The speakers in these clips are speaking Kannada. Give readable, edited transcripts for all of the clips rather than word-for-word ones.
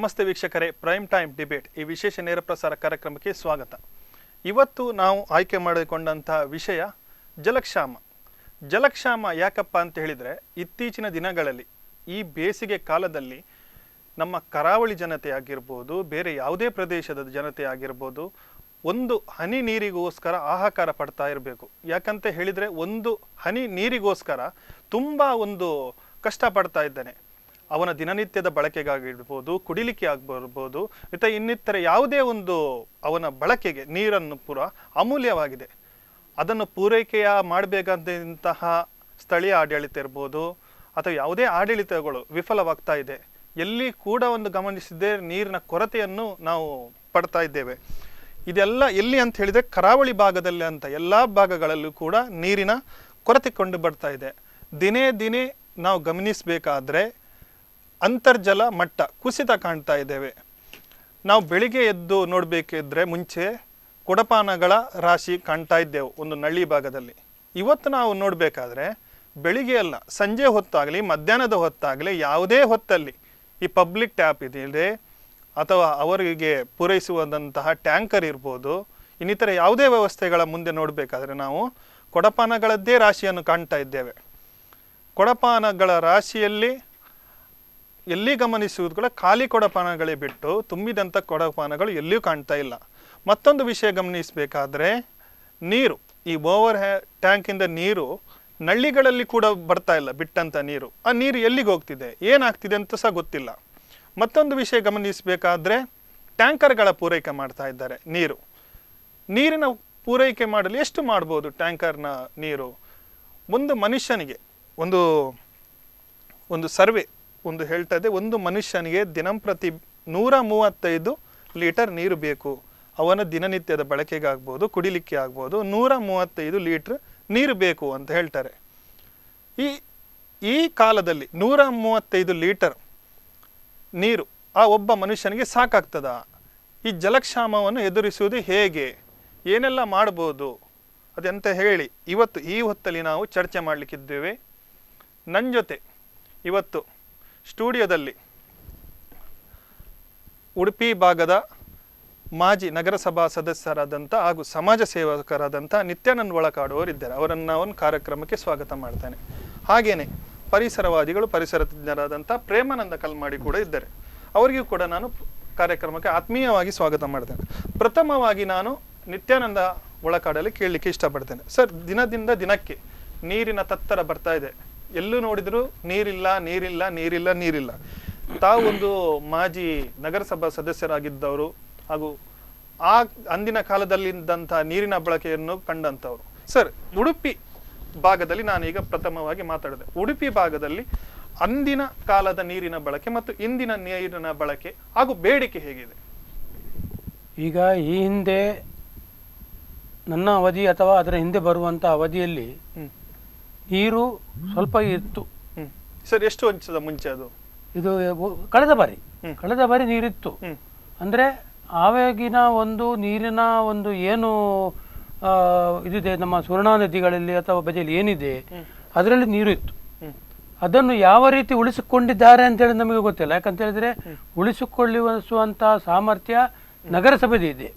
ನಮಸ್ತೆ ವೀಕ್ಷಕರೇ, ಪ್ರೈಮ್ ಟೈಮ್ ಡಿಬೇಟ್ ಈ ವಿಶೇಷ ನೇರ ಪ್ರಸಾರ ಕಾರ್ಯಕ್ರಮಕ್ಕೆ ಸ್ವಾಗತ. ಇವತ್ತು ನಾವು ಆಯ್ಕೆ ಮಾಡಿಕೊಂಡಂಥ ವಿಷಯ ಜಲಕ್ಷಾಮ. ಜಲಕ್ಷಾಮ ಯಾಕಪ್ಪ ಅಂತ ಹೇಳಿದರೆ, ಇತ್ತೀಚಿನ ದಿನಗಳಲ್ಲಿ ಈ ಬೇಸಿಗೆ ಕಾಲದಲ್ಲಿ ನಮ್ಮ ಕರಾವಳಿ ಜನತೆ ಆಗಿರ್ಬೋದು, ಬೇರೆ ಯಾವುದೇ ಪ್ರದೇಶದ ಜನತೆ ಆಗಿರ್ಬೋದು, ಒಂದು ಹನಿ ನೀರಿಗೋಸ್ಕರ ಹಾಹಾಕಾರ ಪಡ್ತಾ ಇರಬೇಕು. ಯಾಕಂತ ಹೇಳಿದರೆ, ಒಂದು ಹನಿ ನೀರಿಗೋಸ್ಕರ ತುಂಬ ಒಂದು ಕಷ್ಟಪಡ್ತಾ ಇದ್ದಾನೆ. ಅವನ ದಿನನಿತ್ಯದ ಬಳಕೆಗಾಗಿರ್ಬೋದು, ಕುಡಿಲಿಕ್ಕೆ ಆಗ್ಬರ್ಬೋದು, ಮತ್ತು ಇನ್ನಿತರ ಯಾವುದೇ ಒಂದು ಅವನ ಬಳಕೆಗೆ ನೀರನ್ನು ಪೂರ ಅಮೂಲ್ಯವಾಗಿದೆ. ಅದನ್ನು ಪೂರೈಕೆಯ ಮಾಡಬೇಕಂತಹ ಸ್ಥಳೀಯ ಆಡಳಿತ ಇರ್ಬೋದು ಅಥವಾ ಯಾವುದೇ ಆಡಳಿತಗಳು ವಿಫಲವಾಗ್ತಾ ಇದೆ. ಎಲ್ಲಿ ಕೂಡ ಒಂದು ಗಮನಿಸಿದ್ದೇ ನೀರಿನ ಕೊರತೆಯನ್ನು ನಾವು ಪಡ್ತಾ ಇದ್ದೇವೆ. ಇದೆಲ್ಲ ಎಲ್ಲಿ ಅಂತ ಹೇಳಿದರೆ, ಕರಾವಳಿ ಭಾಗದಲ್ಲಿ ಅಂತ ಎಲ್ಲ ಭಾಗಗಳಲ್ಲೂ ಕೂಡ ನೀರಿನ ಕೊರತೆ ಕಂಡು ಬರ್ತಾ ಇದೆ. ದಿನೇ ದಿನೇ ನಾವು ಗಮನಿಸಬೇಕಾದ್ರೆ ಅಂತರ್ಜಲ ಮಟ್ಟ ಕುಸಿತ ಕಾಣ್ತಾ ಇದ್ದೇವೆ. ನಾವು ಬೆಳಿಗ್ಗೆ ಎದ್ದು ನೋಡಬೇಕಿದ್ರೆ ಮುಂಚೆ ಕೊಡಪಾನಗಳ ರಾಶಿ ಕಾಣ್ತಾ ಇದ್ದೆವು ಒಂದು ನಳ್ಳಿ ಭಾಗದಲ್ಲಿ. ಇವತ್ತು ನಾವು ನೋಡಬೇಕಾದ್ರೆ ಬೆಳಿಗ್ಗೆ ಅಲ್ಲ, ಸಂಜೆ ಹೊತ್ತಾಗಲಿ ಮಧ್ಯಾಹ್ನದ ಹೊತ್ತಾಗಲಿ ಯಾವುದೇ ಹೊತ್ತಲ್ಲಿ ಈ ಪಬ್ಲಿಕ್ ಟ್ಯಾಪ್ ಇದೆ ಅಥವಾ ಅವರಿಗೆ ಪೂರೈಸುವಂತಹ ಟ್ಯಾಂಕರ್ ಇರ್ಬೋದು, ಇನ್ನಿತರ ಯಾವುದೇ ವ್ಯವಸ್ಥೆಗಳ ಮುಂದೆ ನೋಡಬೇಕಾದ್ರೆ ನಾವು ಕೊಡಪಾನಗಳದ್ದೇ ರಾಶಿಯನ್ನು ಕಾಣ್ತಾ ಇದ್ದೇವೆ. ಕೊಡಪಾನಗಳ ರಾಶಿಯಲ್ಲಿ ಎಲ್ಲಿ ಗಮನಿಸುವುದು ಕೂಡ ಖಾಲಿ ಕೊಡಪಾನಗಳೇ ಬಿಟ್ಟು ತುಂಬಿದಂಥ ಕೊಡಪಾನಗಳು ಎಲ್ಲಿಯೂ ಕಾಣ್ತಾ ಇಲ್ಲ. ಮತ್ತೊಂದು ವಿಷಯ ಗಮನಿಸಬೇಕಾದ್ರೆ, ನೀರು ಈ ಓವರ್ ಟ್ಯಾಂಕಿಂದ ನೀರು ನಳ್ಳಿಗಳಲ್ಲಿ ಕೂಡ ಬರ್ತಾ ಇಲ್ಲ. ಬಿಟ್ಟಂಥ ನೀರು, ಆ ನೀರು ಎಲ್ಲಿಗೆ ಹೋಗ್ತಿದೆ, ಏನಾಗ್ತಿದೆ ಅಂತ ಸಹ ಗೊತ್ತಿಲ್ಲ. ಮತ್ತೊಂದು ವಿಷಯ ಗಮನಿಸಬೇಕಾದ್ರೆ, ಟ್ಯಾಂಕರ್ಗಳ ಪೂರೈಕೆ ಮಾಡ್ತಾ ಇದ್ದಾರೆ. ನೀರಿನ ಪೂರೈಕೆ ಮಾಡಲು ಎಷ್ಟು ಮಾಡ್ಬೋದು ಟ್ಯಾಂಕರ್ನ ನೀರು? ಒಂದು ಮನುಷ್ಯನಿಗೆ ಒಂದು ಸರ್ವೆ ಒಂದು ಹೇಳ್ತಾ ಇದೆ, ಒಂದು ಮನುಷ್ಯನಿಗೆ ದಿನಂಪ್ರತಿ 135 ಲೀಟರ್ ನೀರು ಬೇಕು. ಅವನ ದಿನನಿತ್ಯದ ಬಳಕೆಗಾಗ್ಬೋದು, ಕುಡಿಲಿಕ್ಕೆ ಆಗ್ಬೋದು, 135 ಲೀಟ್ರ್ ನೀರು ಬೇಕು ಅಂತ ಹೇಳ್ತಾರೆ. ಈ ಕಾಲದಲ್ಲಿ 135 ಲೀಟರ್ ನೀರು ಆ ಒಬ್ಬ ಮನುಷ್ಯನಿಗೆ ಸಾಕಾಗ್ತದಾ? ಈ ಜಲಕ್ಷಾಮವನ್ನು ಎದುರಿಸುವುದು ಹೇಗೆ, ಏನೆಲ್ಲ ಮಾಡ್ಬೋದು ಅದೆಂತ ಹೇಳಿ ಇವತ್ತು ಈ ಹೊತ್ತಲ್ಲಿ ನಾವು ಚರ್ಚೆ ಮಾಡಲಿಕ್ಕಿದ್ದೇವೆ. ನನ್ನ ಜೊತೆ ಇವತ್ತು ಸ್ಟುಡಿಯೋದಲ್ಲಿ ಉಡುಪಿ ಭಾಗದ ಮಾಜಿ ನಗರಸಭಾ ಸದಸ್ಯರಾದಂಥ ಹಾಗೂ ಸಮಾಜ ಸೇವಕರಾದಂಥ ನಿತ್ಯಾನಂದ್ ಒಳಕಾಡು ಅವರಿದ್ದಾರೆ. ಅವರನ್ನು ನಾನು ಕಾರ್ಯಕ್ರಮಕ್ಕೆ ಸ್ವಾಗತ ಮಾಡ್ತೇನೆ. ಹಾಗೆಯೇ ಪರಿಸರವಾದಿಗಳು, ಪರಿಸರ ತಜ್ಞರಾದಂಥ ಪ್ರೇಮಾನಂದ ಕಲ್ಮಾಡಿ ಕೂಡ ಇದ್ದಾರೆ. ಅವರಿಗೂ ಕೂಡ ನಾನು ಕಾರ್ಯಕ್ರಮಕ್ಕೆ ಆತ್ಮೀಯವಾಗಿ ಸ್ವಾಗತ ಮಾಡ್ತೇನೆ. ಪ್ರಥಮವಾಗಿ ನಾನು ನಿತ್ಯಾನಂದ ಒಳಕಾಡಲ್ಲಿ ಕೇಳಲಿಕ್ಕೆ ಇಷ್ಟಪಡ್ತೇನೆ. ಸರ್, ದಿನದಿಂದ ದಿನಕ್ಕೆ ನೀರಿನ ತತ್ತರ ಬರ್ತಾ ಇದೆ. ಎಲ್ಲೂ ನೋಡಿದ್ರು ನೀರಿಲ್ಲ ನೀರಿಲ್ಲ ನೀರಿಲ್ಲ ನೀರಿಲ್ಲ. ತಾವು ಒಂದು ಮಾಜಿ ನಗರಸಭಾ ಸದಸ್ಯರಾಗಿದ್ದವರು ಹಾಗೂ ಅಂದಿನ ಕಾಲದಲ್ಲಿದ್ದಂಥ ನೀರಿನ ಬಳಕೆಯನ್ನು ಕಂಡಂಥವ್ರು. ಸರ್, ಉಡುಪಿ ಭಾಗದಲ್ಲಿ ನಾನೀಗ ಪ್ರಥಮವಾಗಿ ಮಾತಾಡಿದೆ. ಉಡುಪಿ ಭಾಗದಲ್ಲಿ ಅಂದಿನ ಕಾಲದ ನೀರಿನ ಬಳಕೆ ಮತ್ತು ಇಂದಿನ ನೀರಿನ ಬಳಕೆ ಹಾಗೂ ಬೇಡಿಕೆ ಹೇಗಿದೆ? ಈಗ ಈ ಹಿಂದೆ ನನ್ನ ಅವಧಿ ಅಥವಾ ಅದರ ಹಿಂದೆ ಬರುವಂಥ ಅವಧಿಯಲ್ಲಿ ನೀರು ಸ್ವಲ್ಪ ಇತ್ತು. ಸರ್, ಎಷ್ಟು ವರ್ಷದ ಮುಂಚೆ ಅದು? ಇದು ಕಳೆದ ಬಾರಿ ನೀರಿತ್ತು. ಅಂದರೆ ಆವಾಗಿನ ಒಂದು ನೀರಿನ ಒಂದು ಏನು ಇದಿದೆ ನಮ್ಮ ಸುವರ್ಣ ನದಿಗಳಲ್ಲಿ ಅಥವಾ ಬದಿಯಲ್ಲಿ ಏನಿದೆ ಅದರಲ್ಲಿ ನೀರು ಇತ್ತು. ಅದನ್ನು ಯಾವ ರೀತಿ ಉಳಿಸಿಕೊಂಡಿದ್ದಾರೆ ಅಂತೇಳಿ ನಮಗೆ ಗೊತ್ತಿಲ್ಲ. ಯಾಕಂತ ಹೇಳಿದ್ರೆ ಉಳಿಸಿಕೊಳ್ಳುವಂಥ ಸಾಮರ್ಥ್ಯ ನಗರಸಭೆದು ಇದೆ.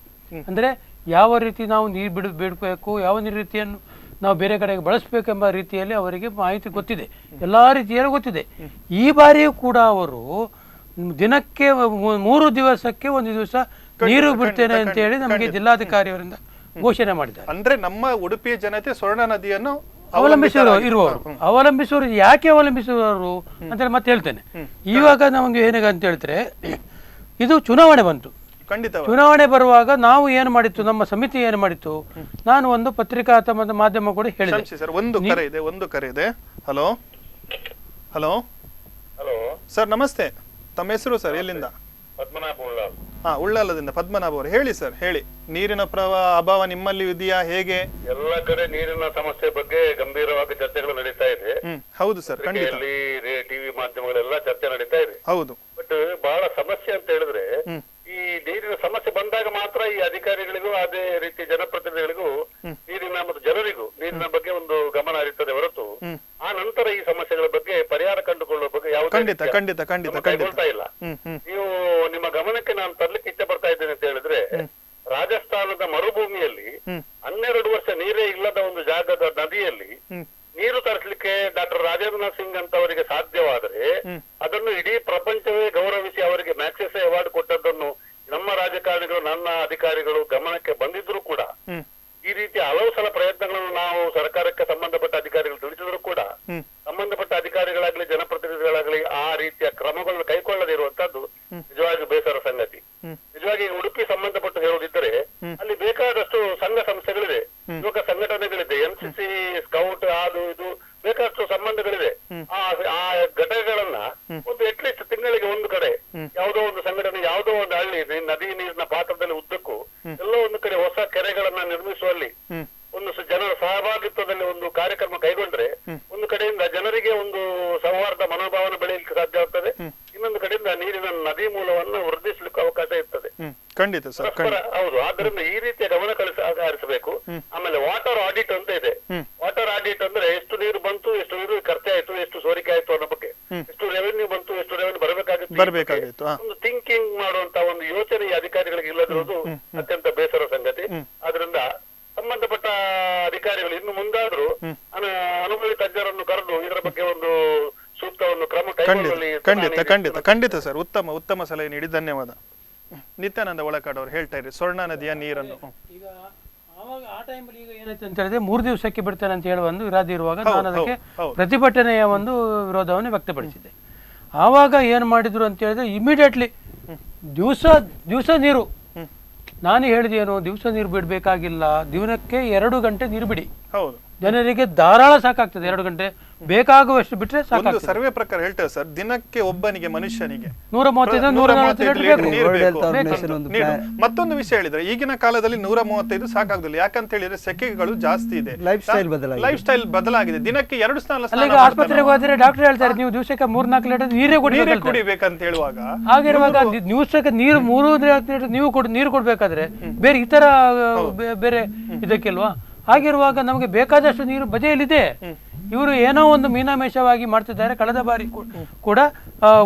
ಅಂದರೆ ಯಾವ ರೀತಿ ನಾವು ನೀರು ಬಿಡಬೇಕು, ಯಾವ ರೀತಿಯನ್ನು ನಾವು ಬೇರೆ ಕಡೆಗೆ ಬಳಸಬೇಕೆಂಬ ರೀತಿಯಲ್ಲಿ ಅವರಿಗೆ ಮಾಹಿತಿ ಗೊತ್ತಿದೆ, ಎಲ್ಲ ರೀತಿಯಲ್ಲಿ ಗೊತ್ತಿದೆ. ಈ ಬಾರಿಯೂ ಕೂಡ ಅವರು ದಿನಕ್ಕೆ 3 ದಿವಸಕ್ಕೆ ಒಂದು ದಿವಸ ನೀರು ಬಿಡ್ತೇನೆ ಅಂತ ಹೇಳಿ ನಮಗೆ ಜಿಲ್ಲಾಧಿಕಾರಿಯವರಿಂದ ಘೋಷಣೆ ಮಾಡಿದ್ದಾರೆ. ಅಂದ್ರೆ ನಮ್ಮ ಉಡುಪಿಯ ಜನತೆ ಸ್ವರ್ಣ ನದಿಯನ್ನು ಅವಲಂಬಿಸುವವರು ಯಾಕೆ ಅವಲಂಬಿಸುವವರು ಅಂತೇಳಿ ಮತ್ತೆ ಹೇಳ್ತೇನೆ. ಇವಾಗ ನಮಗೆ ಏನಿಗೆ ಅಂತ ಹೇಳಿದ್ರೆ, ಇದು ಚುನಾವಣೆ ಬಂತು. ಚುನಾವಣೆ ಬರುವಾಗ ನಾವು ಏನು ಮಾಡಿತ್ತು, ನಮ್ಮ ಸಮಿತಿ ಏನು ಮಾಡಿತ್ತು, ನಾನು ಒಂದು ಪತ್ರಿಕಾ ಅಥವಾ ಮಾಧ್ಯಮ ಕೂಡ ಹೇಳಿದೆ. ಒಂದು ಕರೆ ಇದೆ. ಹಲೋ ಹಲೋ ಹಲೋ ಸರ್, ನಮಸ್ತೆ. ತಮ್ಮ ಹೆಸರು ಸರ್? ಎಲ್ಲಿಂದ? ಉಳ್ಳಾಲದಿಂದ ಪದ್ಮನಾಭ ಅವರು. ಹೇಳಿ ಸರ್, ಹೇಳಿ. ನೀರಿನ ಅಭಾವ ನಿಮ್ಮಲ್ಲಿ ಇದೆಯಾ, ಹೇಗೆ? ಎಲ್ಲ ಕಡೆ ನೀರಿನ ಸಮಸ್ಯೆ ಬಗ್ಗೆ ಗಂಭೀರವಾಗಿ ಚರ್ಚೆಗಳು ನಡೀತಾ ಇದೆ. ಹೌದು ಸರ್, ಖಂಡಿತ. ಟಿವಿ ಮಾಧ್ಯಮಗಳೆಲ್ಲ ಚರ್ಚೆ ನಡೀತಾ ಇದೆ. ಹೌದು. ಬಟ್ ಬಹಳ ಸಮಸ್ಯೆ ಅಂತ ಹೇಳಿದ್ರೆ, ಈ ನೀರಿನ ಸಮಸ್ಯೆ ಬಂದಾಗ ಮಾತ್ರ ಈ ಅಧಿಕಾರಿಗಳಿಗೂ ಅದೇ ರೀತಿ ಜನಪ್ರತಿನಿಧಿಗಳಿಗೂ ನೀರಿನ ಮತ್ತು ಜನರಿಗೂ ನೀರಿನ ಬಗ್ಗೆ ಒಂದು ಗಮನ ಹರಿಯುತ್ತದೆ ಹೊರತು ಆ ನಂತರ ಈ ಸಮಸ್ಯೆಗಳ ಬಗ್ಗೆ ಪರಿಹಾರ ಕಂಡುಕೊಳ್ಳುವ ಬಗ್ಗೆ ಯಾವುದೇ ಖಂಡಿತ ಗೊತ್ತಾ ಇಲ್ಲ. ನೀವು ನಿಮ್ಮ ನದಿಯಲ್ಲಿ ನೀರು ತರಿಸಲಿಕ್ಕೆ ಡಾಕ್ಟರ್ ರಾಜೇಂದ್ರನಾಥ್ ಸಿಂಗ್ ಅಂತ ಅವರಿಗೆ ಸಾಧ್ಯವಾದರೆ ಅದನ್ನು ಇಡೀ ಪ್ರಪಂಚವೇ ಗೌರವಿಸಿ ಅವರಿಗೆ ಮ್ಯಾಗ್ಸೆಸೆ ಅವಾರ್ಡ್ ಕೊಟ್ಟದ್ದನ್ನು ನಮ್ಮ ರಾಜಕಾರಣಿಗಳು, ನನ್ನ ಅಧಿಕಾರಿಗಳು ಗಮನಕ್ಕೆ ಬಂದಿದ್ರು ಕೂಡ ಈ ರೀತಿಯ ಹಲವು ಸಲ ಪ್ರಯತ್ನಗಳನ್ನು ನಾವು ಸರ್ಕಾರಕ್ಕೆ ಸಂಬಂಧಪಟ್ಟ ಅಧಿಕಾರಿಗಳು ತಿಳಿಸಿದ್ರು ಕೂಡ ಸಂಬಂಧಪಟ್ಟ ಅಧಿಕಾರಿಗಳಾಗ್ಲಿ ಜನಪ್ರತಿನಿಧಿಗಳಾಗ್ಲಿ ಆ ರೀತಿಯ ಕ್ರಮಗಳನ್ನು ಕೈಗೊಳ್ಳದೇ ಇರುವಂತದ್ದು ನಿಜವಾಗಿ ಬೇಸರ ಸಂಗತಿ. ನಿಜವಾಗಿ ಉಡುಪಿ ಸಂಬಂಧಪಟ್ಟು ಹೇಳುವುದಿದ್ದರೆ ಅಲ್ಲಿ ಬೇಕಾದಷ್ಟು ಸಂಘ ಸಂಸ್ಥೆಗಳಿದೆ, ಯುವಕ ಸಂಘಟನೆಗಳಿದೆ, NCC, ಸ್ಕೌಟ್, ಅದು ಇದು ಬೇಕಾದಷ್ಟು ಸಂಬಂಧಗಳಿದೆ. ಆ ಘಟಕಗಳನ್ನ ಒಂದು ಅಟ್ಲೀಸ್ಟ್ ತಿಂಗಳಿಗೆ ಒಂದು ಕಡೆ ಯಾವುದೋ ಒಂದು ಸಂಘಟನೆ, ಯಾವುದೋ ಒಂದು ಹಳ್ಳಿ ನದಿ ನೀರಿನ ಪಾತ್ರದಲ್ಲಿ ಉದ್ದಕ್ಕೂ ಎಲ್ಲೋ ಒಂದು ಕಡೆ ಹೊಸ ಕೆರೆಗಳನ್ನ ನಿರ್ಮಿಸುವಲ್ಲಿ ಒಂದು ಜನರ ಸಹಭಾಗಿತ್ವದಲ್ಲಿ ಒಂದು ಕಾರ್ಯಕ್ರಮ ಕೈಗೊಂಡ್ರೆ ಒಂದು ಕಡೆಯಿಂದ ಜನರಿಗೆ ಒಂದು ಸೌಹಾರ್ದ ಮನೋಭಾವನೆ ಬೆಳೆಯಲಿಕ್ಕೆ ಸಾಧ್ಯವಾಗ್ತದೆ, ಇನ್ನೊಂದು ಕಡೆಯಿಂದ ನೀರಿನ ನದಿ ಮೂಲವನ್ನು ವೃದ್ಧಿಸಲಿಕ್ಕೆ ಅವಕಾಶ ಇರ್ತದೆ. ಖಂಡಿತ ಸರ್. ಹೌದು, ಆದ್ದರಿಂದ ಈ ರೀತಿಯ ಗಮನ ಹರಿಸಬೇಕು. ಆಮೇಲೆ ವಾಟರ್ ಆಡಿಟ್ ಅಂತ ಇದೆ. ವಾಟರ್ ಆಡಿಟ್ ಅಂದ್ರೆ ಎಷ್ಟು ನೀರು ಬಂತು, ಎಷ್ಟು ನೀರು ಖರ್ಚಾಯ್ತು, ಎಷ್ಟು ಸೋರಿಕೆ ಆಯ್ತು ಅನ್ನೋ ಬಗ್ಗೆ, ಎಷ್ಟು ರೆವೆನ್ಯೂ ಬಂತು, ಎಷ್ಟು ರೆವೆನ್ಯೂ ಬರಬೇಕಾಗಿತ್ತು, ಒಂದು ಥಿಂಕಿಂಗ್ ಮಾಡುವಂತ ಒಂದು ಯೋಚನೆ ಈ ಅಧಿಕಾರಿಗಳಿಗೆ ಇಲ್ಲದಿರೋದು ಅತ್ಯಂತ ಬೇಸರ ಸಂಗತಿ. ಆದ್ರಿಂದ ಸಂಬಂಧಪಟ್ಟ ಅಧಿಕಾರಿಗಳು ಇನ್ನು ಮುಂದಾದ್ರೂ ಅನುಭವಿ ತಜ್ಞರನ್ನು ಕರೆದು ಇದರ ಬಗ್ಗೆ ಒಂದು ಸೂಕ್ತವನ್ನು ಕ್ರಮ ಕೈಗೊಳ್ಳಲಿ. ಖಂಡಿತ ಸರ್. ಉತ್ತಮ ಸಲಹೆ ನೀಡಿ ಧನ್ಯವಾದ. ನಿತ್ಯಾನಂದ ಒಳಕಾಡ್ ಅವರು ಹೇಳ್ತಾ ಇರಿ ಸ್ವರ್ಣ ನದಿಯ ನೀರನ್ನು. ಈಗ ಆವಾಗ ಆ ಟೈಮಲ್ಲಿ ಈಗ ಏನಾಯ್ತು ಅಂತ ಹೇಳಿದ್ರೆ 3 ದಿವಸಕ್ಕೆ ಬಿಡ್ತೇನೆ ಅಂತ ಹೇಳುವ ಒಂದು ವಿರೋಧ ಇರುವಾಗ ನಾನು ಅದಕ್ಕೆ ಪ್ರತಿಭಟನೆಯ ಒಂದು ವಿರೋಧವನ್ನು ವ್ಯಕ್ತಪಡಿಸಿದ್ದೆ. ಆವಾಗ ಏನು ಮಾಡಿದ್ರು ಅಂತ ಹೇಳಿದ್ರೆ ಇಮಿಡಿಯೇಟ್ಲಿ ದಿವಸ ನೀರು, ನಾನು ಹೇಳಿದೆ ಏನು, ದಿವಸ ನೀರು ಬಿಡಬೇಕಾಗಿಲ್ಲ, ದಿನಕ್ಕೆ 2 ಗಂಟೆ ನೀರು ಬಿಡಿ. ಹೌದು, ಜನರಿಗೆ ಧಾರಾಳ ಸಾಕಾಗ್ತದೆ. 2 ಗಂಟೆ ಬೇಕಾಗುವಷ್ಟು ಬಿಟ್ರೆ ಸಾಕು. ಸರ್ವೆ ಪ್ರಕಾರ ಹೇಳ್ತೇವೆ ಸರ್, ದಿನಕ್ಕೆ ಒಬ್ಬನಿಗೆ ಮನುಷ್ಯನಿಗೆ 135 ನೀರು ಬೇಕು. ಮತ್ತೊಂದು ವಿಷಯ ಹೇಳಿದ್ರೆ ಈಗಿನ ಕಾಲದಲ್ಲಿ 135 ಸಾಕಾಗುದಿಲ್ಲ. ಯಾಕಂತ ಹೇಳಿದ್ರೆ ಸೆಕೆಗಳು ಜಾಸ್ತಿ ಇದೆ, ಲೈಫ್ ಸ್ಟೈಲ್ ಬದಲಾಗಿದೆ. ದಿನಕ್ಕೆ 2 ಸ್ನಾನ. ಆಸ್ಪತ್ರೆಗೆ ಹೋದ್ರೆ ಡಾಕ್ಟರ್ ಹೇಳ್ತಾರೆ ನೀವು ದಿವಸಕ್ಕೆ 3-4 ಲೀಟರ್ ನೀರೇ ಕುಡಿಬೇಕಂತ ಹೇಳುವಾಗ, ಹಾಗಿರುವಾಗ ದಿವಸಕ್ಕೆ ನೀರು 3-4 ಲೀಟರ್ ನೀವು ನೀರು ಕೊಡ್ಬೇಕಾದ್ರೆ ಬೇರೆ ಇತರ ಬೇರೆ ಇದಕ್ಕೆಲ್ವಾ? ಹಾಗಿರುವಾಗ ನಮಗೆ ಬೇಕಾದಷ್ಟು ನೀರು ಬದಿಯಲ್ಲಿದೆ. ಇವರು ಏನೋ ಒಂದು ಮೀನಾಮೇಷವಾಗಿ ಮಾಡ್ತಿದ್ದಾರೆ. ಕಳೆದ ಬಾರಿ ಕೂಡ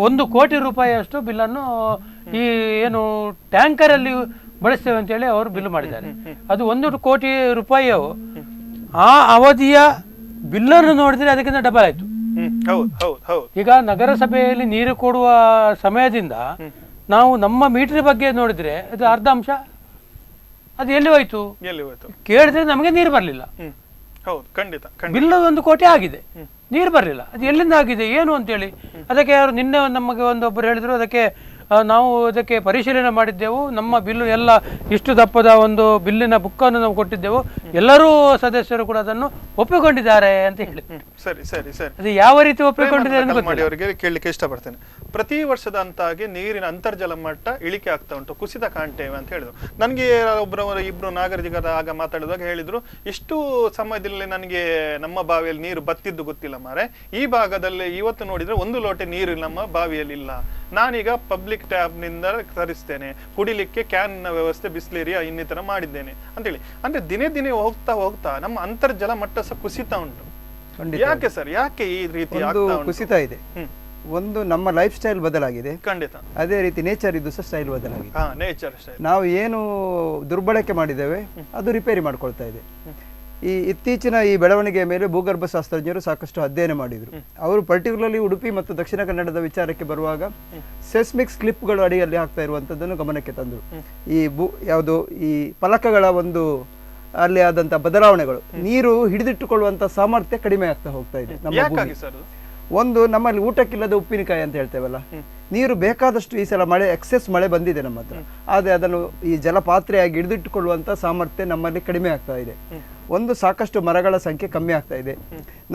1 ಕೋಟಿ ರೂಪಾಯಿಯಷ್ಟು ಬಿಲ್ಲನ್ನು ಈ ಏನು ಟ್ಯಾಂಕರ್ ಅಲ್ಲಿ ಬಳಸ್ತೇವೆ ಅಂತ ಹೇಳಿ ಅವರು ಬಿಲ್ ಮಾಡಿದ್ದಾರೆ. ಅದು 1 ಕೋಟಿ ರೂಪಾಯಿಯು ಆ ಅವಧಿಯ ಬಿಲ್ಲನ್ನು ನೋಡಿದ್ರೆ ಅದಕ್ಕಿಂತ ಡಬಲ್ ಆಯ್ತು. ಈಗ ನಗರಸಭೆಯಲ್ಲಿ ನೀರು ಕೊಡುವ ಸಮಯದಿಂದ ನಾವು ನಮ್ಮ ಮೀಟರ್ ಬಗ್ಗೆ ನೋಡಿದ್ರೆ ಅದು ಅರ್ಧ ಅಂಶ ಅದು ಎಲ್ಲಿ ಹೋಯ್ತು ಕೇಳಿದ್ರೆ ನಮಗೆ ನೀರು ಬರಲಿಲ್ಲ. ಬಿಲ್ 1 ಕೋಟಿ ಆಗಿದೆ, ನೀರು ಬರಲಿಲ್ಲ. ಅದು ಎಲ್ಲಿಂದ ಆಗಿದೆ ಏನು ಅಂತೇಳಿ ಅದಕ್ಕೆ ಅವರು ನಿನ್ನೆ ನಮಗೆ ಒಬ್ಬರು ಹೇಳಿದ್ರು, ಅದಕ್ಕೆ ನಾವು ಅದಕ್ಕೆ ಪರಿಶೀಲನೆ ಮಾಡಿದ್ದೆವು. ನಮ್ಮ ಬಿಲ್ಲು ಎಲ್ಲ ಇಷ್ಟು ದಪ್ಪದ ಒಂದು ಬಿಲ್ಲಿನ ಬುಕ್ಕನ್ನು ನಾವು ಕೊಟ್ಟಿದ್ದೆವು, ಎಲ್ಲರೂ ಸದಸ್ಯರು ಕೂಡ ಅದನ್ನು ಒಪ್ಪಿಕೊಂಡಿದ್ದಾರೆ ಅಂತ ಹೇಳಿ. ಸರಿ ಸರಿ ಸರಿ, ಅದು ಯಾವ ರೀತಿ ಒಪ್ಪಿಕೊಂಡಿದ್ದಾರೆ ಕೇಳಲಿಕ್ಕೆ ಇಷ್ಟಪಡ್ತೇನೆ. ಪ್ರತಿ ವರ್ಷದ ಅಂತಾಗಿ ನೀರಿನ ಅಂತರ್ಜಲ ಮಟ್ಟ ಇಳಿಕೆ ಆಗ್ತಾ ಉಂಟು, ಕುಸಿತ ಕಾಣ್ತೇವೆ ಅಂತ ಹೇಳಿದ್ರು. ನನಗೆ ಇಬ್ರು ನಾಗರಿಕರ ಆಗ ಮಾತಾಡಿದಾಗ ಹೇಳಿದ್ರು, ಇಷ್ಟು ಸಮಯದಲ್ಲಿ ನನಗೆ ನಮ್ಮ ಬಾವಿಯಲ್ಲಿ ನೀರು ಬತ್ತಿದ್ದು ಗೊತ್ತಿಲ್ಲ ಮಾರೆ, ಈ ಭಾಗದಲ್ಲಿ ಇವತ್ತು ನೋಡಿದ್ರೆ 1 ಲೋಟೆ ನೀರು ನಮ್ಮ ಬಾವಿಯಲ್ಲಿ ಇಲ್ಲ, ನಾನೀಗ ಪಬ್ಲಿಕ್ ಟ್ಯಾಬ್ ನಿಂದ ತರಿಸ್ತೇನೆ, ಕುಡಿಲಿಕ್ಕೆ ಕ್ಯಾನ್ ನ ವ್ಯವಸ್ಥೆ ಬಿಸ್ಲೇರಿಯ ಇನ್ನಿತರ ಮಾಡಿದ್ದೇನೆ ಅಂತೇಳಿ. ಅಂದ್ರೆ ದಿನೇ ದಿನೇ ಹೋಗ್ತಾ ನಮ್ಮ ಅಂತರ್ಜಲ ಮಟ್ಟ ಸಹ ಕುಸಿತ ಉಂಟು. ಯಾಕೆ ಸರ್, ಯಾಕೆ ಈ ರೀತಿ ಕುಸಿತ ಇದೆ? ಒಂದು ನಮ್ಮ ಲೈಫ್ ಸ್ಟೈಲ್ ಬದಲಾಗಿದೆ, ಖಂಡಿತ. ಅದೇ ರೀತಿ ನೇಚರ್ ಇದು ಸಹ ಸ್ಟೈಲ್ ಬದಲಾಗಿದೆ. ನೇಚರ್ ಸ್ಟೈಲ್ ನಾವು ಏನು ದುರ್ಬಳಕೆ ಮಾಡಿದ್ದೇವೆ ಅದು ರಿಪೇರಿ ಮಾಡ್ಕೊಳ್ತಾ ಇದೆ. ಈ ಇತ್ತೀಚಿನ ಈ ಬೆಳವಣಿಗೆಯ ಮೇಲೆ ಭೂಗರ್ಭ ಶಾಸ್ತ್ರಜ್ಞರು ಸಾಕಷ್ಟು ಅಧ್ಯಯನ ಮಾಡಿದ್ರು. ಅವರು ಪರ್ಟಿಕ್ಯುಲರ್ಲಿ ಉಡುಪಿ ಮತ್ತು ದಕ್ಷಿಣ ಕನ್ನಡದ ವಿಚಾರಕ್ಕೆ ಬರುವಾಗ ಸೆಸ್ಮಿಕ್ ಸ್ಲಿಪ್ಗಳು ಅಡಿಯಲ್ಲಿ ಆಗ್ತಾ ಇರುವಂತದ್ದನ್ನು ಗಮನಕ್ಕೆ ತಂದರು. ಯಾವುದು ಈ ಫಲಕಗಳ ಒಂದು ಅಲ್ಲಿ ಆದಂತ ಬದಲಾವಣೆಗಳು, ನೀರು ಹಿಡಿದಿಟ್ಟುಕೊಳ್ಳುವಂತ ಸಾಮರ್ಥ್ಯ ಕಡಿಮೆ ಆಗ್ತಾ ಹೋಗ್ತಾ ಇದೆ ನಮ್ಮ ಭೂಮಿ. ಒಂದು ನಮ್ಮಲ್ಲಿ ಊಟಕ್ಕಿಲ್ಲದ ಉಪ್ಪಿನಕಾಯಿ ಅಂತ ಹೇಳ್ತೇವಲ್ಲ, ನೀರು ಬೇಕಾದಷ್ಟು ಈ ಸಲ ಮಳೆ ಎಕ್ಸೆಸ್ ಮಳೆ ಬಂದಿದೆ ನಮ್ಮ ಹತ್ರ, ಆದರೆ ಅದನ್ನು ಈ ಜಲಪಾತ್ರೆಯಾಗಿ ಹಿಡಿದಿಟ್ಟುಕೊಳ್ಳುವಂತ ಸಾಮರ್ಥ್ಯ ನಮ್ಮಲ್ಲಿ ಕಡಿಮೆ ಆಗ್ತಾ ಇದೆ. ಒಂದು ಸಾಕಷ್ಟು ಮರಗಳ ಸಂಖ್ಯೆ ಕಮ್ಮಿ ಆಗ್ತಾ ಇದೆ.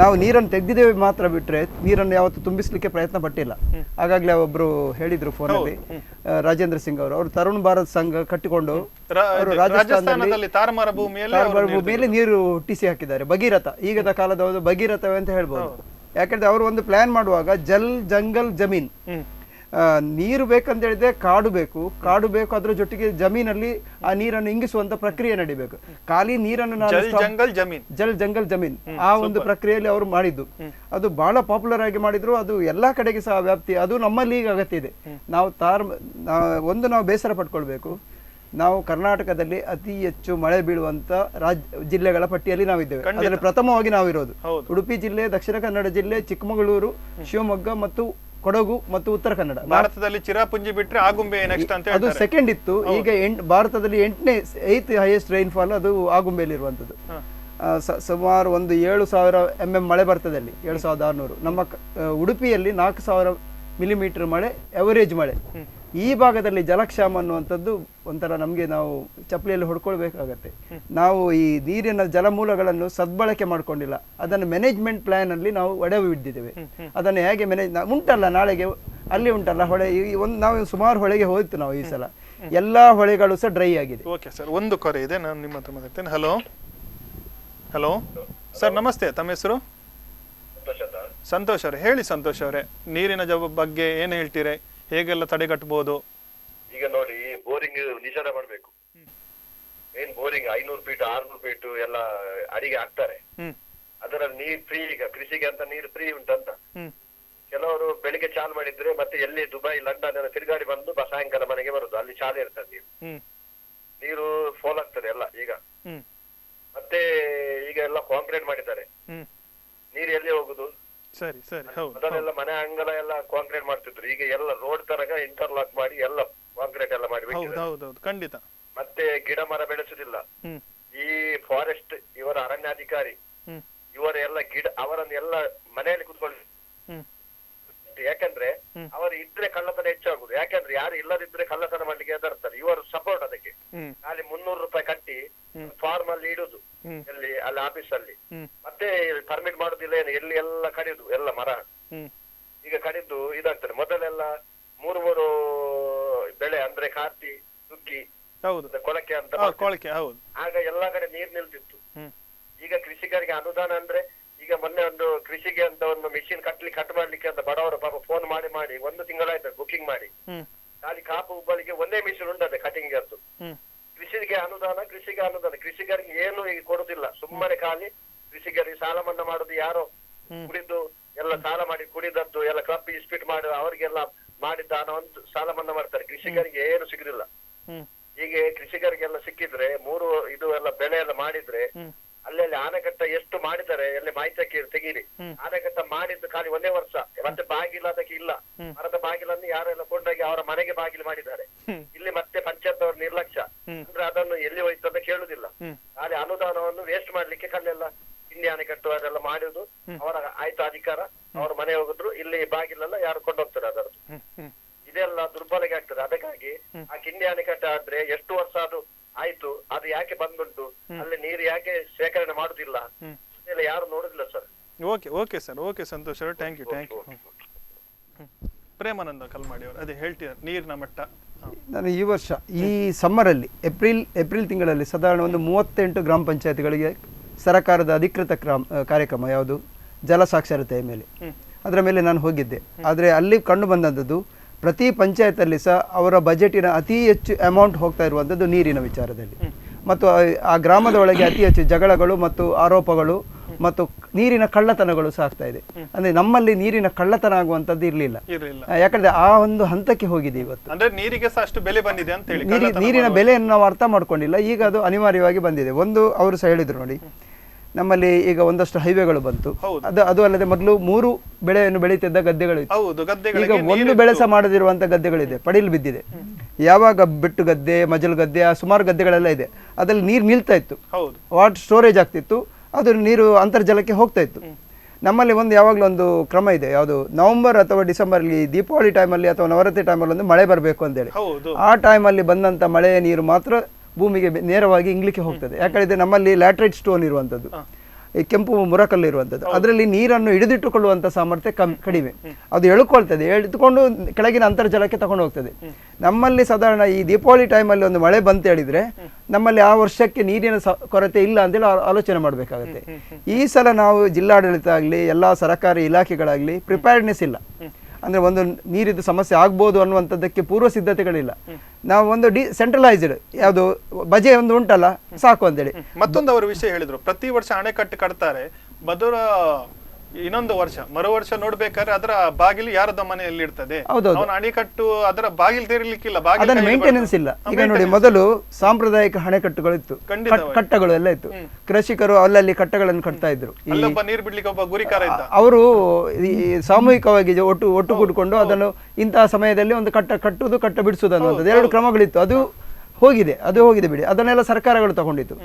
ನಾವು ನೀರನ್ನು ತೆಗೆದಿದ್ದೇವೆ ಮಾತ್ರ ಬಿಟ್ರೆ ನೀರನ್ನು ಯಾವತ್ತು ತುಂಬಿಸ್ಲಿಕ್ಕೆ ಪ್ರಯತ್ನ ಪಟ್ಟಿಲ್ಲ. ಹಾಗಾಗ್ಲೇ ಒಬ್ರು ಹೇಳಿದ್ರು ಫೋನಲ್ಲಿ, ರಾಜೇಂದ್ರ ಸಿಂಗ್ ಅವರು ತರುಣ್ ಭಾರತ್ ಸಂಘ ಕಟ್ಟಿಕೊಂಡು ಅವರು ರಾಜಸ್ಥಾನದಲ್ಲಿ ತಾರಮಾರ ಭೂಮಿಯಲ್ಲಿ ನೀರು ಹುಟ್ಟಿಸಿ ಹಾಕಿದ್ದಾರೆ. ಭಗೀರಥ, ಈಗದ ಕಾಲದ ಭಗೀರಥವೇ ಅಂತ ಹೇಳ್ಬೋದು. ಯಾಕಂದ್ರೆ ಅವರು ಒಂದು ಪ್ಲಾನ್ ಮಾಡುವಾಗ ಜಲ್ ಜಂಗಲ್ ಜಮೀನ್, ನೀರು ಬೇಕಂತ ಹೇಳಿದ್ರೆ ಕಾಡು ಬೇಕು, ಅದ್ರ ಜೊತೆಗೆ ಜಮೀನಲ್ಲಿ ಆ ನೀರನ್ನು ಇಂಗಿಸುವಂತ ಪ್ರಕ್ರಿಯೆ ನಡಿಬೇಕು. ಖಾಲಿ ನೀರನ್ನು ಜಲ್ ಜಂಗಲ್ ಜಮೀನ್ ಆ ಒಂದು ಪ್ರಕ್ರಿಯೆಯಲ್ಲಿ ಅವರು ಮಾಡಿದ್ದು, ಅದು ಬಹಳ ಪಾಪ್ಯುಲರ್ ಆಗಿ ಮಾಡಿದ್ರು. ಅದು ಎಲ್ಲಾ ಕಡೆಗೆ ಸಹ ವ್ಯಾಪ್ತಿ, ಅದು ನಮ್ಮಲ್ಲಿ ಈಗ ಅಗತ್ಯ ಇದೆ. ನಾವು ನಾವು ಬೇಸರ ಪಡ್ಕೊಳ್ಬೇಕು. ನಾವು ಕರ್ನಾಟಕದಲ್ಲಿ ಅತಿ ಹೆಚ್ಚು ಮಳೆ ಬೀಳುವಂತ ಜಿಲ್ಲೆಗಳ ಪಟ್ಟಿಯಲ್ಲಿ ನಾವಿದ್ದೇವೆ. ಅದರಲ್ಲಿ ಪ್ರಥಮವಾಗಿ ನಾವಿರೋದು ಉಡುಪಿ ಜಿಲ್ಲೆ, ದಕ್ಷಿಣ ಕನ್ನಡ ಜಿಲ್ಲೆ, ಚಿಕ್ಕಮಗಳೂರು, ಶಿವಮೊಗ್ಗ ಮತ್ತು ಕೊಡಗು ಮತ್ತು ಉತ್ತರ ಕನ್ನಡ. ಭಾರತದಲ್ಲಿ ಚಿರಾಪುಂಜಿ ಬಿಟ್ರೆ ಆಗುಂಬೆ ನೆಕ್ಸ್ಟ್ ಅಂತ ಅದು ಸೆಕೆಂಡ್ ಇತ್ತು. ಈಗ ಭಾರತದಲ್ಲಿ 8th ಹೈಯೆಸ್ಟ್ ರೈನ್ಫಾಲ್ ಅದು ಆಗುಂಬೆಯಲ್ಲಿ ಇರುವಂತದ್ದು. ಸುಮಾರು ಒಂದು 7,000 mm ಮಳೆ ಬರ್ತದೆ ಅಲ್ಲಿ, 7,600. ನಮ್ಮ ಉಡುಪಿಯಲ್ಲಿ 4,000 ಮಿಲಿಮೀಟರ್ ಮಳೆ ಎವರೇಜ್ ಮಳೆ. ಈ ಭಾಗದಲ್ಲಿ ಜಲಕ್ಷಾಮ ಅನ್ನುವಂಥದ್ದು ಒಂಥರ ನಮಗೆ ನಾವು ಚಪ್ಪಲಿಯಲ್ಲಿ ಹೊಡ್ಕೊಳ್ಬೇಕಾಗತ್ತೆ. ನಾವು ಈ ನೀರಿನ ಜಲಮೂಲಗಳನ್ನು ಸದ್ಬಳಕೆ ಮಾಡ್ಕೊಂಡಿಲ್ಲ. ಅದನ್ನು ಮ್ಯಾನೇಜ್ಮೆಂಟ್ ಪ್ಲಾನ್ ಅಲ್ಲಿ ನಾವು ಒಡೆವು ಬಿದ್ದಿದ್ದೇವೆ. ಅದನ್ನು ಹೇಗೆ ಉಂಟಲ್ಲ ನಾಳೆಗೆ ಅಲ್ಲಿ ಉಂಟಲ್ಲ ಹೊಳೆ, ನಾವು ಸುಮಾರು ಹೊಳೆಗೆ ಹೋಯ್ತು ನಾವು ಈ ಸಲ. ಎಲ್ಲಾ ಹೊಳೆಗಳು ಸಹ ಡ್ರೈ ಆಗಿದೆ. ಓಕೆ ಸರ್, ಒಂದು ಕರೆ ಇದೆ, ನಾನು ನಿಮ್ಮ ಹತ್ರ ಮಾತಾಡ್ತೇನೆ. ಹಲೋ ಹಲೋ ಸರ್, ನಮಸ್ತೆ. ತಮ್ಮ ಹೆಸರು? ಸಂತೋಷ್ ಅವರೇ, ಹೇಳಿ ಸಂತೋಷ್ ಅವರೇ, ನೀರಿನ ಬಗ್ಗೆ ಏನು ಹೇಳ್ತೀರಿ? ಹೇಗೆಲ್ಲ ತಡೆಗಟ್ಟಬಹುದು? ಈಗ ನೋಡಿ, ಬೋರಿಂಗ್ ನಿಷೇಧ ಮಾಡಬೇಕು. ಏನ್ ಬೋರಿಂಗ್ 500 ಫೀಟ್ 600 ಫೀಟ್ ಎಲ್ಲ ಅಡಿಗೆ ಹಾಕ್ತಾರೆ. ಅದರ ನೀರ್ ಫ್ರೀ, ಈಗ ಕೃಷಿಗೆ ಅಂತ ನೀರು ಫ್ರೀ ಉಂಟಂತ. ಕೆಲವರು ಬೆಳಿಗ್ಗೆ ಚಾಲು ಮಾಡಿದ್ರೆ ಮತ್ತೆ ಎಲ್ಲಿ ದುಬೈ, ಲಂಡನ್ ಎಲ್ಲ ತಿರುಗಾಡಿ ಬಂದು ಸಾಯಂಕಾಲ ಮನೆಗೆ ಬರುದು. ಅಲ್ಲಿ ಚಾಲು ಇರ್ತದೆ ನೀರು ಫೋಲ್ ಆಗ್ತದೆ ಎಲ್ಲ. ಈಗ ಮತ್ತೆ ಈಗ ಎಲ್ಲ ಕಾಂಕ್ರೀಟ್ ಮಾಡಿದ್ದಾರೆ, ನೀರು ಎಲ್ಲಿ ಹೋಗುದು? ಸರಿ ಸರಿ. ಮೊದಲೆಲ್ಲ ಮನೆ ಅಂಗಲ ಎಲ್ಲ ಕಾಂಕ್ರೀಟ್ ಮಾಡ್ತಿದ್ರು, ಈಗ ಎಲ್ಲ ರೋಡ್ ತನಕ ಇಂಟರ್ಲಾಕ್ ಮಾಡಿ ಎಲ್ಲ ಕಾಂಕ್ರೀಟ್ ಎಲ್ಲ ಮಾಡಿ. ಖಂಡಿತ. ಮತ್ತೆ ಗಿಡ ಮರ ಬೆಳೆಸುದಿಲ್ಲ. ಈ ಫಾರೆಸ್ಟ್ ಇವರ ಅರಣ್ಯಾಧಿಕಾರಿ ಇವರೆಲ್ಲ ಗಿಡ ಅವರನ್ನೆಲ್ಲ ಮನೆಯಲ್ಲಿ ಕುತ್ಕೊಳ್ಳಿ. ಯಾಕಂದ್ರೆ ಅವರು ಇದ್ರೆ ಕಳ್ಳತನ ಹೆಚ್ಚಾಗುದು. ಯಾಕಂದ್ರೆ ಯಾರು ಇಲ್ಲದಿದ್ರೆ ಕಳ್ಳತನ ಮಾಡ್ಲಿಕ್ಕೆ ಎದುರ್ತಾರೆ. ಇವರು ಸಪೋರ್ಟ್ ಅದಕ್ಕೆ. ಖಾಲಿ 300 ರೂಪಾಯಿ ಕಟ್ಟಿ ಫಾರ್ಮ್ ಅಲ್ಲಿ ಇಡುದು, ಎಲ್ಲಿ ಅಲ್ಲಿ ಆಫೀಸ್ ಅಲ್ಲಿ. ಮತ್ತೆ ಪರ್ಮಿಟ್ ಮಾಡುದಿಲ್ಲ ಏನು, ಎಲ್ಲಿ ಎಲ್ಲ ಕಡಿದು ಎಲ್ಲ ಮರ ಈಗ ಕಡಿದು ಇದಾಗ್ತದೆ. ಮೊದಲೆಲ್ಲ 3 ಬೆಳೆ ಅಂದ್ರೆ ಕಾಫಿ, ಸುಗ್ಗಿ, ಕೊಳಕೆ ಅಂತ. ಆಗ ಎಲ್ಲಾ ಕಡೆ ನೀರ್ ನಿಲ್ತಿತ್ತು. ಈಗ ಕೃಷಿಕರಿಗೆ ಅನುದಾನ ಅಂದ್ರೆ ಈಗ ಮೊನ್ನೆ ಒಂದು ಕೃಷಿಗೆ ಅಂತ ಒಂದು ಮಿಷಿನ್ ಕಟ್ ಮಾಡ್ಲಿಕ್ಕೆ ಅಂತ ಬಡವರು ಪಾಪ ಫೋನ್ ಮಾಡಿ 1 ತಿಂಗಳಾಯ್ತು ಬುಕಿಂಗ್ ಮಾಡಿ. ಖಾಲಿ ಕಾಪು ಉಬ್ಬಳಿಗೆ ಒಂದೇ ಮಿಷಿನ್ ಉಂಟದೆ ಕಟಿಂಗ್ ಅಂತೂ. ಕೃಷಿಗೆ ಅನುದಾನ. ಕೃಷಿಕರಿಗೆ ಏನು ಈಗ ಕೊಡುದಿಲ್ಲ. ಸುಮ್ಮನೆ ಖಾಲಿ ಕೃಷಿಕರಿಗೆ ಸಾಲ ಮನ್ನಾ ಮಾಡುದು. ಯಾರೋ ಕುಡಿದು ಎಲ್ಲ ಸಾಲ ಮಾಡಿ ಕುಡಿದದ್ದು ಎಲ್ಲ ಕಪ್ಪಿ ಇಸ್ಪಿಟ್ ಮಾಡಿ ಅವರಿಗೆಲ್ಲ ಮಾಡಿದ್ದ ಹಣವನ್ನು ಸಾಲ ಮನ್ನಾ ಮಾಡ್ತಾರೆ. ಕೃಷಿಕರಿಗೆ ಏನು ಸಿಗುದಿಲ್ಲ. ಹೀಗೆ ಕೃಷಿಕರಿಗೆಲ್ಲ ಸಿಕ್ಕಿದ್ರೆ 3 ಇದು ಎಲ್ಲ ಬೆಳೆ ಎಲ್ಲ ಮಾಡಿದ್ರೆ ಅಲ್ಲೆಲ್ಲಿ ಆನೆಕಟ್ಟ ಎಷ್ಟು ಮಾಡಿದ್ದಾರೆ ಎಲ್ಲಿ ಮಾಹಿತಿ ತೆಗೀರಿ. ಆನೆಕಟ್ಟ ಮಾಡಿದ್ದು ಖಾಲಿ 1 ವರ್ಷ. ಮತ್ತೆ ಬಾಗಿಲು ಅದಕ್ಕೆ ಇಲ್ಲ. ಮರದ ಬಾಗಿಲನ್ನು ಯಾರೆಲ್ಲ ಕೊಂಡೋಗಿ ಅವರ ಮನೆಗೆ ಬಾಗಿಲು ಮಾಡಿದ್ದಾರೆ. ಇಲ್ಲಿ ಮತ್ತೆ ಪಂಚಾಯತ್ ಅವ್ರ ನಿರ್ಲಕ್ಷ್ಯ. ಅಂದ್ರೆ ಅದನ್ನು ಎಲ್ಲಿ ಹೋಯ್ತು ಅಂತ ಕೇಳುದಿಲ್ಲ. ಖಾಲಿ ಅನುದಾನವನ್ನು ವೇಸ್ಟ್ ಮಾಡ್ಲಿಕ್ಕೆ ಕಲ್ಲೆಲ್ಲ ಹಿಂದಿ ಆನೆಕಟ್ಟು ಅದೆಲ್ಲ ಮಾಡುದು. ಅವರ ಆಯ್ತು ಅಧಿಕಾರ, ಅವ್ರ ಮನೆ ಹೋಗಿದ್ರು. ಇಲ್ಲಿ ಬಾಗಿಲೆಲ್ಲ ಯಾರು ಕೊಂಡೋಗ್ತಾರೆ ಅದರದ್ದು. ಇದೆಲ್ಲ ದುರ್ಬಲಗೆ ಆಗ್ತದೆ. ಅದಕ್ಕಾಗಿ ಆ ಕಿಂಡಿ ಅಣೆಕಟ್ಟು ಆದ್ರೆ ಎಷ್ಟು ವರ್ಷ ಅದು ಆಯ್ತು, ಅದು ಯಾಕೆ ಬಂದುಂಟು, ಅಲ್ಲಿ ನೀರು ಯಾಕೆ ಶೇಖರಣೆ ಮಾಡುದಿಲ್ಲ, ಇದೆಲ್ಲ ಯಾರು ನೋಡುದಿಲ್ಲ sir. Okay sir, okay Santosh ಅವರು, ಥ್ಯಾಂಕ್ ಯು. ಪ್ರೇಮಾನಂದ ಕಲ್ಮಾಡಿ ಅವರು ಅದೇ ಹೇಳ್ತಿದ್ದಾರೆ ನೀರಿನ ಮಟ್ಟ. ನಾನು ಈ ವರ್ಷ ಈ ಸಮ್ಮರಲ್ಲಿ ಏಪ್ರಿಲ್ ತಿಂಗಳಲ್ಲಿ ಸಾಧಾರಣ ಒಂದು 38 ಗ್ರಾಮ ಪಂಚಾಯತ್ಗಳಿಗೆ ಸರ್ಕಾರದ ಅಧಿಕೃತ ಕಾರ್ಯಕ್ರಮ ಯಾವುದು ಜಲ ಸಾಕ್ಷರತೆಯ ಮೇಲೆ, ಅದರ ಮೇಲೆ ನಾನು ಹೋಗಿದ್ದೆ. ಆದರೆ ಅಲ್ಲಿ ಕಂಡು ಬಂದದ್ದು ಪ್ರತಿ ಪಂಚಾಯತಲ್ಲಿ ಸಹ ಅವರ ಬಜೆಟಿನ ಅತಿ ಹೆಚ್ಚು ಅಮೌಂಟ್ ಹೋಗ್ತಾ ಇರುವಂಥದ್ದು ನೀರಿನ ವಿಚಾರದಲ್ಲಿ. ಮತ್ತು ಆ ಗ್ರಾಮದ ಒಳಗೆ ಅತಿ ಹೆಚ್ಚು ಜಗಳಗಳು ಮತ್ತು ಆರೋಪಗಳು ಮತ್ತು ನೀರಿನ ಕಳ್ಳತನಗಳು ಸಹ ಆಗ್ತಾ ಇದೆ. ಅಂದ್ರೆ ನಮ್ಮಲ್ಲಿ ನೀರಿನ ಕಳ್ಳತನ ಆಗುವಂತದ್ದು ಇರ್ಲಿಲ್ಲ. ಯಾಕಂದ್ರೆ ಆ ಒಂದು ಹಂತಕ್ಕೆ ಹೋಗಿದೆ ಇವತ್ತು. ಅಂದ್ರೆ ನೀರಿಗೆ ಸಹ ಅಷ್ಟು ಬೆಲೆ ಬಂದಿದೆ ಅಂತ ಹೇಳಿ ನೀರಿನ ಬೆಲೆಯನ್ನು ನಾವು ಅರ್ಥ ಮಾಡ್ಕೊಂಡಿಲ್ಲ. ಈಗ ಅದು ಅನಿವಾರ್ಯವಾಗಿ ಬಂದಿದೆ. ಒಂದು ಅವರು ಸಹ ಹೇಳಿದ್ರು ನೋಡಿ, ನಮ್ಮಲ್ಲಿ ಈಗ ಒಂದಷ್ಟು ಹೈವೇಗಳು ಬಂತು. ಅದು ಅಲ್ಲದೆ ಮೊದಲು 3 ಬೆಳೆಯನ್ನು ಬೆಳೀತಿದ್ದ ಗದ್ದೆಗಳು ಇತ್ತು. ಈಗ 1 ಬೆಳೆ ಸಹ ಮಾಡದಿರುವಂತ ಗದ್ದೆಗಳಿದೆ, ಪಡೀಲು ಬಿದ್ದಿದೆ. ಯಾವಾಗ ಬೆಟ್ಟು ಗದ್ದೆ, ಮಜಲು ಗದ್ದೆ, ಸುಮಾರು ಗದ್ದೆಗಳೆಲ್ಲ ಇದೆ. ಅದ್ರಲ್ಲಿ ನೀರು ನಿಲ್ತಾ ಇತ್ತು, ವಾಟರ್ ಸ್ಟೋರೇಜ್ ಆಗ್ತಿತ್ತು, ಅದು ನೀರು ಅಂತರ್ಜಲಕ್ಕೆ ಹೋಗ್ತಾ ಇತ್ತು. ನಮ್ಮಲ್ಲಿ ಯಾವಾಗಲೂ ಒಂದು ಕ್ರಮ ಇದೆ, ಯಾವುದು ನವೆಂಬರ್ ಅಥವಾ ಡಿಸೆಂಬರ್ಲಿ ದೀಪಾವಳಿ ಟೈಮಲ್ಲಿ ಅಥವಾ ನವರಾತ್ರಿ ಟೈಮಲ್ಲಿ ಒಂದು ಮಳೆ ಬರಬೇಕು ಅಂತೇಳಿ. ಆ ಟೈಮಲ್ಲಿ ಬಂದಂತ ಮಳೆಯ ನೀರು ಮಾತ್ರ ಭೂಮಿಗೆ ನೇರವಾಗಿ ಇಂಗ್ಲಿಕ್ಕೆ ಹೋಗ್ತದೆ. ಯಾಕಂದ್ರೆ ನಮ್ಮಲ್ಲಿ ಲ್ಯಾಟ್ರೈಟ್ ಸ್ಟೋನ್ ಇರುವಂಥದ್ದು, ಈ ಕೆಂಪು ಮುರಕಲ್ಲು ಇರುವಂಥದ್ದು, ಅದರಲ್ಲಿ ನೀರನ್ನು ಹಿಡಿದಿಟ್ಟುಕೊಳ್ಳುವಂಥ ಸಾಮರ್ಥ್ಯ ಕಡಿಮೆ. ಅದು ಎಳ್ಕೊಳ್ತದೆ, ಎಳೆದುಕೊಂಡು ಕೆಳಗಿನ ಅಂತರ್ಜಲಕ್ಕೆ ತಗೊಂಡು ಹೋಗ್ತದೆ. ನಮ್ಮಲ್ಲಿ ಸಾಧಾರಣ ಈ ದೀಪಾವಳಿ ಟೈಮಲ್ಲಿ ಒಂದು ಮಳೆ ಬಂತ ಹೇಳಿದ್ರೆ ನಮ್ಮಲ್ಲಿ ಆ ವರ್ಷಕ್ಕೆ ನೀರಿನ ಕೊರತೆ ಇಲ್ಲ ಅಂತೇಳಿ ಆಲೋಚನೆ ಮಾಡಬೇಕಾಗುತ್ತೆ. ಈ ಸಲ ನಾವು ಜಿಲ್ಲಾಡಳಿತ ಆಗಲಿ ಎಲ್ಲ ಸರ್ಕಾರಿ ಇಲಾಖೆಗಳಾಗಲಿ ಪ್ರಿಪೇರ್ಡ್ನೆಸ್ ಇಲ್ಲ. ಅಂದ್ರೆ ಒಂದು ನೀರಿದ್ದು ಸಮಸ್ಯೆ ಆಗ್ಬೋದು ಅನ್ನುವಂಥದ್ದಕ್ಕೆ ಪೂರ್ವ ಸಿದ್ಧತೆಗಳಿಲ್ಲ. ನಾವು ಒಂದು ಸೆಂಟ್ರಲೈಸ್ಡ್ ಯಾವುದು ಬಜೆ ಒಂದು ಉಂಟಲ್ಲ ಸಾಕು ಅಂತೇಳಿ. ಮತ್ತೊಂದು ಅವರು ವಿಷಯ ಹೇಳಿದ್ರು, ಪ್ರತಿ ವರ್ಷ ಅಣೆಕಟ್ಟು ಕಟ್ತಾರೆ, ಬದರ ಇನ್ನೊಂದು ವರ್ಷ ಮರು ವರ್ಷ ನೋಡ್ಬೇಕಾದ್ರೆ ಅದರ ಬಾಗಿಲು ಯಾರದ ಮನೆಯಲ್ಲಿ ಇರ್ತದೆ, ಹೌದೌದು. ಅವನ ಅಣಿಕಟ್ಟು ಅದರ ಬಾಗಿಲು ತೆರಲಿಕ್ಕಿಲ್ಲ, ಅದನ್ನ ಮೇಂಟೆನೆನ್ಸ್ ಇಲ್ಲ. ಈಗ ನೋಡಿ, ಮೊದಲು ಸಾಂಪ್ರದಾಯಿಕ ಅಣೆಕಟ್ಟುಗಳು ಇತ್ತು, ಕಟ್ಟಗಳು ಎಲ್ಲ ಇತ್ತು. ಕೃಷಿಕರು ಅಲ್ಲಲ್ಲಿ ಕಟ್ಟಗಳನ್ನು ಕಟ್ತಾ ಇದ್ರು. ಅಲ್ಲೊಬ್ಬ ನೀರು ಬಿಡ್ಲಿಕ್ಕೆ ಒಬ್ಬ ಗುರಿಕಾರ ಇದ್ದ. ಅವರು ಸಾಮೂಹಿಕವಾಗಿ ಒಟ್ಟು ಕೂಡಿಕೊಂಡು ಅದನ್ನು ಇಂತಹ ಸಮಯದಲ್ಲಿ ಒಂದು ಕಟ್ಟುವುದು ಕಟ್ಟ ಬಿಡಿಸುವುದು ಅನ್ನುವಂಥದ್ದು 2 ಕ್ರಮಗಳಿತ್ತು. ಅದು ಹೋಗಿದೆ ಬಿಡಿ, ಅದನ್ನೆಲ್ಲ ಸರ್ಕಾರಗಳು ತಗೊಂಡಿತ್ತು.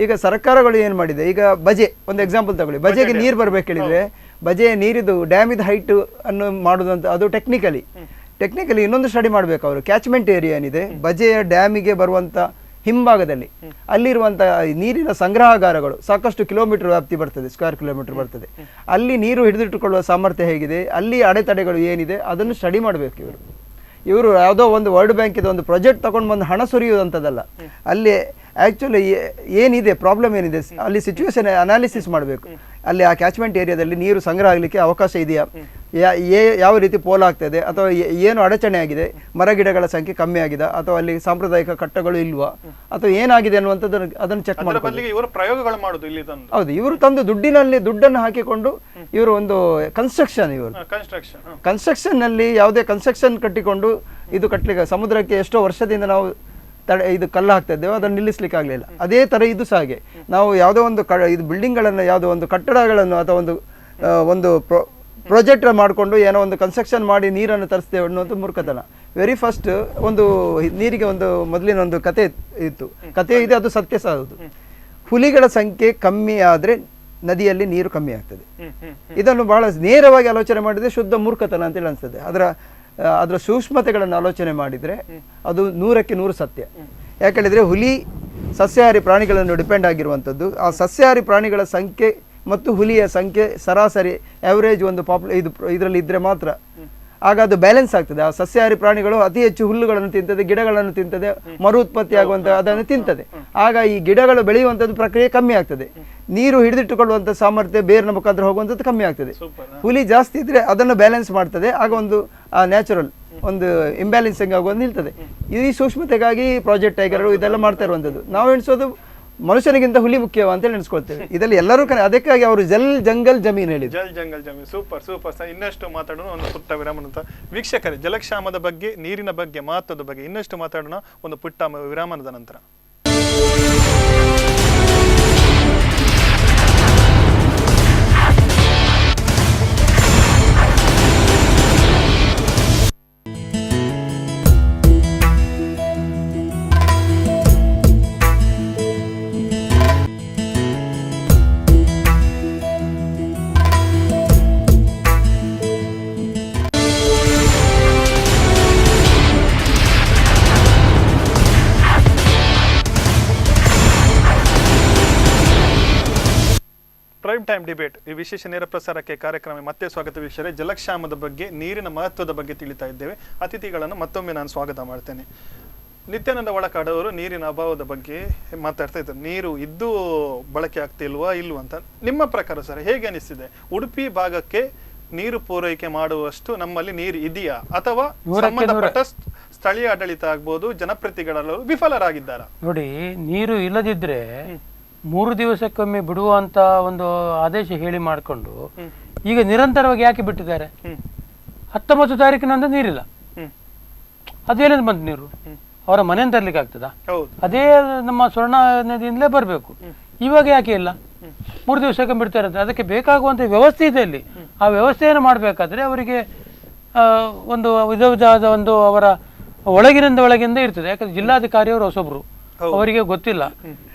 ಈಗ ಸರ್ಕಾರಗಳು ಏನ್ ಮಾಡಿದೆ, ಈಗ ಬಜೆ ಒಂದು ಎಕ್ಸಾಂಪಲ್ ತಗೊಳ್ಳಿ. ಬಜೆಗೆ ನೀರು ಬರ್ಬೇಕು ಹೇಳಿದ್ರೆ ಬಜೆ ನೀರಿದು ಡ್ಯಾಮಿದ ಹೈಟ್ ಅನ್ನು ಮಾಡುದಂತ, ಅದು ಟೆಕ್ನಿಕಲಿ ಇನ್ನೊಂದು ಸ್ಟಡಿ ಮಾಡ್ಬೇಕು ಅವರು. ಕ್ಯಾಚ್ಮೆಂಟ್ ಏರಿಯಾ ಏನಿದೆ ಬಜೆಯ ಡ್ಯಾಮಿಗೆ ಬರುವಂತ ಹಿಂಭಾಗದಲ್ಲಿ ಅಲ್ಲಿರುವಂತ ನೀರಿನ ಸಂಗ್ರಹಾಗಾರಗಳು ಸಾಕಷ್ಟು ಕಿಲೋಮೀಟರ್ ವ್ಯಾಪ್ತಿ ಬರ್ತದೆ, ಸ್ಕ್ವೇರ್ ಕಿಲೋಮೀಟರ್ ಬರ್ತದೆ. ಅಲ್ಲಿ ನೀರು ಹಿಡಿದಿಟ್ಟುಕೊಳ್ಳುವ ಸಾಮರ್ಥ್ಯ ಹೇಗಿದೆ, ಅಲ್ಲಿ ಅಡೆತಡೆಗಳು ಏನಿದೆ ಅದನ್ನು ಸ್ಟಡಿ ಮಾಡ್ಬೇಕು ಇವರು. ಯಾವುದೋ ಒಂದು ವರ್ಲ್ಡ್ ಬ್ಯಾಂಕ್ ಇದು ಒಂದು ಪ್ರಾಜೆಕ್ಟ್ ತಗೊಂಡು ಬಂದು ಹಣ ಸುರಿಯುವುದಂಥದ್ದಲ್ಲ. ಅಲ್ಲಿ ಆ್ಯಕ್ಚುಲಿ ಏನಿದೆ, ಪ್ರಾಬ್ಲಮ್ ಏನಿದೆ, ಅಲ್ಲಿ ಸಿಚುವೇಶನ್ ಅನಾಲಿಸಿಸ್ ಮಾಡಬೇಕು. ಅಲ್ಲಿ ಆ ಕ್ಯಾಚ್ಮೆಂಟ್ ಏರಿಯಾದಲ್ಲಿ ನೀರು ಸಂಗ್ರಹ ಆಗಲಿಕ್ಕೆ ಅವಕಾಶ ಇದೆಯಾ, ಯಾವ ರೀತಿ ಪೋಲಾಗ್ತದೆ, ಅಥವಾ ಏನು ಅಡಚಣೆ ಆಗಿದೆ, ಮರಗಿಡಗಳ ಸಂಖ್ಯೆ ಕಮ್ಮಿ ಆಗಿದೆ, ಅಥವಾ ಅಲ್ಲಿ ಸಾಂಪ್ರದಾಯಿಕ ಕಟ್ಟಗಳು ಇಲ್ವಾ, ಅಥವಾ ಏನಾಗಿದೆ ಅನ್ನುವಂಥದ್ದು ಅದನ್ನು ಚೆಕ್ ಮಾಡಬೇಕು. ಇವರು ಪ್ರಯೋಗಗಳು ಮಾಡುದು ಇಲ್ಲಿ ತಂದು. ಹೌದು, ಇವರು ತಂದು ದುಡ್ಡನ್ನು ಹಾಕಿಕೊಂಡು ಇವರು ಒಂದು ಕನ್ಸ್ಟ್ರಕ್ಷನ್ ನಲ್ಲಿ ಯಾವುದೇ ಕನ್ಸ್ಟ್ರಕ್ಷನ್ ಕಟ್ಟಿಕೊಂಡು ಇದು ಕಟ್ಟಲಿಕ್ಕೆ, ಸಮುದ್ರಕ್ಕೆ ಎಷ್ಟೋ ವರ್ಷದಿಂದ ನಾವು ಇದು ಕಲ್ಲು ಹಾಕ್ತಾ ಇದ್ದೇವೆ, ಅದನ್ನು ನಿಲ್ಲಿಸ್ಲಿಕ್ಕೆ ಆಗಲಿಲ್ಲ. ಅದೇ ತರ ಇದು ಸಹ ಹಾಗೆ. ನಾವು ಯಾವುದೋ ಒಂದು ಇದು ಬಿಲ್ಡಿಂಗ್ಗಳನ್ನು, ಯಾವುದೋ ಒಂದು ಕಟ್ಟಡಗಳನ್ನು ಅಥವಾ ಒಂದು ಪ್ರಾಜೆಕ್ಟ್ ಮಾಡಿಕೊಂಡು ಏನೋ ಒಂದು ಕನ್ಸ್ಟ್ರಕ್ಷನ್ ಮಾಡಿ ನೀರನ್ನು ತರಿಸ್ತೇವೆ ಅನ್ನೋದು ಮೂರ್ಖತನ. ವೆರಿ ಫಸ್ಟ್ ಒಂದು ನೀರಿಗೆ ಒಂದು ಮೊದಲಿನ ಒಂದು ಕತೆ ಇತ್ತು, ಕತೆ ಇದೆ, ಅದು ಸತ್ಯ ಸಹ ಹೌದು. ಹುಲಿಗಳ ಸಂಖ್ಯೆ ಕಮ್ಮಿ ಆದರೆ ನದಿಯಲ್ಲಿ ನೀರು ಕಮ್ಮಿ ಆಗ್ತದೆ. ಇದನ್ನು ಬಹಳ ನೇರವಾಗಿ ಆಲೋಚನೆ ಮಾಡಿದ್ರೆ ಶುದ್ಧ ಮೂರ್ಖತನ ಅಂತೇಳಿ ಅನಿಸ್ತದೆ. ಅದರ ಸೂಕ್ಷ್ಮತೆಗಳನ್ನು ಆಲೋಚನೆ ಮಾಡಿದರೆ ಅದು 100ಕ್ಕೆ 100 ಸತ್ಯ. ಯಾಕಂದರೆ ಹುಲಿ ಸಸ್ಯಾಹಾರಿ ಪ್ರಾಣಿಗಳನ್ನು ಡಿಪೆಂಡ್ ಆಗಿರುವಂಥದ್ದು. ಆ ಸಸ್ಯಾಹಾರಿ ಪ್ರಾಣಿಗಳ ಸಂಖ್ಯೆ ಮತ್ತು ಹುಲಿಯ ಸಂಖ್ಯೆ ಸರಾಸರಿ ಆವರೇಜ್ ಒಂದು ಇದರಲ್ಲಿ ಇದ್ದರೆ ಮಾತ್ರ ಆಗ ಅದು ಬ್ಯಾಲೆನ್ಸ್ ಆಗ್ತದೆ. ಆ ಸಸ್ಯಾಹಾರಿ ಪ್ರಾಣಿಗಳು ಅತಿ ಹೆಚ್ಚು ಹುಲ್ಲುಗಳನ್ನು ತಿಂತದೆ, ಗಿಡಗಳನ್ನು ತಿಂತದೆ, ಮರು ಉತ್ಪತ್ತಿ ಆಗುವಂಥ ಅದನ್ನು ತಿಂತದೆ. ಆಗ ಈ ಗಿಡಗಳು ಬೆಳೆಯುವಂಥದ್ದು ಪ್ರಕ್ರಿಯೆ ಕಮ್ಮಿ ಆಗ್ತದೆ. ನೀರು ಹಿಡಿದಿಟ್ಟುಕೊಳ್ಳುವಂಥ ಸಾಮರ್ಥ್ಯ ಬೇರಿನ ಮುಖಾಂತರ ಹೋಗುವಂಥದ್ದು ಕಮ್ಮಿ ಆಗ್ತದೆ. ಹುಲಿ ಜಾಸ್ತಿ ಇದ್ರೆ ಅದನ್ನು ಬ್ಯಾಲೆನ್ಸ್ ಮಾಡ್ತದೆ, ಆಗ ಒಂದು ನ್ಯಾಚುರಲ್ ಒಂದು ಇಂಬ್ಯಾಲೆನ್ಸಿಂಗ್ ಆಗುವಂತ ನಿಲ್ತದೆ. ಈ ಸೂಕ್ಷ್ಮತೆಗಾಗಿ ಪ್ರಾಜೆಕ್ಟ್ ಟೈಗರ್ ಇದೆಲ್ಲ ಮಾಡ್ತಾ ಇರುವಂಥದ್ದು. ನಾವು ಎಣಿಸೋದು ಮನುಷ್ಯನಿಗಿಂತ ಹುಲಿ ಮುಖ್ಯವ ಅಂತ ನೆನೆಸ್ಕೊಳ್ತೇವೆ. ಇದರಲ್ಲಿ ಎಲ್ಲರೂ ಅದಕ್ಕಾಗಿ ಅವರು ಜಲ್ ಜಂಗಲ್ ಜಮೀನ್ ಹೇಳಿದ್ರು. ಜಲ್ ಜಂಗಲ್ ಜಮೀನ್ ಸೂಪರ್. ಇನ್ನಷ್ಟು ಮಾತಾಡೋಣ, ಒಂದು ಪುಟ್ಟ ವಿರಾಮ ನಂತರ. ವೀಕ್ಷಕರೇ, ಜಲಕ್ಷಾಮದ ಬಗ್ಗೆ, ನೀರಿನ ಬಗ್ಗೆ, ಮಹತ್ವದ ಬಗ್ಗೆ ಇನ್ನಷ್ಟು ಮಾತಾಡೋಣ ಒಂದು ಪುಟ್ಟ ವಿರಾಮದ ನಂತರ. ಪ್ರೈಮ್ ಟೈಮ್ ಡಿಬೇಟ್, ಈ ವಿಶೇಷ ನೇರ ಪ್ರಸಾರಕ್ಕೆ ಕಾರ್ಯಕ್ರಮ ಮತ್ತೆ ಸ್ವಾಗತ. ವೀಕ್ಷಕರೇ, ಜಲಕ್ಷಾಮದ ಬಗ್ಗೆ, ನೀರಿನ ಮಹತ್ವದ ಬಗ್ಗೆ ತಿಳಿತಾ ಇದ್ದೇವೆ. ಅತಿಥಿಗಳನ್ನು ಮತ್ತೊಮ್ಮೆ ನಾನು ಸ್ವಾಗತ ಮಾಡ್ತೇನೆ. ನಿತ್ಯಾನಂದ ಒಳಕಾಡವರು ನೀರಿನ ಅಭಾವದ ಬಗ್ಗೆ ಮಾತಾಡ್ತಾ ಇದ್ದಾರೆ. ನೀರು ಇದ್ದು ಬಳಕೆ ಆಗ್ತಿಲ್ವಾ ಇಲ್ವಾ ಅಂತ ನಿಮ್ಮ ಪ್ರಕಾರ ಸರ್ ಹೇಗೆ ಅನಿಸ್ತಿದೆ? ಉಡುಪಿ ಭಾಗಕ್ಕೆ ನೀರು ಪೂರೈಕೆ ಮಾಡುವಷ್ಟು ನಮ್ಮಲ್ಲಿ ನೀರು ಇದೆಯಾ, ಅಥವಾ ಸಂಬಂಧಪಟ್ಟ ಸ್ಥಳೀಯ ಆಡಳಿತ ಆಗ್ಬೋದು, ಜನಪ್ರತಿನಿಧಿಗಳು ವಿಫಲರಾಗಿದ್ದಾರಾ? ನೋಡಿ, ನೀರು ಇಲ್ಲದಿದ್ರೆ 3 ದಿವಸಕ್ಕೊಮ್ಮೆ ಬಿಡುವಂತ ಒಂದು ಆದೇಶ ಹೇಳಿ ಮಾಡಿಕೊಂಡು ಈಗ ನಿರಂತರವಾಗಿ ಯಾಕೆ ಬಿಟ್ಟಿದ್ದಾರೆ? 19 ತಾರೀಕಿನಂದು ನೀರಿಲ್ಲ, ಅದೇನಿಂದ ಬಂತು ನೀರು? ಅವರ ಮನೆಯಿಂದ ತರ್ಲಿಕ್ಕೆ ಆಗ್ತದಾ? ಅದೇ ನಮ್ಮ ಸ್ವರ್ಣ ನದಿಯಿಂದಲೇ ಬರಬೇಕು. ಇವಾಗ ಯಾಕೆ ಇಲ್ಲ? 3 ದಿವಸಕ್ಕೆ ಬಿಡ್ತಾ ಇರುತ್ತೆ. ಅದಕ್ಕೆ ಬೇಕಾಗುವಂತ ವ್ಯವಸ್ಥೆ ಇದೆ ಅಲ್ಲಿ. ಆ ವ್ಯವಸ್ಥೆಯನ್ನು ಮಾಡಬೇಕಾದ್ರೆ ಅವರಿಗೆ ಒಂದು ವಿಧವಾದ ಒಂದು ಅವರ ಒಳಗಿನಿಂದ ಇರ್ತದೆ. ಯಾಕಂದ್ರೆ ಜಿಲ್ಲಾಧಿಕಾರಿಯವರು ಹೊಸೊಬ್ರು, ಅವರಿಗೆ ಗೊತ್ತಿಲ್ಲ.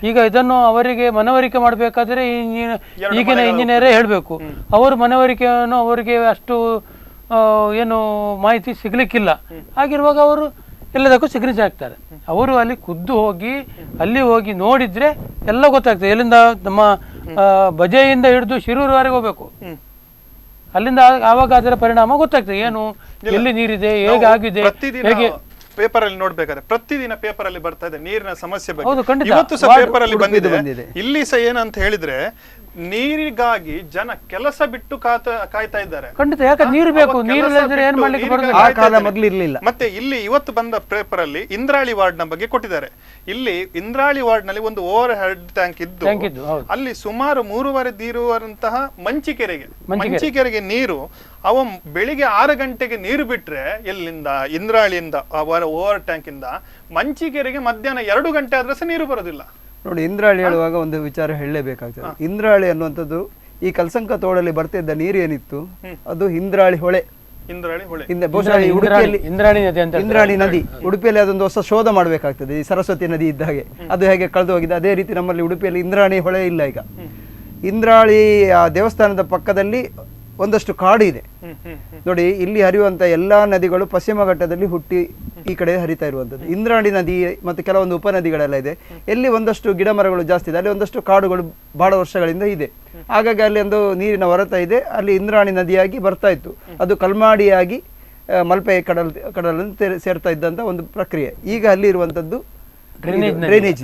ಈಗ ಇದನ್ನು ಅವರಿಗೆ ಮನವರಿಕೆ ಮಾಡಬೇಕಾದ್ರೆ ಈಗಿನ ಇಂಜಿನಿಯರೇ ಹೇಳಬೇಕು. ಅವರು ಮನವರಿಕೆಯನ್ನು ಅವರಿಗೆ ಅಷ್ಟು ಏನು ಮಾಹಿತಿ ಸಿಗ್ಲಿಕ್ಕಿಲ್ಲ. ಆಗಿರುವಾಗ ಅವರು ಎಲ್ಲದಕ್ಕೂ ಸಿಗ್ನೇಚರ್ ಆಗ್ತಾರೆ. ಅವರು ಅಲ್ಲಿ ಖುದ್ದು ಅಲ್ಲಿ ಹೋಗಿ ನೋಡಿದ್ರೆ ಎಲ್ಲ ಗೊತ್ತಾಗ್ತದೆ. ಎಲ್ಲಿಂದ ನಮ್ಮ ಬಜೆಯಿಂದ ಹಿಡಿದು ಶಿರೂರವರೆಗೆ ಹೋಗ್ಬೇಕು. ಅಲ್ಲಿಂದ ಆವಾಗ ಅದರ ಪರಿಣಾಮ ಗೊತ್ತಾಗ್ತದೆ, ಏನು ಎಲ್ಲಿ ನೀರಿದೆ, ಹೇಗೆ ಆಗಿದೆ, ಹೇಗೆ. ಪೇಪರ್ ಅಲ್ಲಿ ನೋಡ್ಬೇಕಾದ್ರೆ ಪ್ರತಿದಿನ ಪೇಪರ್ ಅಲ್ಲಿ ಬರ್ತಾ ಇದೆ ನೀರಿನ ಸಮಸ್ಯೆ ಬಗ್ಗೆ. ಇವತ್ತು ಸಹ ಪೇಪರ್ ಅಲ್ಲಿ ಬಂದಿದೆ. ಇಲ್ಲಿ ಸಹ ಏನಂತ ಹೇಳಿದ್ರೆ ನೀರಿಗಾಗಿ ಜನ ಕೆಲಸ ಬಿಟ್ಟು ಕಾಯ್ತಾ ಇದ್ದಾರೆ. ಖಂಡಿತ, ಯಾಕಂದ್ರೆ ನೀರು ಬೇಕು, ನೀರು ಇಲ್ಲದಿದ್ರೆ ಏನ್ ಮಾಡ್ಲಿಕ್ಕೆ ಬರೋದಿಲ್ಲ. ಆ ಕಾಲ ಮೊದಲು ಇರ್ಲಿಲ್ಲ. ಮತ್ತೆ ಇಲ್ಲಿ ಇವತ್ತು ಬಂದ ಪೇಪರ್ ಅಲ್ಲಿ ಇಂದ್ರಾಳಿ ವಾರ್ಡ್ ನ ಬಗ್ಗೆ ಕೊಟ್ಟಿದ್ದಾರೆ. ಇಲ್ಲಿ ಇಂದ್ರಾಳಿ ವಾರ್ಡ್ ನಲ್ಲಿ ಒಂದು ಓವರ್ ಹೆಡ್ ಟ್ಯಾಂಕ್ ಇದ್ದು ಅಲ್ಲಿ ಸುಮಾರು 3.5 ನೀರುವಂತಹ ಮಂಚಿಕೆರೆಗೆ ನೀರು ಅವ ಬೆಳಿಗ್ಗೆ 6 ಗಂಟೆಗೆ ನೀರು ಬಿಟ್ರೆ ಎಲ್ಲಿಂದ ಇಂದ್ರಾಳಿಯಿಂದ ಓವರ್ ಟ್ಯಾಂಕ್ ಇಂದ ಮಂಚಿಕೆರೆಗೆ ಮಧ್ಯಾಹ್ನ 2 ಗಂಟೆ ಆದ್ರೆ ಸಹ ನೀರು ಬರೋದಿಲ್ಲ. ನೋಡಿ, ಇಂದ್ರಾಳಿ ಹೇಳುವಾಗ ಒಂದು ವಿಚಾರ ಹೇಳಲೇಬೇಕಾಗ್ತದೆ. ಇಂದ್ರಾಳಿ ಅನ್ನುವಂಥದ್ದು ಈ ಕಲ್ಸಂಕ ತೋಡಲ್ಲಿ ಬರ್ತಿದ್ದ ನೀರು ಏನಿತ್ತು ಅದು ಇಂದ್ರಾಳಿ ಹೊಳೆ. ಇಂದ್ರಾಣಿ ನದಿ ಉಡುಪಿಯಲ್ಲಿ ಅದೊಂದು ಹೊಸ ಶೋಧ ಮಾಡಬೇಕಾಗ್ತದೆ. ಈ ಸರಸ್ವತಿ ನದಿ ಇದ್ದಾಗೆ ಅದು ಹೇಗೆ ಕಳೆದು ಹೋಗಿದೆ, ಅದೇ ರೀತಿ ನಮ್ಮಲ್ಲಿ ಉಡುಪಿಯಲ್ಲಿ ಇಂದ್ರಾಣಿ ಹೊಳೆ ಇಲ್ಲ. ಈಗ ಇಂದ್ರಾಳಿ ಆ ದೇವಸ್ಥಾನದ ಪಕ್ಕದಲ್ಲಿ ಒಂದಷ್ಟು ಕಾಡು ಇದೆ. ನೋಡಿ, ಇಲ್ಲಿ ಹರಿಯುವಂತ ಎಲ್ಲಾ ನದಿಗಳು ಪಶ್ಚಿಮ ಘಟ್ಟದಲ್ಲಿ ಹುಟ್ಟಿ ಈ ಕಡೆ ಹರಿತಾ ಇರುವಂತದ್ದು. ಇಂದ್ರಾಣಿ ನದಿ ಮತ್ತು ಕೆಲವೊಂದು ಉಪನದಿಗಳೆಲ್ಲ ಇದೆ. ಎಲ್ಲಿ ಒಂದಷ್ಟು ಗಿಡ ಮರಗಳು ಜಾಸ್ತಿ ಇದೆ, ಅಲ್ಲಿ ಒಂದಷ್ಟು ಕಾಡುಗಳು ಬಹಳ ವರ್ಷಗಳಿಂದ ಇದೆ. ಹಾಗಾಗಿ ಅಲ್ಲಿ ಒಂದು ನೀರಿನ ಹೊರತ ಇದೆ. ಅಲ್ಲಿ ಇಂದ್ರಾಣಿ ನದಿಯಾಗಿ ಬರ್ತಾ ಇತ್ತು. ಅದು ಕಲ್ಮಾಡಿಯಾಗಿ ಮಲ್ಪೆ ಕಡಲನ್ನು ಸೇರ್ತಾ ಇದ್ದಂತ ಒಂದು ಪ್ರಕ್ರಿಯೆ. ಈಗ ಅಲ್ಲಿ ಇರುವಂತದ್ದು ಡ್ರೈನೇಜ್.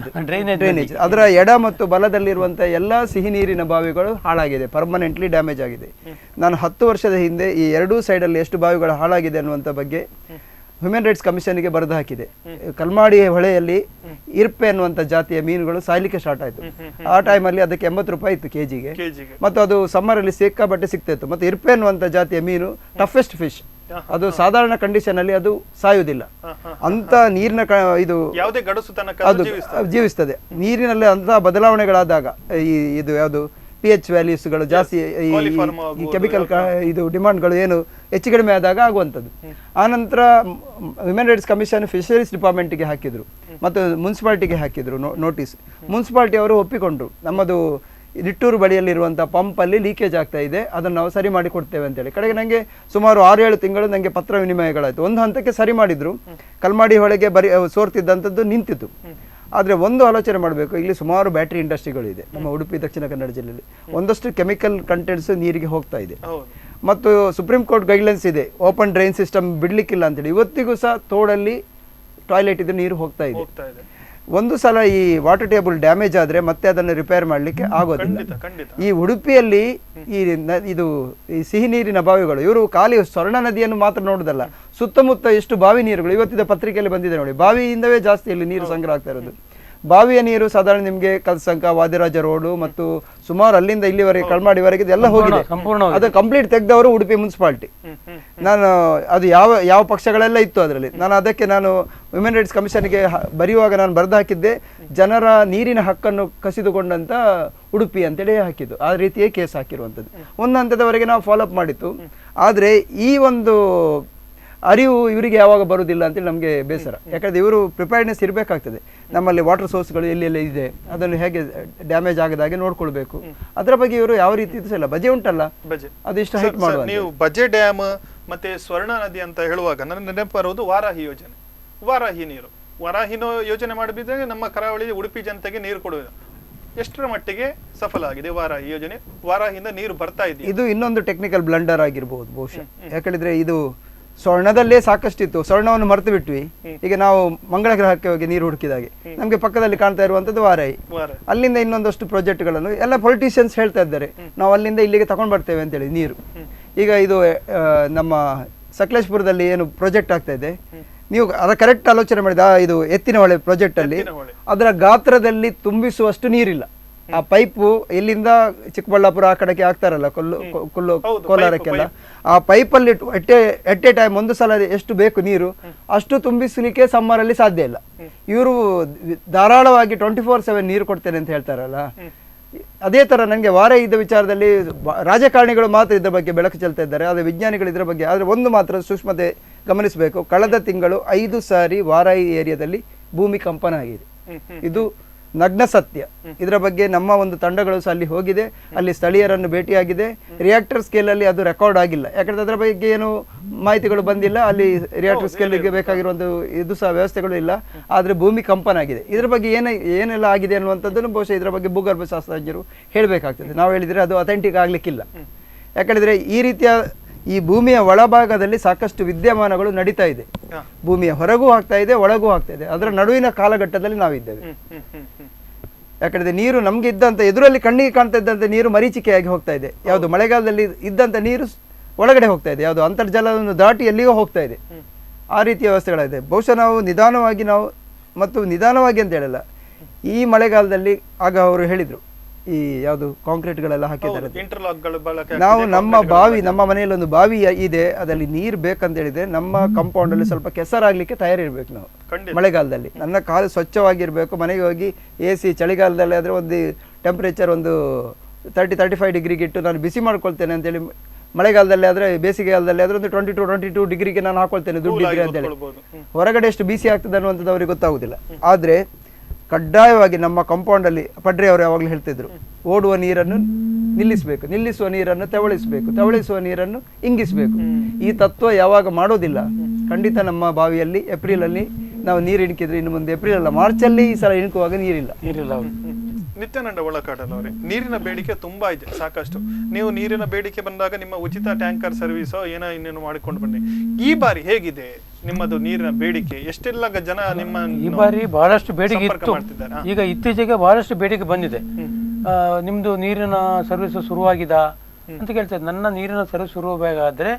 ಅದರ ಎಡ ಮತ್ತು ಬಲದಲ್ಲಿರುವಂತಹ ಎಲ್ಲಾ ಸಿಹಿ ನೀರಿನ ಬಾವಿಗಳು ಹಾಳಾಗಿದೆ, ಪರ್ಮನೆಂಟ್ಲಿ ಡ್ಯಾಮೇಜ್ ಆಗಿದೆ. ನಾನು 10 ವರ್ಷದ ಹಿಂದೆ ಈ ಎರಡೂ ಸೈಡ್ ಅಲ್ಲಿ ಎಷ್ಟು ಬಾವಿಗಳು ಹಾಳಾಗಿದೆ ಅನ್ನುವಂತ ಬಗ್ಗೆ ಹ್ಯೂಮನ್ ರೈಟ್ಸ್ ಕಮಿಷನ್ಗೆ ಬರೆದು ಹಾಕಿದೆ. ಕಲ್ಮಾಡಿ ಹೊಳೆಯಲ್ಲಿ ಇರ್ಪೆ ಅನ್ನುವಂಥ ಜಾತಿಯ ಮೀನುಗಳು ಸಾಯ್ಲಿಕ್ಕೆ ಸ್ಟಾರ್ಟ್ ಆಯಿತು. ಆ ಟೈಮಲ್ಲಿ ಅದಕ್ಕೆ 80 ರೂಪಾಯಿ ಇತ್ತು ಕೆಜಿಗೆ, ಮತ್ತು ಅದು ಸಮ್ಮರಲ್ಲಿ ಸಿಕ್ಕಾಪಟ್ಟೆ ಸಿಗ್ತಾ ಇತ್ತು. ಮತ್ತು ಇರ್ಪೆ ಅನ್ನುವಂಥ ಜಾತಿಯ ಮೀನು ಟಫೆಸ್ಟ್ ಫಿಶ್, ಅದು ಸಾಧಾರಣ ಕಂಡೀಷನ್ ಅಲ್ಲಿ ಅದು ಸಾಯುವುದಿಲ್ಲ. ಅಂತ ನೀರಿನ ಇದು ಯಾವುದೇ ಗಡಸು ತನಕ ಅದು ಜೀವಿಸ್ತದೆ. ನೀರಿನಲ್ಲಿ ಅಂತಹ ಬದಲಾವಣೆಗಳಾದಾಗ ಇದು ಯಾವುದು pH ವ್ಯಾಲ್ಯೂಸ್ಗಳು ಜಾಸ್ತಿ, ಈ ಕೆಮಿಕಲ್ ಇದು ಡಿಮಾಂಡ್ಗಳು ಏನು ಹೆಚ್ಚು ಕಡಿಮೆ ಆದಾಗ ಆಗುವಂಥದ್ದು. ಆನಂತರ ಹ್ಯೂಮನ್ ರೈಟ್ಸ್ ಕಮಿಷನ್ ಫಿಶರೀಸ್ ಡಿಪಾರ್ಟ್ಮೆಂಟ್ಗೆ ಹಾಕಿದ್ರು ಮತ್ತು ಮುನ್ಸಿಪಾಲಿಟಿಗೆ ಹಾಕಿದ್ರು ನೋಟಿಸ್. ಮುನ್ಸಿಪಾಲಿಟಿ ಅವರು ಒಪ್ಪಿಕೊಂಡ್ರು, ನಮ್ಮದು ನಿಟ್ಟೂರು ಬಳಿಯಲ್ಲಿರುವಂಥ ಪಂಪಲ್ಲಿ ಲೀಕೇಜ್ ಆಗ್ತಾ ಇದೆ, ಅದನ್ನು ನಾವು ಸರಿ ಮಾಡಿ ಕೊಡ್ತೇವೆ ಅಂತೇಳಿ. ಕಡೆಗೆ ನನಗೆ ಸುಮಾರು 6-7 ತಿಂಗಳು ನನಗೆ ಪತ್ರ ವಿನಿಮಯಗಳಾಯಿತು. ಒಂದು ಹಂತಕ್ಕೆ ಸರಿ ಮಾಡಿದ್ರು, ಕಲ್ಮಾಡಿ ಹೊಳೆಗೆ ಸೋರ್ತಿದ್ದಂಥದ್ದು ನಿಂತಿತ್ತು. ಆದರೆ ಒಂದು ಆಲೋಚನೆ ಮಾಡಬೇಕು, ಇಲ್ಲಿ ಸುಮಾರು ಬ್ಯಾಟ್ರಿ ಇಂಡಸ್ಟ್ರಿಗಳಿದೆ ನಮ್ಮ ಉಡುಪಿ ದಕ್ಷಿಣ ಕನ್ನಡ ಜಿಲ್ಲೆಯಲ್ಲಿ. ಒಂದಷ್ಟು ಕೆಮಿಕಲ್ ಕಂಟೆಂಟ್ಸ್ ನೀರಿಗೆ ಹೋಗ್ತಾ ಇದೆ. ಮತ್ತು ಸುಪ್ರೀಂ ಕೋರ್ಟ್ ಗೈಡ್ಲೈನ್ಸ್ ಇದೆ, ಓಪನ್ ಡ್ರೈನ್ ಸಿಸ್ಟಮ್ ಬಿಡ್ಲಿಕ್ಕಿಲ್ಲ ಅಂತೇಳಿ. ಇವತ್ತಿಗೂ ಸಹ ತೋಡಲ್ಲಿ ಟಾಯ್ಲೆಟ್ ಇದು ನೀರು ಹೋಗ್ತಾ ಇದೆ. ಒಂದು ಸಲ ಈ ವಾಟರ್ ಟೇಬಲ್ ಡ್ಯಾಮೇಜ್ ಆದ್ರೆ ಮತ್ತೆ ಅದನ್ನು ರಿಪೇರ್ ಮಾಡ್ಲಿಕ್ಕೆ ಆಗೋದಿಲ್ಲ. ಈ ಉಡುಪಿಯಲ್ಲಿ ಈ ಸಿಹಿ ನೀರಿನ ಬಾವಿಗಳು, ಇವರು ಖಾಲಿ ಸ್ವರ್ಣ ನದಿಯನ್ನು ಮಾತ್ರ ನೋಡುದಲ್ಲ, ಸುತ್ತಮುತ್ತ ಎಷ್ಟು ಬಾವಿ ನೀರುಗಳು ಇವತ್ತಿನ ಪತ್ರಿಕೆಯಲ್ಲಿ ಬಂದಿದೆ ನೋಡಿ. ಬಾವಿಯಿಂದವೇ ಜಾಸ್ತಿ ಇಲ್ಲಿ ನೀರು ಸಂಗ್ರಹ ಆಗ್ತಾ ಇರೋದು. ಬಾವಿಯ ನೀರು ಸಾಧಾರಣ ನಿಮಗೆ ಕಲ್ಸಂಕ, ವಾದಿರಾಜ ರೋಡು ಮತ್ತು ಸುಮಾರು ಅಲ್ಲಿಂದ ಇಲ್ಲಿವರೆಗೆ ಕಲ್ಮಾಡಿವರೆಗೆ ಎಲ್ಲ ಹೋಗಿದೆ. ಅದು ಕಂಪ್ಲೀಟ್ ತೆಗೆದವರು ಉಡುಪಿ ಮುನ್ಸಿಪಾಲಿಟಿ. ನಾನು ಅದು ಯಾವ ಪಕ್ಷಗಳೆಲ್ಲ ಇತ್ತು ಅದರಲ್ಲಿ. ಅದಕ್ಕೆ ನಾನು ಹ್ಯೂಮನ್ ರೈಟ್ಸ್ ಕಮಿಷನ್ಗೆ ಬರೆಯುವಾಗ ನಾನು ಬರೆದು ಹಾಕಿದ್ದೆ, ಜನರ ನೀರಿನ ಹಕ್ಕನ್ನು ಕಸಿದುಕೊಂಡಂತ ಉಡುಪಿ ಅಂತೇಳಿ ಹಾಕಿದ್ದು. ಆ ರೀತಿಯೇ ಕೇಸ್ ಹಾಕಿರುವಂಥದ್ದು. ಒಂದು ಹಂತದವರೆಗೆ ನಾವು ಫಾಲೋಅಪ್ ಮಾಡಿತ್ತು. ಆದರೆ ಈ ಒಂದು ಅರಿವು ಇವರಿಗೆ ಯಾವಾಗ ಬರುವುದಿಲ್ಲ ಅಂತೇಳಿ ನಮಗೆ ಬೇಸರ. ಯಾಕಂದ್ರೆ ಇವರು ಪ್ರಿಪೇರ್ಡ್ನೆಸ್ ಇರಬೇಕಾಗ್ತದೆ. ನಮ್ಮಲ್ಲಿ ವಾಟರ್ ಸೋರ್ಸ್ಗಳು ಎಲ್ಲೆಲ್ಲ ಇದೆ, ಅದನ್ನು ಹೇಗೆ ಡ್ಯಾಮೇಜ್ ಆಗದಾಗೆ ನೋಡ್ಕೊಳ್ಬೇಕು. ಅದರ ಬಗ್ಗೆ ಇವರು ಯಾವ ರೀತಿ ಇಲ್ಲ. ಬಜೆ ಉಂಟಲ್ಲ, ಅದು ಇಷ್ಟು ಹೈಟ್ ಮಾಡುವ. ನೀವು ಬಜೆ ಡ್ಯಾಮ್ ಮತ್ತೆ ಸ್ವರ್ಣ ನದಿ ಅಂತ ಹೇಳುವಾಗ ನನ್ನ ನೆನಪು ಬರುವುದು ವಾರಾಹಿ ಯೋಜನೆ. ವಾರಾಹಿ ನೀರು, ವಾರಾಹಿನೋ ಯೋಜನೆ ಮಾಡಿದ್ರೆ ನಮ್ಮ ಕರಾವಳಿ ಉಡುಪಿ ಜನತೆಗೆ ನೀರು ಕೊಡುವುದು. ಎಷ್ಟರ ಮಟ್ಟಿಗೆ ಸಫಲ ಆಗಿದೆ ವಾರಾಹಿ ಯೋಜನೆ? ವಾರಾಹಿಯಿಂದ ನೀರು ಬರ್ತಾ ಇದೆ. ಇದು ಇನ್ನೊಂದು ಟೆಕ್ನಿಕಲ್ ಬ್ಲಂಡರ್ ಆಗಿರ್ಬೋದು ಬಹುಶಃ. ಯಾಕಂದ್ರೆ ಇದು ಸ್ವರ್ಣದಲ್ಲೇ ಸಾಕಷ್ಟಿತ್ತು, ಸ್ವರ್ಣವನ್ನು ಮರೆತು ಬಿಟ್ವಿ. ಈಗ ನಾವು ಮಂಗಳ ಗ್ರಹಕ್ಕೆ ಹೋಗಿ ನೀರು ಹುಡುಕಿದಾಗೆ ನಮ್ಗೆ ಪಕ್ಕದಲ್ಲಿ ಕಾಣ್ತಾ ಇರುವಂತದ್ದು ವಾರಾಹಿ. ಅಲ್ಲಿಂದ ಇನ್ನೊಂದಷ್ಟು ಪ್ರಾಜೆಕ್ಟ್ಗಳನ್ನು ಎಲ್ಲ ಪೊಲಿಟಿಷಿಯನ್ಸ್ ಹೇಳ್ತಾ ಇದ್ದಾರೆ, ನಾವು ಅಲ್ಲಿಂದ ಇಲ್ಲಿಗೆ ತಗೊಂಡ್ ಬರ್ತೇವೆ ಅಂತೇಳಿ ನೀರು. ಈಗ ಇದು ನಮ್ಮ ಸಕಲೇಶ್ಪುರದಲ್ಲಿ ಏನು ಪ್ರಾಜೆಕ್ಟ್ ಆಗ್ತಾ ಇದೆ, ನೀವು ಅದರ ಕರೆಕ್ಟ್ ಆಲೋಚನೆ ಮಾಡಿದ ಇದು ಎತ್ತಿನ ಹೊಳೆ ಪ್ರಾಜೆಕ್ಟ್ ಅಲ್ಲಿ ಅದರ ಗಾತ್ರದಲ್ಲಿ ತುಂಬಿಸುವಷ್ಟು ನೀರಿಲ್ಲ. ಆ ಪೈಪು ಎಲ್ಲಿಂದ ಚಿಕ್ಕಬಳ್ಳಾಪುರ ಆ ಕಡೆಗೆ ಹಾಕ್ತಾರಲ್ಲ, ಕೋಲಾರಕ್ಕೆಲ್ಲ, ಆ ಪೈಪಲ್ಲಿ ಎಟ್ ಎ ಟೈಮ್ ಒಂದು ಸಲ ಎಷ್ಟು ಬೇಕು ನೀರು ಅಷ್ಟು ತುಂಬಿಸಲಿಕ್ಕೆ ಸಮ್ಮರ್ ಅಲ್ಲಿ ಸಾಧ್ಯ ಇಲ್ಲ. ಇವರು ಧಾರಾಳವಾಗಿ 24/7 ನೀರು ಕೊಡ್ತೇನೆ ಅಂತ ಹೇಳ್ತಾರಲ್ಲ. ಅದೇ ತರ ನನಗೆ ವಾರಾಹಿದ ವಿಚಾರದಲ್ಲಿ ರಾಜಕಾರಣಿಗಳು ಮಾತ್ರ ಇದ್ರ ಬಗ್ಗೆ ಬೆಳಕು ಚೆಲ್ತಾ ಇದ್ದಾರೆ, ಆದರೆ ವಿಜ್ಞಾನಿಗಳು ಇದ್ರ ಬಗ್ಗೆ. ಆದರೆ ಒಂದು ಮಾತ್ರ ಸೂಕ್ಷ್ಮತೆ ಗಮನಿಸಬೇಕು, ಕಳೆದ ತಿಂಗಳು 5 ಸಾರಿ ವಾರಾಹಿ ಏರಿಯಾದಲ್ಲಿ ಭೂಮಿ ಕಂಪನ ಆಗಿದೆ. ಇದು ನಗ್ನ ಸತ್ಯ. ಇದರ ಬಗ್ಗೆ ನಮ್ಮ ಒಂದು ತಂಡಗಳು ಸಹ ಅಲ್ಲಿ ಹೋಗಿದೆ, ಅಲ್ಲಿ ಸ್ಥಳೀಯರನ್ನು ಭೇಟಿಯಾಗಿದೆ. ರಿಯಾಕ್ಟರ್ ಸ್ಕೇಲ್ ಅಲ್ಲಿ ಅದು ರೆಕಾರ್ಡ್ ಆಗಿಲ್ಲ, ಯಾಕಂದ್ರೆ ಅದರ ಬಗ್ಗೆ ಏನು ಮಾಹಿತಿಗಳು ಬಂದಿಲ್ಲ. ಅಲ್ಲಿ ರಿಯಾಕ್ಟರ್ ಸ್ಕೇಲ್ಗೆ ಬೇಕಾಗಿರುವಂಥ ಇದು ಸಹ ವ್ಯವಸ್ಥೆಗಳು ಇಲ್ಲ. ಆದರೆ ಭೂಮಿ ಕಂಪನ ಆಗಿದೆ. ಇದರ ಬಗ್ಗೆ ಏನೆಲ್ಲ ಆಗಿದೆ ಅನ್ನುವಂಥದ್ದನ್ನು ಬಹುಶಃ ಇದರ ಬಗ್ಗೆ ಭೂಗರ್ಭ ಶಾಸ್ತ್ರಜ್ಞರು ಹೇಳಬೇಕಾಗ್ತದೆ. ನಾವು ಹೇಳಿದರೆ ಅದು ಅಥೆಂಟಿಕ್ ಆಗ್ಲಿಕ್ಕಿಲ್ಲ. ಯಾಕಂದ್ರೆ ಈ ರೀತಿಯ ಈ ಭೂಮಿಯ ಒಳಭಾಗದಲ್ಲಿ ಸಾಕಷ್ಟು ವಿದ್ಯಮಾನಗಳು ನಡೀತಾ ಇದೆ. ಭೂಮಿಯ ಹೊರಗೂ ಆಗ್ತಾ ಇದೆ, ಒಳಗೂ ಆಗ್ತಾ ಇದೆ. ಅದರ ನಡುವಿನ ಕಾಲಘಟ್ಟದಲ್ಲಿ ನಾವಿದ್ದೇವೆ. ಯಾಕಂದ್ರೆ ನೀರು ನಮ್ಗೆ ಇದ್ದಂತ ಎದುರಲ್ಲಿ ಕಣ್ಣಿಗೆ ಕಾಣ್ತಾ ಇದ್ದಂತ ನೀರು ಮರೀಚಿಕೆಯಾಗಿ ಹೋಗ್ತಾ ಇದೆ. ಯಾವುದು ಮಳೆಗಾಲದಲ್ಲಿ ಇದ್ದಂತ ನೀರು ಒಳಗಡೆ ಹೋಗ್ತಾ ಇದೆ, ಯಾವುದು ಅಂತರ್ಜಲವನ್ನು ದಾಟಿ ಎಲ್ಲಿಗೋ ಹೋಗ್ತಾ ಇದೆ. ಆ ರೀತಿಯ ವ್ಯವಸ್ಥೆಗಳಿದೆ. ಬಹುಶಃ ನಾವು ನಿಧಾನವಾಗಿ ಅಂತ ಹೇಳಲ್ಲ, ಈ ಮಳೆಗಾಲದಲ್ಲಿ ಆಗ ಅವರು ಹೇಳಿದ್ರು ಈ ಯಾವುದು ಕಾಂಕ್ರೀಟ್ಗಳೆಲ್ಲ ಹಾಕಿದ್ದಾರೆ. ಇಂಟರ್ಲಾಕ್ಗಳು ಬಳಕೆ ನಾವು ನಮ್ಮ ಮನೆಯಲ್ಲಿ ಒಂದು ಬಾವಿ ಇದೆ, ಅದರಲ್ಲಿ ನೀರು ಬೇಕಂತ ಹೇಳಿದ್ರೆ ನಮ್ಮ ಕಾಂಪೌಂಡ್ ಅಲ್ಲಿ ಸ್ವಲ್ಪ ಕೆಸರಾಗ್ಲಿಕ್ಕೆ ತಯಾರಿರ್ಬೇಕು ನಾವು ಮಳೆಗಾಲದಲ್ಲಿ. ನನ್ನ ಕಾಲು ಸ್ವಚ್ಛವಾಗಿರ್ಬೇಕು. ಮನೆಗೆ ಹೋಗಿ AC ಚಳಿಗಾಲದಲ್ಲಿ ಆದ್ರೆ ಒಂದು ಟೆಂಪರೇಚರ್ ಒಂದು 30-35 ಡಿಗ್ರಿಗೆ ಇಟ್ಟು ನಾನು ಬಿಸಿ ಮಾಡ್ಕೊಳ್ತೇನೆ ಅಂತೇಳಿ, ಮಳೆಗಾಲದಲ್ಲಿ ಆದ್ರೆ ಬೇಸಿಗೆಗಾಲದಲ್ಲಿ ಆದ್ರೆ ಒಂದು 22 ಡಿಗ್ರಿಗೆ ನಾನು ಹಾಕೊಳ್ತೇನೆ ದುಡ್ಡಿದ್ರೆ ಅಂತೇಳಿ. ಹೊರಗಡೆ ಎಷ್ಟು ಬಿಸಿ ಆಗ್ತದೆ ಅನ್ನುವಂಥದ್ದು ಅವ್ರಿಗೆ ಗೊತ್ತಾಗುದಿಲ್ಲ. ಆದ್ರೆ ಕಡ್ಡಾಯವಾಗಿ ನಮ್ಮ ಕಾಂಪೌಂಡ್ ಅಲ್ಲಿ ಪಡ್ರೆ ಅವರು ಯಾವಾಗಲೂ ಹೇಳ್ತಿದ್ರು, ಓಡುವ ನೀರನ್ನು ನಿಲ್ಲಿಸಬೇಕು, ನಿಲ್ಲಿಸುವ ನೀರನ್ನು ತೆವಳಿಸಬೇಕು, ತೆವಳಿಸುವ ನೀರನ್ನು ಇಂಗಿಸಬೇಕು. ಈ ತತ್ವ ಯಾವಾಗ ಮಾಡೋದಿಲ್ಲ, ಖಂಡಿತ ನಮ್ಮ ಬಾವಿಯಲ್ಲಿ ಏಪ್ರಿಲ್ ಅಲ್ಲಿ ನಾವು ನೀರು ಇಣಕಿದ್ರೆ ಇನ್ನು ಮುಂದೆ ಏಪ್ರಿಲ್ ಅಲ್ಲ ಮಾರ್ಚಲ್ಲಿ ಈ ಸಲ ಇಣುಕುವಾಗ ನೀರಿಲ್ಲ. ನಿತ್ಯಾನಂದ ಒಳಕಾಡಲ್ ಅವರೇ, ನೀರಿನ ಬೇಡಿಕೆ ತುಂಬಾ ಇದೆ ಸಾಕಷ್ಟು. ನೀವು ನೀರಿನ ಬೇಡಿಕೆ ಬಂದಾಗ ನಿಮ್ಮ ಉಚಿತ ಟ್ಯಾಂಕರ್ ಸರ್ವಿಸೋ ಏನೋ ಇನ್ನೇನು ಮಾಡಿಕೊಂಡು ಬನ್ನಿ. ಈ ಬಾರಿ ಹೇಗಿದೆ ನಿಮ್ಮದು ನೀರಿನ ಬೇಡಿಕೆ? ಎಷ್ಟೆಲ್ಲ ಜನ ನಿಮ್ಮ ಈ ಬಾರಿ ಬಹಳಷ್ಟು ಬೇಡಿಕೆ ಇತ್ತು. ಈಗ ಇತ್ತೀಚೆಗೆ ಬಹಳಷ್ಟು ಬೇಡಿಕೆ ಬಂದಿದೆ. ನಿಮ್ದು ನೀರಿನ ಸರ್ವಿಸ್ ಶುರುವಾಗಿದಾ ಅಂತ ಕೇಳ್ತಾರೆ. ನನ್ನ ನೀರಿನ ಸರ್ವಿಸ್ ಶುರುವಾಗಾದ್ರೆ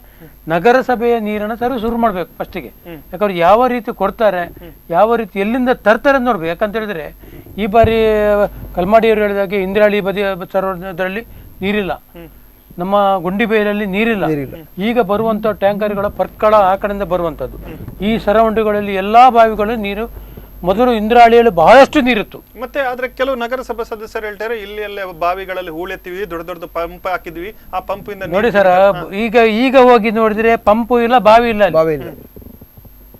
ನಗರಸಭೆಯ ನೀರಿನ ಸರ್ವಿಸ್ ಶುರು ಮಾಡ್ಬೇಕು ಫಸ್ಟಿಗೆ. ಯಾಕಂದ್ರೆ ಯಾವ ರೀತಿ ಕೊಡ್ತಾರೆ, ಯಾವ ರೀತಿ ಎಲ್ಲಿಂದ ತರ್ತಾರೆ ನೋಡ್ಬೇಕು. ಯಾಕಂತ ಹೇಳಿದ್ರೆ ಈ ಬಾರಿ ಕಲ್ಮಾಡಿಯವರು ಹೇಳಿದಾಗೆ ಇಂದ್ರಾಳಿ ಬದಿ ಸರೋವರದಲ್ಲಿ ನೀರಿಲ್ಲ, ನಮ್ಮ ಗುಂಡಿಬೇಲಲ್ಲಿ ನೀರಿಲ್ಲ. ಈಗ ಬರುವಂತ ಟ್ಯಾಂಕರ್ಗಳ ಪರ್ಕಳ ಆ ಕಡೆಯಿಂದ ಬರುವಂತದ್ದು. ಈ ಸರೌಂಡಿಗಳಲ್ಲಿ ಎಲ್ಲಾ ಬಾವಿಗಳಲ್ಲಿ ನೀರು, ಮೊದಲು ಇಂದ್ರಾಳಿಯಲ್ಲಿ ಬಹಳಷ್ಟು ನೀರಿತ್ತು. ಮತ್ತೆ ಆದ್ರೆ ಕೆಲವು ನಗರಸಭಾ ಸದಸ್ಯರು ಹೇಳ್ತಾರೆ ಇಲ್ಲಿ ಅಲ್ಲೇ ಬಾವಿಗಳಲ್ಲಿ ಹೂಳೆತ್ತಿವಿ, ದೊಡ್ಡ ಪಂಪ್ ಹಾಕಿದ್ವಿ, ಆ ಪಂಪ್ ಇಂದ ನೋಡಿ ಸರ್, ಈಗ ಹೋಗಿ ನೋಡಿದ್ರೆ ಪಂಪು ಇಲ್ಲ, ಬಾವಿ ಇಲ್ಲ,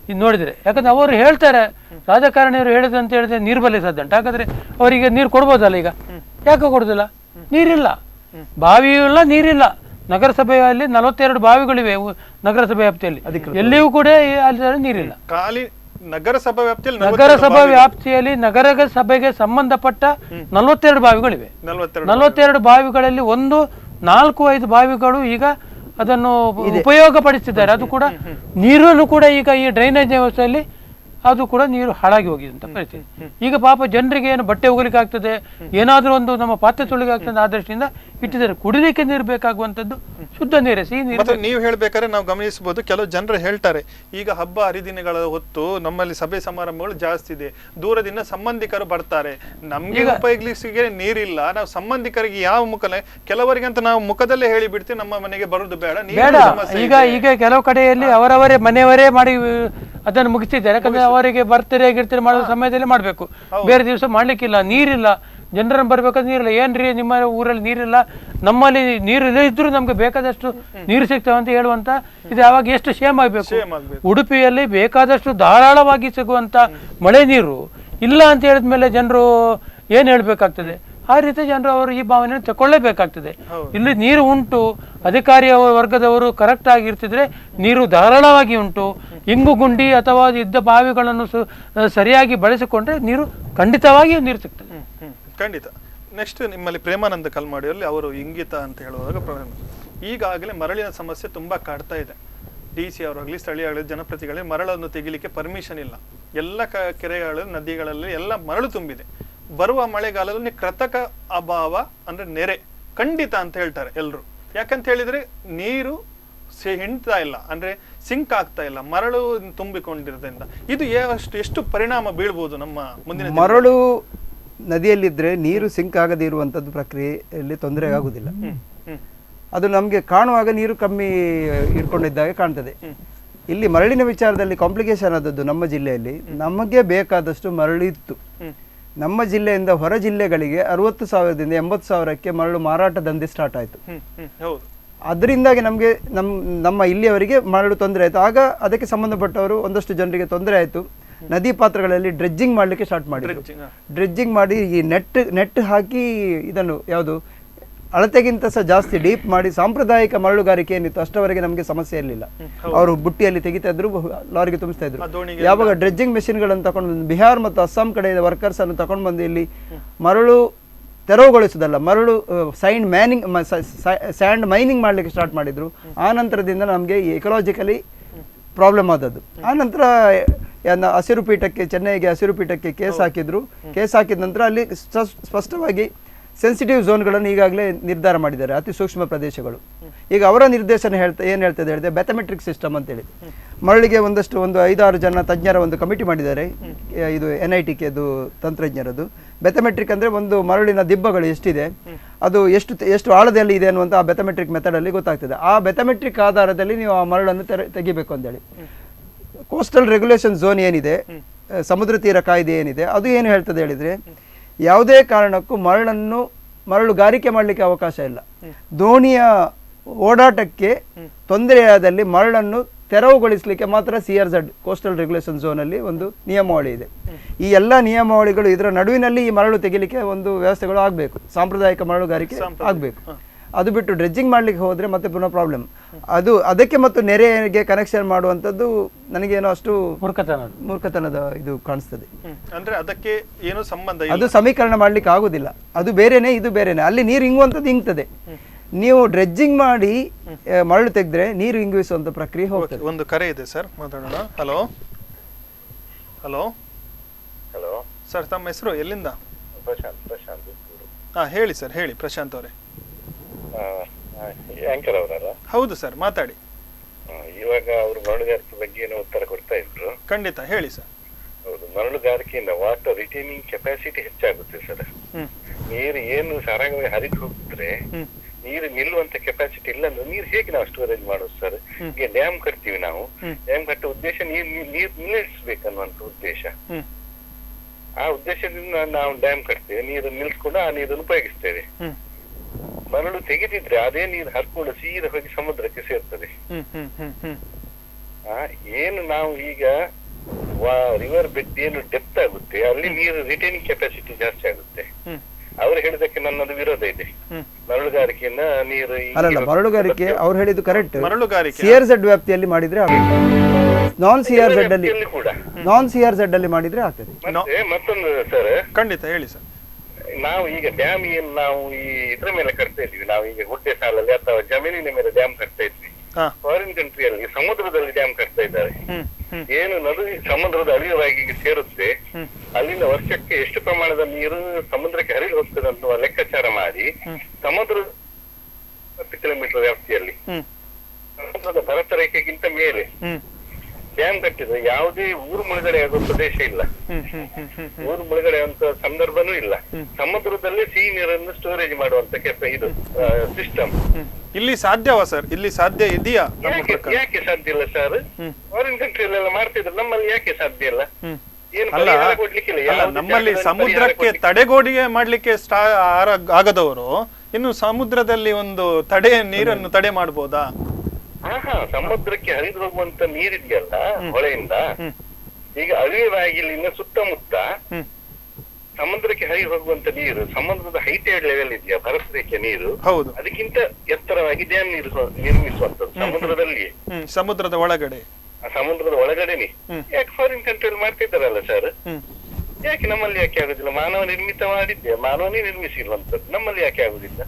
ಇದು ನೋಡಿದ್ರೆ. ಯಾಕಂದ್ರೆ ಅವರು ಹೇಳ್ತಾರೆ, ರಾಜಕಾರಣಿಯವರು ಹೇಳಿದ್ರು ಅಂತ ಹೇಳಿದ್ರೆ ನೀರು ಬರಲಿ ಸಾಧ್ಯ ಉಂಟು. ಹಾಗಾದ್ರೆ ಅವರಿಗೆ ನೀರು ಕೊಡ್ಬೋದಲ್ಲ? ಈಗ ಯಾಕೆ ಕೊಡುದಿಲ್ಲ? ನೀರಿಲ್ಲ, ಬಾವಿಯೂ ಇಲ್ಲ, ನೀರಿಲ್ಲ. ನಗರಸಭೆಯಲ್ಲಿ 42 ಬಾವಿಗಳಿವೆ ನಗರಸಭೆ ವ್ಯಾಪ್ತಿಯಲ್ಲಿ, ಎಲ್ಲಿಯೂ ಕೂಡ ಅಲ್ಲಿ ನೀರಿಲ್ಲ. ಖಾಲಿ ನಗರಸಭಾ ವ್ಯಾಪ್ತಿಯಲ್ಲಿ ನಗರಸಭೆಗೆ ಸಂಬಂಧಪಟ್ಟ 42 ಬಾವಿಗಳಿವೆ. 42 ಬಾವಿಗಳಲ್ಲಿ 4-5 ಬಾವಿಗಳು ಈಗ ಅದನ್ನು ಉಪಯೋಗ ಪಡಿಸಿದ್ದಾರೆ. ಅದು ಕೂಡ ನೀರನ್ನು ಕೂಡ ಈಗ ಈ ಡ್ರೈನೇಜ್ ವ್ಯವಸ್ಥೆಯಲ್ಲಿ ಅದು ಕೂಡ ನೀರು ಹಾಳಾಗಿ ಹೋಗಿದೆ ಅಂತ ಪರಿಸ್ಥಿತಿ. ಈಗ ಪಾಪ ಜನರಿಗೆ ಏನು ಬಟ್ಟೆ ಹೋಗ್ಲಿಕ್ಕೆ ಆಗ್ತದೆ, ಏನಾದ್ರೂ ಒಂದು ನಮ್ಮ ಪಾತ್ರೆ ತೊಳಿಗೆ ಆಗ್ತದೆ, ಆ ದೃಷ್ಟಿಯಿಂದ ಇಟ್ಟಿದ್ದಾರೆ. ಕುಡಿಲಿಕ್ಕೆ ನೀರು ಬೇಕಾಗುವಂತದ್ದು ಶುದ್ಧ ನೀರೇ, ಸಿಹಿ ನೀರು. ನೀವು ಹೇಳ್ಬೇಕಾದ್ರೆ ನಾವು ಗಮನಿಸಬಹುದು, ಕೆಲವು ಜನರು ಹೇಳ್ತಾರೆ ಈಗ ಹಬ್ಬ ಹರಿದಿನಗಳ ಹೊತ್ತು ನಮ್ಮಲ್ಲಿ ಸಭೆ ಸಮಾರಂಭಗಳು ಜಾಸ್ತಿ ಇದೆ, ದೂರದಿಂದ ಸಂಬಂಧಿಕರು ಬರ್ತಾರೆ, ನಮ್ಗೆ ಉಪಯೋಗಿಸಿಗೆ ನೀರಿಲ್ಲ, ನಾವು ಸಂಬಂಧಿಕರಿಗೆ ಯಾವ ಮುಖಲೇ, ಕೆಲವರಿಗಂತ ನಾವು ಮುಖದಲ್ಲೇ ಹೇಳಿ ಬಿಡ್ತೀವಿ ನಮ್ಮ ಮನೆಗೆ ಬರೋದು ಬೇಡ. ಈಗ ಕೆಲವು ಕಡೆಯಲ್ಲಿ ಅವರವರೇ ಮನೆಯವರೇ ಮಾಡಿ ಅದನ್ನು ಮುಗಿಸಿದ್ದಾರೆ. ಯಾಕಂದ್ರೆ ಅವರಿಗೆ ಬರ್ತಾರೆ ಗಿರ್ತಾರೆ ಮಾಡುವ ಸಮಯದಲ್ಲಿ ಮಾಡ್ಬೇಕು, ಬೇರೆ ದಿವಸ ಮಾಡ್ಲಿಕ್ಕಿಲ್ಲ, ನೀರಿಲ್ಲ. ಜನರನ್ನು ಬರ್ಬೇಕಾದ್ರೆ ನೀರಿಲ್ಲ. ಏನ್ರಿ ನಿಮ್ಮ ಊರಲ್ಲಿ ನೀರಿಲ್ಲ, ನಮ್ಮಲ್ಲಿ ನೀರು ಇದ್ರೂ ನಮ್ಗೆ ಬೇಕಾದಷ್ಟು ನೀರು ಸಿಗ್ತಾವೆ ಅಂತ ಹೇಳುವಂತ ಇದು ಯಾವಾಗ ಎಷ್ಟು ಶೇಮ್ ಆಗ್ಬೇಕು. ಉಡುಪಿಯಲ್ಲಿ ಬೇಕಾದಷ್ಟು ಧಾರಾಳವಾಗಿ ಸಿಗುವಂತ ಮಳೆ ನೀರು ಇಲ್ಲ ಅಂತ ಹೇಳಿದ್ಮೇಲೆ ಜನರು ಏನ್ ಹೇಳ್ಬೇಕಾಗ್ತದೆ? ಆ ರೀತಿ ಜನರು ಅವರು ಈ ಭಾವನೆಯನ್ನು ತಗೊಳ್ಳೇಬೇಕಾಗ್ತದೆ. ಇಲ್ಲಿ ನೀರು ಉಂಟು, ಅಧಿಕಾರಿ ವರ್ಗದವರು ಕರೆಕ್ಟ್ ಆಗಿರ್ತಿದ್ರೆ ನೀರು ಧಾರಾಳವಾಗಿ ಉಂಟು. ಇಂಗು ಗುಂಡಿ ಅಥವಾ ಇದ್ದ ಬಾವಿಗಳನ್ನು ಸರಿಯಾಗಿ ಬಳಸಿಕೊಂಡ್ರೆ ನೀರು ಖಂಡಿತವಾಗಿಯೂ ನೀರು ಸಿಗ್ತದೆ. ಖಂಡಿತ. ನೆಕ್ಸ್ಟ್ ನಿಮ್ಮಲ್ಲಿ ಪ್ರೇಮಾನಂದ ಕಲ್ಮಾಡಿಯಲ್ಲಿ ಅವರು ಇಂಗಿತ ಅಂತ ಹೇಳುವಾಗ, ಈಗಾಗಲೇ ಮರಳಿನ ಸಮಸ್ಯೆ ತುಂಬಾ ಕಾಡ್ತಾ ಇದೆ. DC ಅವರಾಗಲಿ ಸ್ಥಳೀಯ ಜನಪ್ರತಿನಿಧಿಗಳಿಗೆ ಮರಳನ್ನು ತೆಗಿಲಿಕ್ಕೆ ಪರ್ಮಿಷನ್ ಇಲ್ಲ. ಎಲ್ಲ ಕೆರೆಗಳು ನದಿಗಳಲ್ಲಿ ಎಲ್ಲ ಮರಳು ತುಂಬಿದೆ. ಬರುವ ಮಳೆಗಾಲದಲ್ಲಿ ಕೃತಕ ಅಭಾವ ಅಂದ್ರೆ ನೆರೆ ಖಂಡಿತ ಅಂತ ಹೇಳ್ತಾರೆ ಎಲ್ರು. ಯಾಕಂತ ಹೇಳಿದ್ರೆ ನೀರು ಹಿಂಡ್ತಾ ಇಲ್ಲ, ಅಂದ್ರೆ ಸಿಂಕ್ ಆಗ್ತಾ ಇಲ್ಲ, ಮರಳು ತುಂಬಿಕೊಂಡಿರೋದ್ರಿಂದ ಇದು ಎಷ್ಟು ಪರಿಣಾಮ ಬೀಳ್ಬೋದು ನಮ್ಮ ಮುಂದಿನ? ಮರಳು ನದಿಯಲ್ಲಿದ್ರೆ ನೀರು ಸಿಂಕ್ ಆಗದೇ ಇರುವಂತದ್ದು ಪ್ರಕ್ರಿಯೆಯಲ್ಲಿ ತೊಂದರೆ ಆಗುದಿಲ್ಲ. ಅದು ನಮ್ಗೆ ಕಾಣುವಾಗ ನೀರು ಕಮ್ಮಿ ಇಟ್ಕೊಂಡಿದ್ದಾಗ ಕಾಣ್ತದೆ. ಇಲ್ಲಿ ಮರಳಿನ ವಿಚಾರದಲ್ಲಿ ಕಾಂಪ್ಲಿಕೇಶನ್ ಆದದ್ದು ನಮ್ಮ ಜಿಲ್ಲೆಯಲ್ಲಿ ನಮಗೆ ಬೇಕಾದಷ್ಟು ಮರಳು ಇತ್ತು. ನಮ್ಮ ಜಿಲ್ಲೆಯಿಂದ ಹೊರ ಜಿಲ್ಲೆಗಳಿಗೆ 60,000ದಿಂದ 80,000ಕ್ಕೆ ಮರಳು ಮಾರಾಟ ದಂಧೆ ಸ್ಟಾರ್ಟ್ ಆಯ್ತು. ಅದರಿಂದಾಗಿ ನಮಗೆ ನಮ್ಮ ಇಲ್ಲಿಯವರಿಗೆ ಮರಳು ತೊಂದರೆ ಆಯ್ತು. ಆಗ ಅದಕ್ಕೆ ಸಂಬಂಧಪಟ್ಟವರು ಒಂದಷ್ಟು ಜನರಿಗೆ ತೊಂದರೆ ಆಯ್ತು. ನದಿ ಪಾತ್ರಗಳಲ್ಲಿ ಡ್ರೆಜ್ಜಿಂಗ್ ಮಾಡ್ಲಿಕ್ಕೆ ಸ್ಟಾರ್ಟ್ ಮಾಡಿದ್ರು. ಡ್ರೆಜ್ಜಿಂಗ್ ಮಾಡಿ ಈ ನೆಟ್ ಹಾಕಿ ಇದನ್ನು ಯಾವುದು ಅಳತೆಗಿಂತ ಸಹ ಜಾಸ್ತಿ ಡೀಪ್ ಮಾಡಿ ಸಾಂಪ್ರದಾಯಿಕ ಮರಳುಗಾರಿಕೆ ಏನಿತ್ತು ಅಷ್ಟವರೆಗೆ ನಮಗೆ ಸಮಸ್ಯೆ ಇರಲಿಲ್ಲ. ಅವರು ಬುಟ್ಟಿಯಲ್ಲಿ ತೆಗಿತಾ ಇದ್ರು, ಲಾರಿಗೆ ತುಂಬಿಸ್ತಾ ಇದ್ರು. ಯಾವಾಗ ಡ್ರೆಜ್ಜಿಂಗ್ ಮೆಷಿನ್ ಗಳನ್ನು ತಗೊಂಡು ಬಿಹಾರ್ ಮತ್ತು ಅಸ್ಸಾಂ ಕಡೆಯ ವರ್ಕರ್ಸ್ ಅನ್ನು ತಗೊಂಡು ಬಂದು ಇಲ್ಲಿ ಮರಳು ತೆರವುಗೊಳಿಸುವುದಲ್ಲ, ಮರಳು ಸ್ಯಾಂಡ್ ಮೈನಿಂಗ್ ಮಾಡ್ಲಿಕ್ಕೆ ಸ್ಟಾರ್ಟ್ ಮಾಡಿದ್ರು. ಆ ನಂತರದಿಂದ ನಮಗೆ ಎಕಲಾಜಿಕಲಿ ಪ್ರಾಬ್ಲಮ್ ಆದದ್ದು. ಆ ನಂತರ ಹಸಿರು ಪೀಠಕ್ಕೆ, ಚೆನ್ನೈಗೆ ಹಸಿರು ಪೀಠಕ್ಕೆ ಕೇಸ್ ಹಾಕಿದ್ರು. ಕೇಸ್ ಹಾಕಿದ ನಂತರ ಅಲ್ಲಿ ಸ್ಪಷ್ಟವಾಗಿ ಸೆನ್ಸಿಟಿವ್ ಝೋನ್ಗಳನ್ನು ಈಗಾಗಲೇ ನಿರ್ಧಾರ ಮಾಡಿದ್ದಾರೆ, ಅತಿ ಸೂಕ್ಷ್ಮ ಪ್ರದೇಶಗಳು. ಈಗ ಅವರ ನಿರ್ದೇಶನ ಏನು ಹೇಳ್ತದೆ ಹೇಳಿದ್ರೆ ಬೆಥಮೆಟ್ರಿಕ್ ಸಿಸ್ಟಮ್ ಅಂತೇಳಿ ಮರಳಿಗೆ ಒಂದು 5-6 ಜನ ತಜ್ಞರ ಒಂದು ಕಮಿಟಿ ಮಾಡಿದ್ದಾರೆ. ಇದು NITದು ತಂತ್ರಜ್ಞರದು. ಬೆಥಮೆಟ್ರಿಕ್ ಅಂದರೆ ಒಂದು ಮರಳಿನ ದಿಬ್ಬಗಳು ಎಷ್ಟಿದೆ, ಅದು ಎಷ್ಟು ಆಳದಲ್ಲಿ ಇದೆ ಅನ್ನುವಂಥ ಆ ಬೆಥಮೆಟ್ರಿಕ್ ಮೆಥಡಲ್ಲಿ ಗೊತ್ತಾಗ್ತದೆ. ಆ ಬೆಥಮೆಟ್ರಿಕ್ ಆಧಾರದಲ್ಲಿ ನೀವು ಆ ಮರಳನ್ನು ತೆಗಿಬೇಕು ಅಂತೇಳಿ. ಕೋಸ್ಟಲ್ ರೆಗ್ಯುಲೇಷನ್ ಝೋನ್ ಏನಿದೆ, ಸಮುದ್ರ ತೀರ ಕಾಯ್ದೆ ಏನಿದೆ, ಅದು ಏನು ಹೇಳ್ತದೆ ಹೇಳಿದರೆ ಯಾವುದೇ ಕಾರಣಕ್ಕೂ ಮರಳುಗಾರಿಕೆ ಮಾಡಲಿಕ್ಕೆ ಅವಕಾಶ ಇಲ್ಲ. ದೋಣಿಯ ಓಡಾಟಕ್ಕೆ ತೊಂದರೆಯಾದಲ್ಲಿ ಮರಳನ್ನು ತೆರವುಗೊಳಿಸಲಿಕ್ಕೆ ಮಾತ್ರ CRZ ಕೋಸ್ಟಲ್ ರೆಗ್ಯುಲೇಷನ್ ಝೋನಲ್ಲಿ ಒಂದು ನಿಯಮಾವಳಿ ಇದೆ. ಈ ಎಲ್ಲ ನಿಯಮಾವಳಿಗಳು ಇದರ ನಡುವಿನಲ್ಲಿ ಈ ಮರಳು ತೆಗಿಲಿಕ್ಕೆ ಒಂದು ವ್ಯವಸ್ಥೆಗಳು ಆಗಬೇಕು, ಸಾಂಪ್ರದಾಯಿಕ ಮರಳುಗಾರಿಕೆ ಆಗಬೇಕು. ಅದು ಬಿಟ್ಟು ಡ್ರೆಜ್ಜಿಂಗ್ ಮಾಡ್ಲಿಕ್ಕೆ ಹೋದ್ರೆ ಮತ್ತೆ ಪುನಃ ಪ್ರಾಬ್ಲಮ್. ಅದಕ್ಕೆ ಮತ್ತು ನೆರೆಗೆ ಕನೆಕ್ಷನ್ ಮಾಡುವಂಥದ್ದು ನನಗೇನೋ ಅಷ್ಟು ಮೂರ್ಖತನದ ಇದು ಕಾಣಿಸ್ತದೆ. ಅಂದ್ರೆ ಅದಕ್ಕೆ ಏನು ಸಂಬಂಧ, ಅದು ಸಮೀಕರಣ ಮಾಡ್ಲಿಕ್ಕೆ ಆಗುದಿಲ್ಲ. ಅದು ಬೇರೆನೆ, ಇದು ಬೇರೆನೆ. ಅಲ್ಲಿ ನೀರು ಇಂಗುವಂಥದ್ದು ಇಂಗ್ತದೆ. ನೀವು ಡ್ರೆಜ್ಜಿಂಗ್ ಮಾಡಿ ಮರಳು ತೆಗೆದ್ರೆ ನೀರು ಇಂಗಿಸುವಂತ ಪ್ರಕ್ರಿಯೆ ಹೋಗ್ತದೆ. ಒಂದು ಕರೆ ಇದೆ ಸರ್, ಮಾತಾಡೋಣ. ಹಲೋ ಹಲೋ ಹಲೋ ಸರ್, ತಮ್ಮ ಹೆಸರು, ಎಲ್ಲಿಂದ? ಪ್ರಶಾಂತ್. ಹೇಳಿ ಸರ್, ಹೇಳಿ ಪ್ರಶಾಂತ್ ಅವರೇ. ಆಂಕರ್ ಅವರಲ್ಲ? ಹೌದು ಸರ್, ಮಾತಾಡಿ. ಇವಾಗ ಅವರು ಮರಳುಗಾರಿಕೆ ಬಗ್ಗೆ ಏನೋ ಉತ್ತರ ಕೊಡ್ತಾ ಇದ್ರು. ಖಂಡಿತ ಹೇಳಿ ಸರ್. ಹೌದು, ಮರಳುಗಾರಿಕೆಯಿಂದ ವಾಟರ್ ರಿಟೈನಿಂಗ್ ಕೆಪಾಸಿಟಿ ಹೆಚ್ಚಾಗುತ್ತೆ ಸರ್. ನೀರು ಏನು ಸರಾಗವಾಗಿ ಹರಿದು ಹೋಗಿದ್ರೆ ನೀರು ನಿಲ್ಲುವಂತ ಕೆಪಾಸಿಟಿ ಇಲ್ಲ ಅಂದ್ರೆ ನೀರು ಹೇಗೆ ನಾವು ಸ್ಟೋರೇಜ್ ಮಾಡೋದು ಸರ್? ಈಗ ಡ್ಯಾಮ್ ಕಟ್ತೀವಿ ನಾವು. ಡ್ಯಾಮ್ ಕಟ್ಟೋ ಉದ್ದೇಶ ನೀರು ನಿಲ್ಲಿಸ್ಬೇಕನ್ನುವಂತ ಉದ್ದೇಶ. ಆ ಉದ್ದೇಶದಿಂದ ನಾವು ಡ್ಯಾಮ್ ಕಟ್ತೇವೆ, ನೀರು ನಿಲ್ಸ್ಕೊಂಡು ಆ ನೀರನ್ನು ಉಪಯೋಗಿಸ್ತೇವೆ. ಮರಳು ತೆಗೆದಿದ್ರೆ ಅದೇ ನೀರು ಹರ್ಕೊಂಡು ಸೀದಾ ಹೋಗಿ ಸಮುದ್ರಕ್ಕೆ ಸೇರ್ತದೆ. ಏನು ನಾವು ಈಗ ರಿವರ್ ಬೆಡ್ ಏನು ಡೆಪ್ತ್ ಆಗುತ್ತೆ ಅಲ್ಲಿ ನೀರು ರಿಟೈನಿಂಗ್ ಕೆಪಾಸಿಟಿ ಜಾಸ್ತಿ ಆಗುತ್ತೆ. ಅವ್ರು ಹೇಳಿದಕ್ಕೆ ನನ್ನದು ವಿರೋಧ ಇದೆ. ಮರಳುಗಾರಿಕೆಯಿಂದ ನೀರು ಮರಳುಗಾರಿಕೆ ಅವ್ರು ಹೇಳಿದ್ದು ಕರೆಕ್ಟ್. ಮರಳುಗಾರಿಕೆ CRZ ವ್ಯಾಪ್ತಿಯಲ್ಲಿ ಮಾಡಿದ್ರೆ ನಾನ್ CRZ ಅಲ್ಲಿ ಮಾಡಿದ್ರೆ ಆಗ್ತದೆ. ಮತ್ತೊಂದು ಸರ್, ಖಂಡಿತ ಹೇಳಿ ಸರ್. ನಾವು ಈಗ ಡ್ಯಾಮ್ ಏನು ನಾವು ಈ ಇದ್ರ ಮೇಲೆ ಕಟ್ತಾ ಇದ್ವಿ, ನಾವು ಈಗ ಗುಡ್ಡೆ ಸಾಲಲ್ಲಿ ಅಥವಾ ಜಮೀನಿನ ಮೇಲೆ ಡ್ಯಾಮ್ ಕಟ್ತಾ ಇದ್ವಿ. ಫಾರಿನ್ ಕಂಟ್ರಿಯಲ್ಲಿ ಸಮುದ್ರದಲ್ಲಿ ಡ್ಯಾಮ್ ಕಟ್ತಾ ಇದ್ದಾರೆ. ಏನು ನದಿ ಸಮುದ್ರದ ಅಳಿವಾಗಿ ಸೇರುತ್ತೆ, ಅಲ್ಲಿಂದ ವರ್ಷಕ್ಕೆ ಎಷ್ಟು ಪ್ರಮಾಣದ ನೀರು ಸಮುದ್ರಕ್ಕೆ ಹರಿದು ಹೋಗ್ತದೆ ಅಂತ ಲೆಕ್ಕಾಚಾರ ಮಾಡಿ ಸಮುದ್ರ 10 ಕಿಲೋಮೀಟರ್ ವ್ಯಾಪ್ತಿಯಲ್ಲಿ ಸಮುದ್ರದ ಭರತ ರೇಖೆಗಿಂತ ಮೇಲೆ ಡ್ಯಾಮ್ ಕಟ್ಟಿದ್ರೆ ಯಾವುದೇ ಊರು ಮುಳುಗಡೆ ಆಗುವ ಪ್ರದೇಶ ಇಲ್ಲ, ಊರು ಮುಳುಗಡೆ ಅಂತ ಸಂದರ್ಭನೂ ಇಲ್ಲ. ಸಮುದ್ರದಲ್ಲೇ ಸಿಹಿ ನೀರನ್ನು ಸ್ಟೋರೇಜ್ ಮಾಡುವಂತ ಇದು ಸಿಸ್ಟಮ್ ಇಲ್ಲಿ ಸಾಧ್ಯವಾ ಸರ್? ಇಲ್ಲಿ ಸಾಧ್ಯ ಇದೆಯಾ? ಯಾಕೆ ಸಾಧ್ಯ ಇಲ್ಲ ಸರ್? ಫಾರಿನ್ ಕಂಟ್ರಿಯಲ್ಲೆಲ್ಲ ಮಾಡ್ತಿದ್ರು, ನಮ್ಮಲ್ಲಿ ಯಾಕೆ ಸಾಧ್ಯ ಇಲ್ಲ? ನಮ್ಮಲ್ಲಿ ಸಮುದ್ರಕ್ಕೆ ತಡೆಗೋಡಿಗೆ ಮಾಡ್ಲಿಕ್ಕೆ ಆಗದವರು ಇನ್ನು ಸಮುದ್ರದಲ್ಲಿ ಒಂದು ನೀರನ್ನು ತಡೆ ಮಾಡಬಹುದಾ? ಸಮುದ್ರಕ್ಕೆ ಹರಿದು ಹೋಗುವಂತ ನೀರಿದೆಯಲ್ಲ ಹೊಳೆಯಿಂದ, ಈಗ ಅಳಿವಾಗಿಲಿನ ಸುತ್ತಮುತ್ತ ಸಮುದ್ರಕ್ಕೆ ಹರಿದು ಹೋಗುವಂತ ನೀರು ಸಮುದ್ರದ ಹೈಟೆಡ್ ಲೆವೆಲ್ ಇದೆಯಾ ಭರತ ರೇಖೆ ನೀರು, ಅದಕ್ಕಿಂತ ಎತ್ತರವಾಗಿ ಡ್ಯಾಮ್ ನಿರ್ಮಿಸುವಂತದ್ದು ಸಮುದ್ರದಲ್ಲಿ, ಸಮುದ್ರದ ಒಳಗಡೆ. ಸಮುದ್ರದ ಒಳಗಡೆನೆ ಯಾಕೆ ಫಾರಿನ್ ಕಂಟ್ರಿಯಲ್ಲಿ ಮಾಡ್ತಿದ್ದಾರಲ್ಲ ಸರ್, ಯಾಕೆ ನಮ್ಮಲ್ಲಿ ಯಾಕೆ ಆಗುದಿಲ್ಲ? ಮಾನವ ನಿರ್ಮಿತ ಮಾಡಿದ್ದೆ, ಮಾನವನೇ ನಿರ್ಮಿಸಿರುವಂತದ್ದು, ನಮ್ಮಲ್ಲಿ ಯಾಕೆ ಆಗುದಿಲ್ಲ?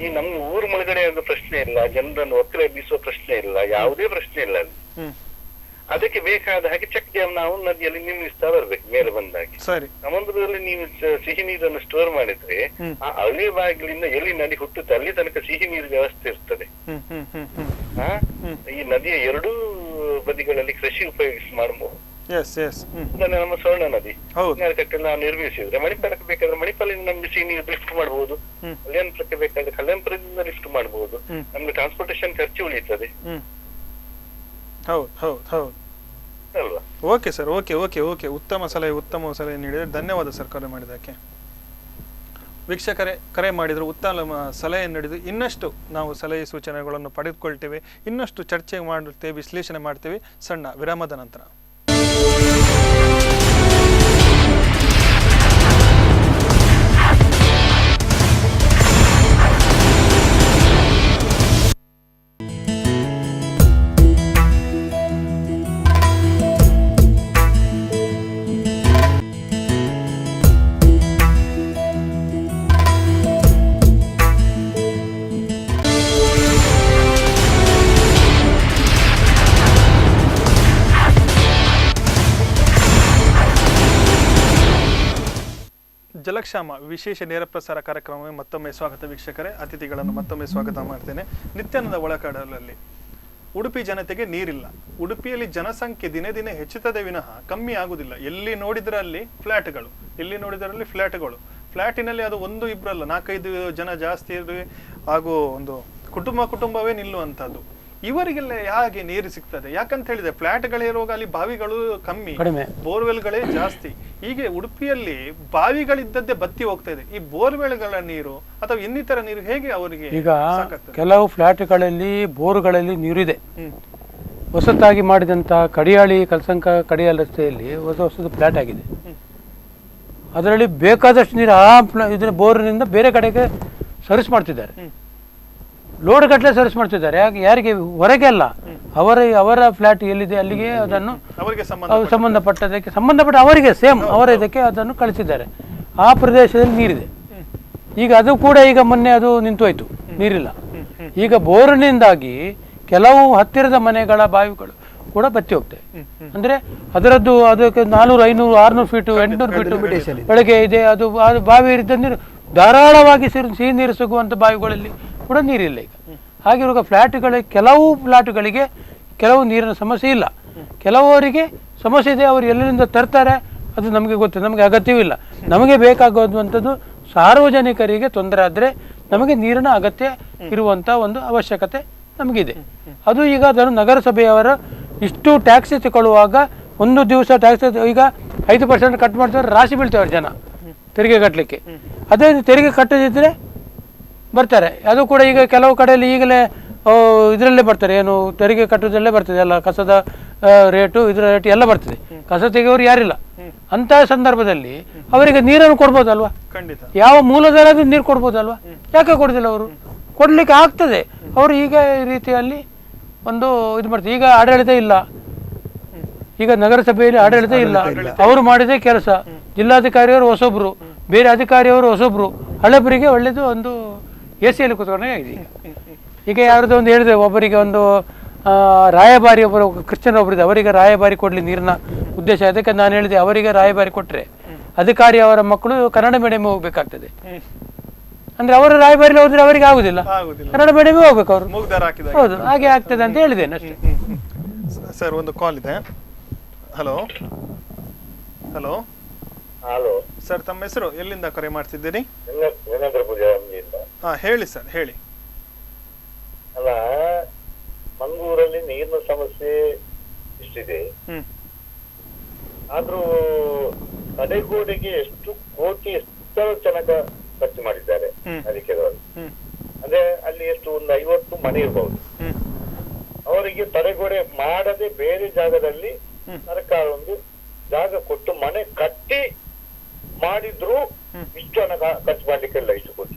ಈ ನಮ್ಮ ಊರು ಮುಳುಗಡೆ ಆಗುವ ಪ್ರಶ್ನೆ ಇಲ್ಲ, ಜನರನ್ನು ಒತ್ತಡ ಎಬ್ಬಿಸುವ ಪ್ರಶ್ನೆ ಇಲ್ಲ, ಯಾವುದೇ ಪ್ರಶ್ನೆ ಇಲ್ಲ ಅಲ್ಲಿ. ಅದಕ್ಕೆ ಬೇಕಾದ ಹಾಗೆ ಚೆಕ್ ಡ್ಯಾಮ್ ನಾವು ನದಿಯಲ್ಲಿ ನಿರ್ಮಿಸ್ತಾ ಬರ್ಬೇಕು ಮೇಲೆ ಬಂದಾಗಿ. ಸಮುದ್ರದಲ್ಲಿ ನೀವು ಸಿಹಿ ನೀರನ್ನು ಸ್ಟೋರ್ ಮಾಡಿದ್ರೆ ಆ ಅಳಿ ಬಾಗಿಲಿಂದ ಎಲ್ಲಿ ನದಿ ಹುಟ್ಟುತ್ತೆ ಅಲ್ಲಿ ತನಕ ಸಿಹಿ ನೀರು ವ್ಯವಸ್ಥೆ ಇರ್ತದೆ. ಈ ನದಿಯ ಎರಡೂ ಬದಿಗಳಲ್ಲಿ ಕೃಷಿ ಉಪಯೋಗಿಸಿ ಮಾಡಬಹುದು. ನಮ್ಮ ಸ್ವರ್ಣ ನದಿ ಕಟ್ಟೆಲ್ಲ ನಾವು ನಿರ್ಮಿಸಿದ್ರೆ ಮಣಿಪಾಲಕ್ಕೆ ಬೇಕಾದ್ರೆ ಮಣಿಪಾಲಿಂದ ನಮ್ಗೆ ಸಿಹಿ ನೀರು ಲಿಫ್ಟ್ ಮಾಡಬಹುದು, ಕಲ್ಯಾಣಪುರಕ್ಕೆ ಬೇಕಾದ್ರೆ ಕಲ್ಯಾಣಪುರದಿಂದ ಲಿಫ್ಟ್ ಮಾಡಬಹುದು, ನಮ್ಗೆ ಟ್ರಾನ್ಸ್ಪೋರ್ಟೇಶನ್ ಖರ್ಚು ಉಳಿತದೆ. Okay sir, okay. ಉತ್ತಮ ಸಲಹೆ ನೀಡಿದ್ರೆ ಧನ್ಯವಾದ ಸರ್ ಕರೆ ಮಾಡಿದ್ದಕ್ಕೆ. ವೀಕ್ಷಕರೇ, ಕರೆ ಮಾಡಿದ್ರು, ಉತ್ತಮ ಸಲಹೆ ನೀಡಿದ್ರು. ಇನ್ನಷ್ಟು ನಾವು ಸಲಹೆ ಸೂಚನೆಗಳನ್ನು ಪಡೆದುಕೊಳ್ತೇವೆ, ಇನ್ನಷ್ಟು ಚರ್ಚೆ ಮಾಡುತ್ತೇವೆ, ವಿಶ್ಲೇಷಣೆ ಮಾಡ್ತೇವೆ ಸಣ್ಣ ವಿರಾಮದ ನಂತರ. ಜಲಕ್ಷಾಮ ವಿಶೇಷ ನೇರ ಪ್ರಸಾರ ಕಾರ್ಯಕ್ರಮಕ್ಕೆ ಮತ್ತೊಮ್ಮೆ ಸ್ವಾಗತ ವೀಕ್ಷಕರೇ. ಅತಿಥಿಗಳನ್ನು ಮತ್ತೊಮ್ಮೆ ಸ್ವಾಗತ ಮಾಡ್ತೇನೆ. ನಿತ್ಯಾನಂದ ಒಳಕಡಲಲ್ಲಿ ಉಡುಪಿ ಜನತೆಗೆ ನೀರಿಲ್ಲ. ಉಡುಪಿಯಲ್ಲಿ ಜನಸಂಖ್ಯೆ ದಿನೇ ದಿನೇ ಹೆಚ್ಚುತ್ತದೆ ವಿನಃ ಕಮ್ಮಿ ಆಗುವುದಿಲ್ಲ. ಎಲ್ಲಿ ನೋಡಿದ್ರಲ್ಲಿ ಫ್ಲ್ಯಾಟ್ಗಳು, ಎಲ್ಲಿ ನೋಡಿದ್ರಲ್ಲಿ ಫ್ಲ್ಯಾಟ್ಗಳು. ಫ್ಲ್ಯಾಟಿನಲ್ಲಿ ಅದು ಒಂದು ಇಬ್ಬರಲ್ಲ, 4-5 ಜನ ಜಾಸ್ತಿ ಇರಲಿ, ಹಾಗೂ ಒಂದು ಕುಟುಂಬವೇ ನಿಲ್ಲುವಂಥದ್ದು. ಇವರಿಗೆಲ್ಲ ಹೇಗೆ ನೀರು ಸಿಗ್ತದೆ? ಯಾಕಂತ ಹೇಳಿದ್ರೆ ಫ್ಲ್ಯಾಟ್ಗಳಿರುವಾಗ ಅಲ್ಲಿ ಬಾವಿಗಳು ಕಮ್ಮಿ, ಬೋರ್ವೆಲ್ಗಳೇ ಜಾಸ್ತಿ. ಹೀಗೆ ಉಡುಪಿಯಲ್ಲಿ ಬಾವಿಗಳಿದ್ದದ್ದೇ ಬತ್ತಿ ಹೋಗ್ತಾ ಇದೆ. ಈ ಬೋರ್ವೆಲ್ಗಳ ನೀರು ಅಥವಾ ಇನ್ನಿತರ ನೀರು ಹೇಗೆ ಅವರಿಗೆ? ಈಗ ಕೆಲವು ಫ್ಲ್ಯಾಟ್ಗಳಲ್ಲಿ ಬೋರ್ಗಳಲ್ಲಿ ನೀರಿದೆ. ಹೊಸತಾಗಿ ಮಾಡಿದಂತಹ ಕಡಿಯಾಳಿ ಕಲ್ಸಂಕ ಕಡಿಯಾಳ ರಸ್ತೆಯಲ್ಲಿ ಹೊಸದು ಫ್ಲ್ಯಾಟ್ ಆಗಿದೆ. ಅದರಲ್ಲಿ ಬೇಕಾದಷ್ಟು ನೀರು ಇದರ ಬೋರಿನಿಂದ ಬೇರೆ ಕಡೆಗೆ ಸರ್ವಿಸ್ ಮಾಡ್ತಿದ್ದಾರೆ. ಲೋಡ್ ಗಟ್ಟಲೆ ಸರ್ವಿಸ್ ಮಾಡ್ತಿದ್ದಾರೆ. ಯಾರಿಗೆ? ಹೊರಗೆ ಅಲ್ಲ, ಅವರ ಫ್ಲ್ಯಾಟ್ ಎಲ್ಲಿದೆ ಅಲ್ಲಿಗೆ ಅದನ್ನು ಸಂಬಂಧಪಟ್ಟ ಅವರಿಗೆ ಸೇಮ್ ಅವರ ಇದಕ್ಕೆ ಅದನ್ನು ಕಳಿಸಿದ್ದಾರೆ. ಆ ಪ್ರದೇಶದಲ್ಲಿ ನೀರಿದೆ. ಈಗ ಅದು ಕೂಡ ಈಗ ಮೊನ್ನೆ ಅದು ನಿಂತೋಯ್ತು, ನೀರಿಲ್ಲ. ಈಗ ಬೋರಿನಿಂದಾಗಿ ಕೆಲವು ಹತ್ತಿರದ ಮನೆಗಳ ಬಾವಿಗಳು ಕೂಡ ಬತ್ತಿ ಹೋಗ್ತವೆ. ಅಂದ್ರೆ ಅದರದ್ದು ಅದಕ್ಕೆ 400, 500, 600 ಫೀಟು, 800 ಫೀಟು ಒಳಗೆ ಇದೆ. ಅದು ಬಾವಿ ಇದ್ದ ನೀರು ಧಾರಾಳವಾಗಿ ಸಿಹಿ ನೀರು ಸಿಗುವಂಥ ಬಾವಿಗಳಲ್ಲಿ ಕೂಡ ನೀರಿಲ್ಲ. ಈಗ ಹಾಗಿರುವಾಗ ಕೆಲವು ಫ್ಲ್ಯಾಟ್ಗಳಿಗೆ ಕೆಲವು ನೀರಿನ ಸಮಸ್ಯೆ ಇಲ್ಲ, ಕೆಲವರಿಗೆ ಸಮಸ್ಯೆ ಇದೆ. ಅವರು ಎಲ್ಲಿಂದ ತರ್ತಾರೆ ಅದು ನಮಗೆ ಗೊತ್ತಿಲ್ಲ, ನಮಗೆ ಅಗತ್ಯವಿಲ್ಲ. ನಮಗೆ ಬೇಕಾಗುವಂಥದ್ದು ಸಾರ್ವಜನಿಕರಿಗೆ ತೊಂದರೆ ಆದರೆ ನಮಗೆ ನೀರಿನ ಅಗತ್ಯ ಇರುವಂಥ ಒಂದು ಅವಶ್ಯಕತೆ ನಮಗಿದೆ. ಅದು ಈಗ ಅದನ್ನು ನಗರಸಭೆಯವರ ಇಷ್ಟು ಟ್ಯಾಕ್ಸಿ ತಗೊಳ್ಳುವಾಗ ಒಂದು ದಿವಸ ಟ್ಯಾಕ್ಸಿ ಈಗ 5% ಕಟ್ ಮಾಡ್ತಾರೆ, ರಾಶಿ ಬೀಳ್ತೇವೆ ಜನ ತೆರಿಗೆ ಕಟ್ಟಲಿಕ್ಕೆ. ಅದೇ ತೆರಿಗೆ ಕಟ್ಟದಿದ್ದರೆ ಬರ್ತಾರೆ. ಅದು ಕೂಡ ಈಗ ಕೆಲವು ಕಡೆಯಲ್ಲಿ ಈಗಲೇ ಇದರಲ್ಲೇ ಬರ್ತಾರೆ, ಏನು ತೆರಿಗೆ ಕಟ್ಟುವುದಲ್ಲೇ ಬರ್ತದೆ ಎಲ್ಲ, ಕಸದ ರೇಟು ಇದರ ರೇಟ್ ಎಲ್ಲ ಬರ್ತದೆ. ಕಸ ತೆಗೆಯೋರು ಯಾರಿಲ್ಲ. ಅಂತಹ ಸಂದರ್ಭದಲ್ಲಿ ಅವರಿಗೆ ನೀರನ್ನು ಕೊಡ್ಬೋದಲ್ವಾ? ಯಾವ ಮೂಲದಲ್ಲಾದ್ರೂ ನೀರು ಕೊಡ್ಬೋದಲ್ವಾ? ಯಾಕೆ ಕೊಡೋದಿಲ್ಲ ಅವರು? ಕೊಡ್ಲಿಕ್ಕೆ ಆಗ್ತದೆ. ಅವರು ಈಗ ಈ ರೀತಿಯಲ್ಲಿ ಒಂದು ಇದು ಮಾಡ್ತಾರೆ. ಈಗ ಆಡಳಿತ ಇಲ್ಲ, ಈಗ ನಗರಸಭೆಯಲ್ಲಿ ಆಡಳಿತ ಇಲ್ಲ. ಅವರು ಮಾಡಿದ ಕೆಲಸ, ಜಿಲ್ಲಾಧಿಕಾರಿಯವರು ಹೊಸೊಬ್ರು, ಬೇರೆ ಅಧಿಕಾರಿಯವರು ಹೊಸೊಬ್ರು, ಹಳಬರಿಗೆ ಒಳ್ಳೇದು ಒಂದು ಎಸಿಯಲ್ಲಿ ಕೂತ್ಕೊಂಡಾಗ ಆಗಿದೆ. ಈಗ ಯಾರ್ದು ಒಂದು ಹೇಳಿದೆ, ಒಬ್ಬರಿಗೆ ಒಂದು ರಾಯಭಾರಿ, ಒಬ್ಬರು ಕ್ರಿಶ್ಚಿಯನ್ ಒಬ್ಬರಿದೆ, ಅವರಿಗೆ ರಾಯಭಾರಿ ಕೊಡಲಿ ನೀರಿನ ಉದ್ದೇಶ. ಅದಕ್ಕೆ ನಾನು ಹೇಳಿದೆ, ಅವರಿಗೆ ರಾಯಭಾರಿ ಕೊಟ್ಟರೆ ಅಧಿಕಾರಿ ಅವರ ಮಕ್ಕಳು ಕನ್ನಡ ಮೀಡಿಯಂ ಹೋಗ್ಬೇಕಾಗ್ತದೆ. ಅಂದ್ರೆ ಅವರು ರಾಯಭಾರಿ ಹೋದ್ರೆ ಅವರಿಗೆ ಆಗುದಿಲ್ಲ, ಕನ್ನಡ ಮೀಡಿಯಂ ಹೋಗ್ಬೇಕು ಅವರು. ಹೌದು, ಹಾಗೆ ಆಗ್ತದೆ ಅಂತ ಹೇಳಿದ್ದೇನೆ ಅಷ್ಟೇ. ಸರ್, ಒಂದು ಕಾಲ್ ಇದೆ. ಹಲೋ ಹಲೋ ಹಲೋ ಸರ್, ತಮ್ಮ ಹೆಸರು? ಎಲ್ಲಿಂದ ಕರೆ ಮಾಡ್ತಿದ್ದೀರಿ? ಹಾ, ಹೇಳಿ ಸರ್, ಹೇಳಿ. ಅಲ್ಲ, ಮಂಗಳೂರಲ್ಲಿ ನೀರಿನ ಸಮಸ್ಯೆ ಇಷ್ಟಿದೆ. ಆದ್ರೂ ತಡೆಗೋಡೆಗೆ ಎಷ್ಟು ಕೋಟಿ ಎಷ್ಟರ ತನಕ ಖರ್ಚು ಮಾಡಿದ್ದಾರೆ ಅದಕ್ಕೆದವರು. ಅಂದ್ರೆ ಅಲ್ಲಿ ಎಷ್ಟು ಒಂದು 50 ಮನೆ ಇರಬಹುದು. ಅವರಿಗೆ ತಡೆಗೋಡೆ ಮಾಡದೆ ಬೇರೆ ಜಾಗದಲ್ಲಿ ಸರ್ಕಾರ ಒಂದು ಜಾಗ ಕೊಟ್ಟು ಮನೆ ಕಟ್ಟಿ ಮಾಡಿದ್ರು ಇಷ್ಟು ಹಣ ಖರ್ಚು ಮಾಡ್ಲಿಕ್ಕೆಲ್ಲ ಇಷ್ಟು ಕೋಟಿ.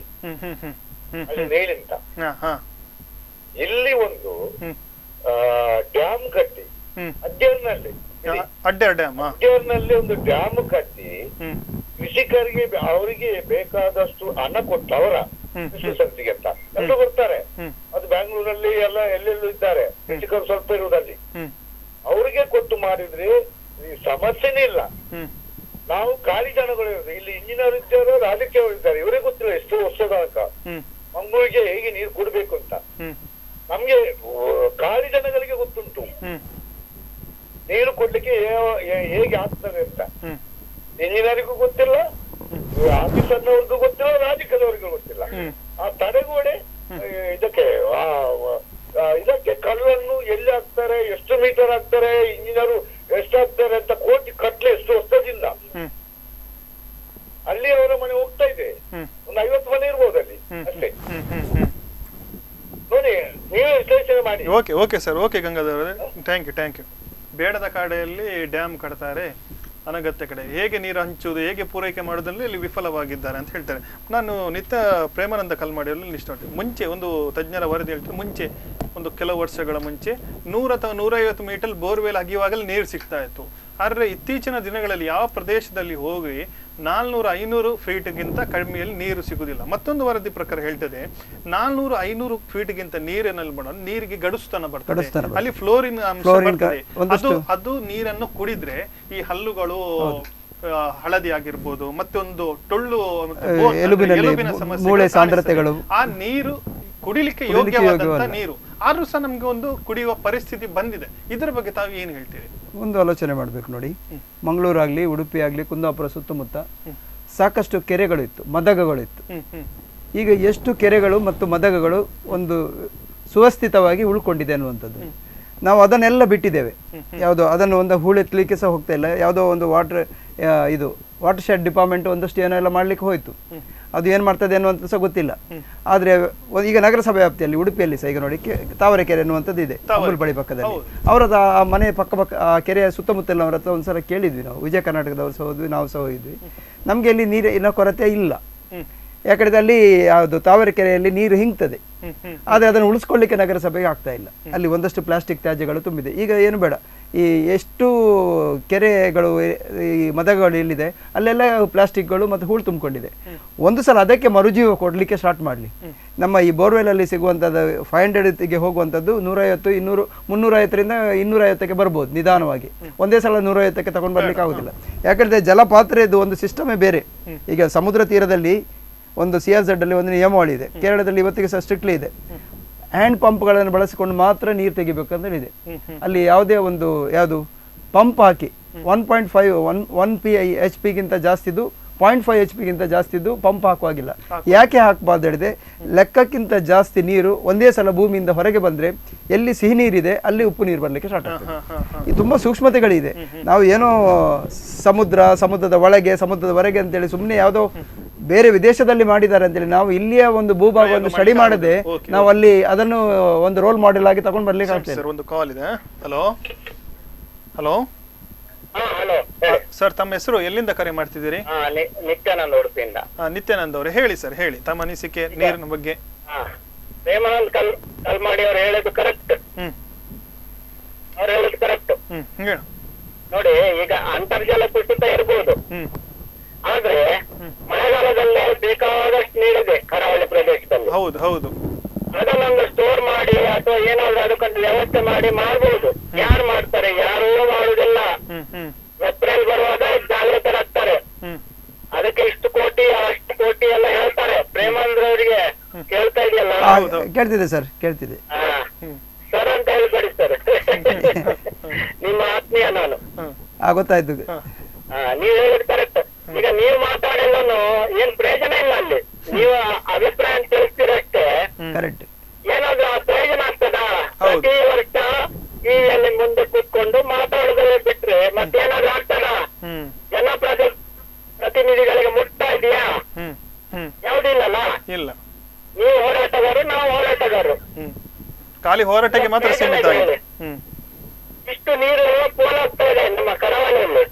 ಅಲ್ಲಿ ಮೇಲಿಂದ ಇಲ್ಲಿ ಒಂದು ಡ್ಯಾಮ್ ಕಟ್ಟಿ ಅಡ್ಡೇರ್ನಲ್ಲಿ ಒಂದು ಡ್ಯಾಮ್ ಕಟ್ಟಿ ಕೃಷಿಕರಿಗೆ ಅವರಿಗೆ ಬೇಕಾದಷ್ಟು ಹಣ ಕೊಟ್ಟು ಅವರ ಕೃಷಿ ಸಂಸ್ಥೆಗೆ ಅಂತ ಎಲ್ಲರೂ ಬರ್ತಾರೆ. ಅದು ಬ್ಯಾಂಗ್ಳೂರಲ್ಲಿ ಎಲ್ಲ ಎಲ್ಲೆಲ್ಲೂ ಇದ್ದಾರೆ ಕೃಷಿಕರು ಸ್ವಲ್ಪ ಇರುವುದಲ್ಲಿ. ಅವ್ರಿಗೆ ಕೊಟ್ಟು ಮಾಡಿದ್ರೆ ಈ ಸಮಸ್ಯೆನೇ ಇಲ್ಲ. ನಾವು ಖಾಲಿ ಜನಗಳು ಇಲ್ಲಿ ಇಂಜಿನಿಯರ್ ಇದ್ದಾರೆ, ರಾಜಕೀಯ ಇದ್ದಾರೆ, ಇವರೇ ಗೊತ್ತಿಲ್ಲ ಎಷ್ಟು ವರ್ಷದ ತನಕ ಮಂಗಳೂರಿಗೆ ಹೇಗೆ ನೀರು ಕೊಡ್ಬೇಕು ಅಂತ. ನಮ್ಗೆ ಖಾಲಿ ಜನಗಳಿಗೆ ಗೊತ್ತುಂಟು ನೀರು ಕೊಡ್ಲಿಕ್ಕೆ ಹೇಗೆ ಆಗ್ತದೆ ಅಂತ. ಇಂಜಿನಿಯರಿಗೂ ಗೊತ್ತಿಲ್ಲ, ಆಫೀಸರ್ನವ್ರಿಗೂ ಗೊತ್ತಿಲ್ಲ, ರಾಜಕೀಯದವ್ರಿಗೂ ಗೊತ್ತಿಲ್ಲ. ಆ ತಡೆಗೋಡೆ ಇದಕ್ಕೆ ಕಲ್ಲನ್ನು ಎಲ್ಲಿ ಹಾಕ್ತಾರೆ, ಎಷ್ಟು ಮೀಟರ್ ಹಾಕ್ತಾರೆ, ಇಂಜಿನಿಯರು ಎಷ್ಟು ಹಾಕ್ತಾರೆ ಅಂತ ಕೋಟಿ ಕಟ್ಲೆ ಎಷ್ಟು ವರ್ಷದಿಂದ ಅಲ್ಲಿ ಅವರ ಮನೆ ಹೋಗ್ತಾ ಇದೆ. ಒಂದು 50 ಮನೆ ಇರ್ಬೋದು ಅಲ್ಲಿ ಅಷ್ಟೇ. ನೋಡಿ, ನೀವು ವಿಶ್ಲೇಷಣೆ ಮಾಡಿ. Okay sir, okay Gangadhar, thank you. ಬೇಡದ ಕಡೆಯಲ್ಲಿ ಡ್ಯಾಮ್ ಕಟ್ತಾರೆ, ಅನಗತ್ಯ ಕಡೆ ಹೇಗೆ ನೀರು ಹಂಚುವುದು, ಹೇಗೆ ಪೂರೈಕೆ ಮಾಡೋದ್ರಲ್ಲಿ ಇಲ್ಲಿ ವಿಫಲವಾಗಿದ್ದಾರೆ ಅಂತ ಹೇಳ್ತಾರೆ. ನಾನು ನಿತ್ಯ ಪ್ರೇಮಾನಂದ ಕಲ್ಮಾಡಿಯಲ್ಲಿ ನಿಷ್ಠ ಮುಂಚೆ ಒಂದು ತಜ್ಞರ ವರದಿ ಹೇಳ್ತಾರೆ, ಮುಂಚೆ ಒಂದು ಕೆಲವು ವರ್ಷಗಳ ಮುಂಚೆ 100 ಅಥವಾ 150 ಮೀಟರ್ ಬೋರ್ವೆಲ್ ಅಗಿಯುವಾಗಲೇ ನೀರು ಸಿಗ್ತಾ ಇತ್ತು. ಆದರೆ ಇತ್ತೀಚಿನ ದಿನಗಳಲ್ಲಿ ಯಾವ ಪ್ರದೇಶದಲ್ಲಿ ಹೋಗಿ 400-500 ಫೀಟ್ಗಿಂತ ಕಡಿಮೆಯಲ್ಲಿ ನೀರು ಸಿಗುವುದಿಲ್ಲ. ಮತ್ತೊಂದು ವರದಿ ಪ್ರಕಾರ ಹೇಳ್ತದೆ 400-500 ಫೀಟ್ಗಿಂತ ನೀರಿನಲ್ಲಿ ಮಾಡೋದು ನೀರಿಗೆ ಗಡುಸ್ತನ ಬರ್ತದೆ, ಅಲ್ಲಿ ಫ್ಲೋರಿನ್ ಅಂಶ ಬರ್ತದೆ. ಅದು ನೀರನ್ನು ಕುಡಿದ್ರೆ ಈ ಹಲ್ಲುಗಳು ಹಳದಿ ಆಗಿರ್ಬೋದು, ಮತ್ತೊಂದು ಟೊಳ್ಳು ಮತ್ತೆ ಎಲುಬಿನಲ್ಲಿ ಎಲುಬಿನ ಸಮಸ್ಯೆಗಳು ಮೂಳೆ ಕಾಣಿಸ್ತದೆ. ಸಾಂದ್ರತೆಗಳು. ಆ ನೀರು ಕುಡಿಲಿಕ್ಕೆ ಯೋಗ್ಯವಾದಂತ ನೀರು, ಆದ್ರೂ ಸಹ ನಮ್ಗೆ ಒಂದು ಕುಡಿಯುವ ಪರಿಸ್ಥಿತಿ ಬಂದಿದೆ. ಇದರ ಬಗ್ಗೆ ತಾವು ಏನು ಹೇಳ್ತೀರಿ? ಒಂದು ಆಲೋಚನೆ ಮಾಡ್ಬೇಕು ನೋಡಿ. ಮಂಗಳೂರು ಆಗ್ಲಿ, ಉಡುಪಿ ಆಗ್ಲಿ, ಕುಂದಾಪುರ ಸುತ್ತಮುತ್ತ ಸಾಕಷ್ಟು ಕೆರೆಗಳು ಇತ್ತು, ಮದಗಗಳು ಇತ್ತು. ಈಗ ಎಷ್ಟು ಕೆರೆಗಳು ಮತ್ತು ಮದಗಗಳು ಒಂದು ಸುವ್ಯವಸ್ಥಿತವಾಗಿ ಉಳ್ಕೊಂಡಿದೆ ಅನ್ನುವಂಥದ್ದು. ನಾವು ಅದನ್ನೆಲ್ಲ ಬಿಟ್ಟಿದ್ದೇವೆ. ಯಾವುದೋ ಅದನ್ನು ಒಂದು ಹೂಳೆತ್ತಲಿಕ್ಕೆ ಸಹ ಹೋಗ್ತಾ ಇಲ್ಲ. ಯಾವುದೋ ಒಂದು ವಾಟರ್ ಶೆಡ್ ಡಿಪಾರ್ಟ್ಮೆಂಟ್ ಒಂದಷ್ಟು ಏನೋ ಎಲ್ಲ ಮಾಡ್ಲಿಕ್ಕೆ ಹೋಯ್ತು. ಅದು ಏನು ಮಾಡ್ತದೆ ಅನ್ನುವಂಥ ಸಹ ಗೊತ್ತಿಲ್ಲ. ಆದರೆ ಈಗ ನಗರಸಭೆ ವ್ಯಾಪ್ತಿಯಲ್ಲಿ ಉಡುಪಿಯಲ್ಲಿ ಸಹ ಈಗ ನೋಡಿ ತಾವರೆಕೆರೆ ಅನ್ನುವಂಥದ್ದು ಇದೆ, ಬಳಿ ಪಕ್ಕದಲ್ಲಿ. ಅವರದ ಆ ಮನೆ ಪಕ್ಕ ಆ ಕೆರೆಯ ಸುತ್ತಮುತ್ತಲ ಅವರ ಹತ್ರ ಒಂದ್ಸಲ ಕೇಳಿದ್ವಿ ನಾವು. ವಿಜಯ ಕರ್ನಾಟಕದವರು ಸಹ ಹೋದ್ವಿ, ನಾವು ಸಹ ಹೋಗಿದ್ವಿ. ನಮಗೆ ಅಲ್ಲಿ ನೀರಿನ ಕೊರತೆ ಇಲ್ಲ. ಯಾಕಂದ್ರೆ ಅಲ್ಲಿ ಯಾವುದು ತಾವರೆಕೆರೆಯಲ್ಲಿ ನೀರು ಹಿಂಗ್ತದೆ, ಆದರೆ ಅದನ್ನು ಉಳಿಸ್ಕೊಳ್ಳಿಕ್ಕೆ ನಗರಸಭೆಗೆ ಆಗ್ತಾ ಇಲ್ಲ. ಅಲ್ಲಿ ಒಂದಷ್ಟು ಪ್ಲಾಸ್ಟಿಕ್ ತ್ಯಾಜ್ಯಗಳು ತುಂಬಿದೆ. ಈಗ ಏನು ಬೇಡ, ಈ ಎಷ್ಟು ಕೆರೆಗಳು ಈ ಮದಗಳು ಎಲ್ಲಿದೆ ಅಲ್ಲೆಲ್ಲ ಪ್ಲಾಸ್ಟಿಕ್ಗಳು ಮತ್ತು ಹೂಳು ತುಂಬಿಕೊಂಡಿದೆ. ಒಂದು ಸಲ ಅದಕ್ಕೆ ಮರುಜೀವ ಕೊಡಲಿಕ್ಕೆ ಸ್ಟಾರ್ಟ್ ಮಾಡಲಿ. ನಮ್ಮ ಈ ಬೋರ್ವೆಲಲ್ಲಿ ಸಿಗುವಂಥದ್ದು 500ಗೆ ಹೋಗುವಂಥದ್ದು 150, 200, 350ರಿಂದ 250ಕ್ಕೆ ಬರ್ಬೋದು ನಿಧಾನವಾಗಿ. ಒಂದೇ ಸಲ 150ಕ್ಕೆ ತಗೊಂಡು ಬರ್ಲಿಕ್ಕೆ ಆಗುದಿಲ್ಲ. ಯಾಕಂದ್ರೆ ಜಲಪಾತ್ರೆದು ಒಂದು ಸಿಸ್ಟಮೇ ಬೇರೆ. ಈಗ ಸಮುದ್ರ ತೀರದಲ್ಲಿ ಒಂದು CRZ ಅಲ್ಲಿ ಒಂದು ನಿಯಮಾವಳಿ ಇದೆ. ಕೇರಳದಲ್ಲಿ ಇವತ್ತಿಗೆ ಸಹ ಸ್ಟ್ರಿಕ್ಟ್ಲಿ ಇದೆ. ಹ್ಯಾಂಡ್ ಪಂಪ್ಗಳನ್ನು ಬಳಸಿಕೊಂಡು ಮಾತ್ರ ನೀರು ತೆಗಿಬೇಕಂತ ಇದೆ. ಅಲ್ಲಿ ಯಾವುದೇ ಒಂದು ಯಾವುದು ಪಂಪ್ ಹಾಕಿ 1.5 1 HP ಗಿಂತ ಜಾಸ್ತಿದು 0.5 HP ಗಿಂತ ಜಾಸ್ತಿದ್ದು ಪಂಪ್ ಹಾಕುವಾಗಿಲ್ಲ. ಯಾಕೆ ಹಾಕಬಾರ್ದು ಹೇಳಿದೆ, ಲೆಕ್ಕಕ್ಕಿಂತ ಜಾಸ್ತಿ ನೀರು ಒಂದೇ ಸಲ ಭೂಮಿಯಿಂದ ಹೊರಗೆ ಬಂದ್ರೆ ಎಲ್ಲಿ ಸಿಹಿ ನೀರಿದೆ ಅಲ್ಲಿ ಉಪ್ಪು ನೀರು ಬರ್ಲಿಕ್ಕೆ ಸ್ಟಾರ್ಟ್ ಆಗ್ತದೆ. ಇದು ತುಂಬಾ ಸೂಕ್ಷ್ಮತೆಗಳಿದೆ. ನಾವು ಏನೋ ಸಮುದ್ರದ ಒಳಗೆ ಸಮುದ್ರದ ಹೊರಗೆ ಅಂತೇಳಿ ಸುಮ್ಮನೆ ಯಾವುದೋ ಬೇರೆ ವಿದೇಶದಲ್ಲಿ ಮಾಡಿದ್ದಾರೆ ಅಂತೇಳಿ ನಾವು ಇಲ್ಲಿಯ ಒಂದು ಭೂಭಾಗವನ್ನು ಸ್ಟಡಿ ಮಾಡದೆ ನಾವು ಅಲ್ಲಿ ಅದನ್ನು ಒಂದು ರೋಲ್ ಮಾಡೆಲ್ ಆಗಿ ತಗೊಂಡು ಬರ್ಲಿಕ್ಕೆ ಆಗ್ತದೆ. ಒಂದು ಕಾಲ್ ಇದೆ. ಹಲೋ ಹಲೋ ಹಲೋ ಸರ್, ತಮ್ಮ ಹೆಸರು, ಎಲ್ಲಿಂದ ಕರೆ ಮಾಡ್ತಿದ್ದೀರಿ? ನಿತ್ಯಾನಂದ ಉಡುಪಿಯಿಂದ. ನಿತ್ಯಾನಂದ್ ಅವರೇ, ಹೇಳಿ ಸರ್, ಹೇಳಿ ತಮ್ಮ ಅನಿಸಿಕೆ ನೀರಿನ ಬಗ್ಗೆ. ಪ್ರೇಮಾನಂದ್ ಕಲ್ಮಾಡಿ ಅವರು ಹೇಳಿದ್ದು ಕರೆಕ್ಟ್. ಅವ್ರು ಹೇಳಿದ್ದು ಕರೆಕ್ಟ್. ಹೇಳು ನೋಡಿ, ಈಗ ಅಂತರ್ಜಲ ಕುಸಿತ ಇರ್ಬೋದು, ಆದ್ರೆ ಮಳೆಗಾಲದಲ್ಲಿ ಬೇಕಾದಷ್ಟು ನೀರಿದೆ ಕರಾವಳಿ ಪ್ರದೇಶದಲ್ಲಿ. ಹೌದು ಹೌದು. ಅದನ್ನೊಂದು ಸ್ಟೋರ್ ಮಾಡಿ ಅಥವಾ ಏನಾದ್ರು ಅದಕ್ಕೊಂದು ವ್ಯವಸ್ಥೆ ಮಾಡಿ ಮಾಡ್ಬೋದು. ಯಾರು ಮಾಡ್ತಾರೆ? ಯಾರೂ ಮಾಡುದಿಲ್ಲ. ಏಪ್ರಿಲ್ ಬರುವಾಗ ಜಾಗೃತರಾಗ್ತಾರೆ. ಅದಕ್ಕೆ ಇಷ್ಟು ಕೋಟಿ ಅಷ್ಟು ಕೋಟಿ ಎಲ್ಲ ಹೇಳ್ತಾರೆ. ಪ್ರೇಮಾನಂದ್ರ ಅವರಿಗೆ ಕೇಳ್ತಾ ಇದೆಯಲ್ಲ? ಕೇಳ್ತಿದೆ ಸರ್, ಕೇಳ್ತಿದೆ ಸರ್ ಅಂತ ಹೇಳಿ ಕಳಿಸ್ತಾರೆ. ನಿಮ್ಮ ಆತ್ಮೀಯ ನಾನು. ಗೊತ್ತಾಯ್ತು. ನೀವ್ ಹೇಳಿದ್ ಕರೆಕ್ಟ್. ಈಗ ನೀವು ಮಾತಾಡಿಲ್ಲನು ಏನ್ ಪ್ರಯೋಜನ ಇಲ್ಲ. ಅಲ್ಲಿ ನೀವು ಅಭಿಪ್ರಾಯ ತಿಳಿಸ್ತೀರಷ್ಟೇ, ಕರೆಕ್ಟ್. ಏನಾದ್ರು ಪ್ರಯೋಜನ ಆಗ್ತದ? ಪ್ರತಿ ವರ್ಷ ಟಿವಿಯಲ್ಲಿ ಮುಂದೆ ಕೂತ್ಕೊಂಡು ಮಾತಾಡೋದಲ್ಲೇ ಬಿಟ್ರೆ ಮತ್ತೇನಾದ್ರು ಆಗ್ತದ? ಜನಪ್ರತಿನಿಧಿಗಳಿಗೆ ಮುಟ್ತಾ ಇದೆಯಾ? ಯಾವುದಿಲ್ಲಲ್ಲ. ಇಲ್ಲ. ನೀವು ಹೋರಾಟಗಾರರು, ನಾವು ಹೋರಾಟಗಾರರು. ಖಾಲಿ ಹೋರಾಟಕ್ಕೆ ಮಾತ್ರ ಸೀಮಿತ ಆಗಿದೆ. ಇಷ್ಟು ನೀರು ಪೋಲಾಗ್ತಾ ಇದೆ ನಮ್ಮ ಕರಾವಳಿಯಲ್ಲಿ.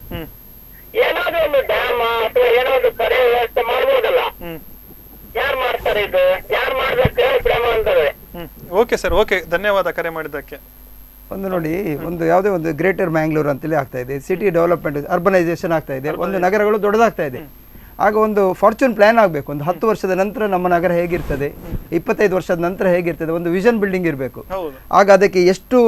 ಏನಾದ್ರು ಒಂದು ಡ್ಯಾಮ್ ಅಥವಾ ಏನಾದ್ರು ಕರೆ ವ್ಯವಸ್ಥೆ ಮಾಡ್ಬೋದಲ್ಲ? ಯಾರು ಮಾಡ್ತಾರೆ ಇದು? ಯಾರು ಮಾಡ್ಬೇಕು ಹೇಳಿ ಪ್ರೇಮಾನಂದರೇ? ಓಕೆ ಸರ್, ಓಕೆ, ಧನ್ಯವಾದ ಕರೆ ಮಾಡಿದ್ದಕ್ಕೆ. ಒಂದು ನೋಡಿ, ಒಂದು ಯಾವುದೇ ಒಂದು ಗ್ರೇಟರ್ ಮ್ಯಾಂಗ್ಳೂರ್ ಅಂತೇಳಿ ಆಗ್ತಾ ಇದೆ. ಸಿಟಿ ಡೆವಲಪ್ಮೆಂಟ್, ಅರ್ಬನೈಸೇಷನ್ ಆಗ್ತಾ ಇದೆ. ಒಂದು ನಗರಗಳು ದೊಡ್ಡದಾಗ್ತಾ ಇದೆ. ಆಗ ಒಂದು ಫಾರ್ಚೂನ್ ಪ್ಲಾನ್ ಆಗಬೇಕು. ಒಂದು 10 ವರ್ಷದ ನಂತರ ನಮ್ಮ ನಗರ ಹೇಗಿರ್ತದೆ, 25 ವರ್ಷದ ನಂತರ ಹೇಗಿರ್ತದೆ, ಒಂದು ವಿಷನ್ ಬಿಲ್ಡಿಂಗ್ ಇರಬೇಕು. ಆಗ ಅದಕ್ಕೆ ಎಷ್ಟು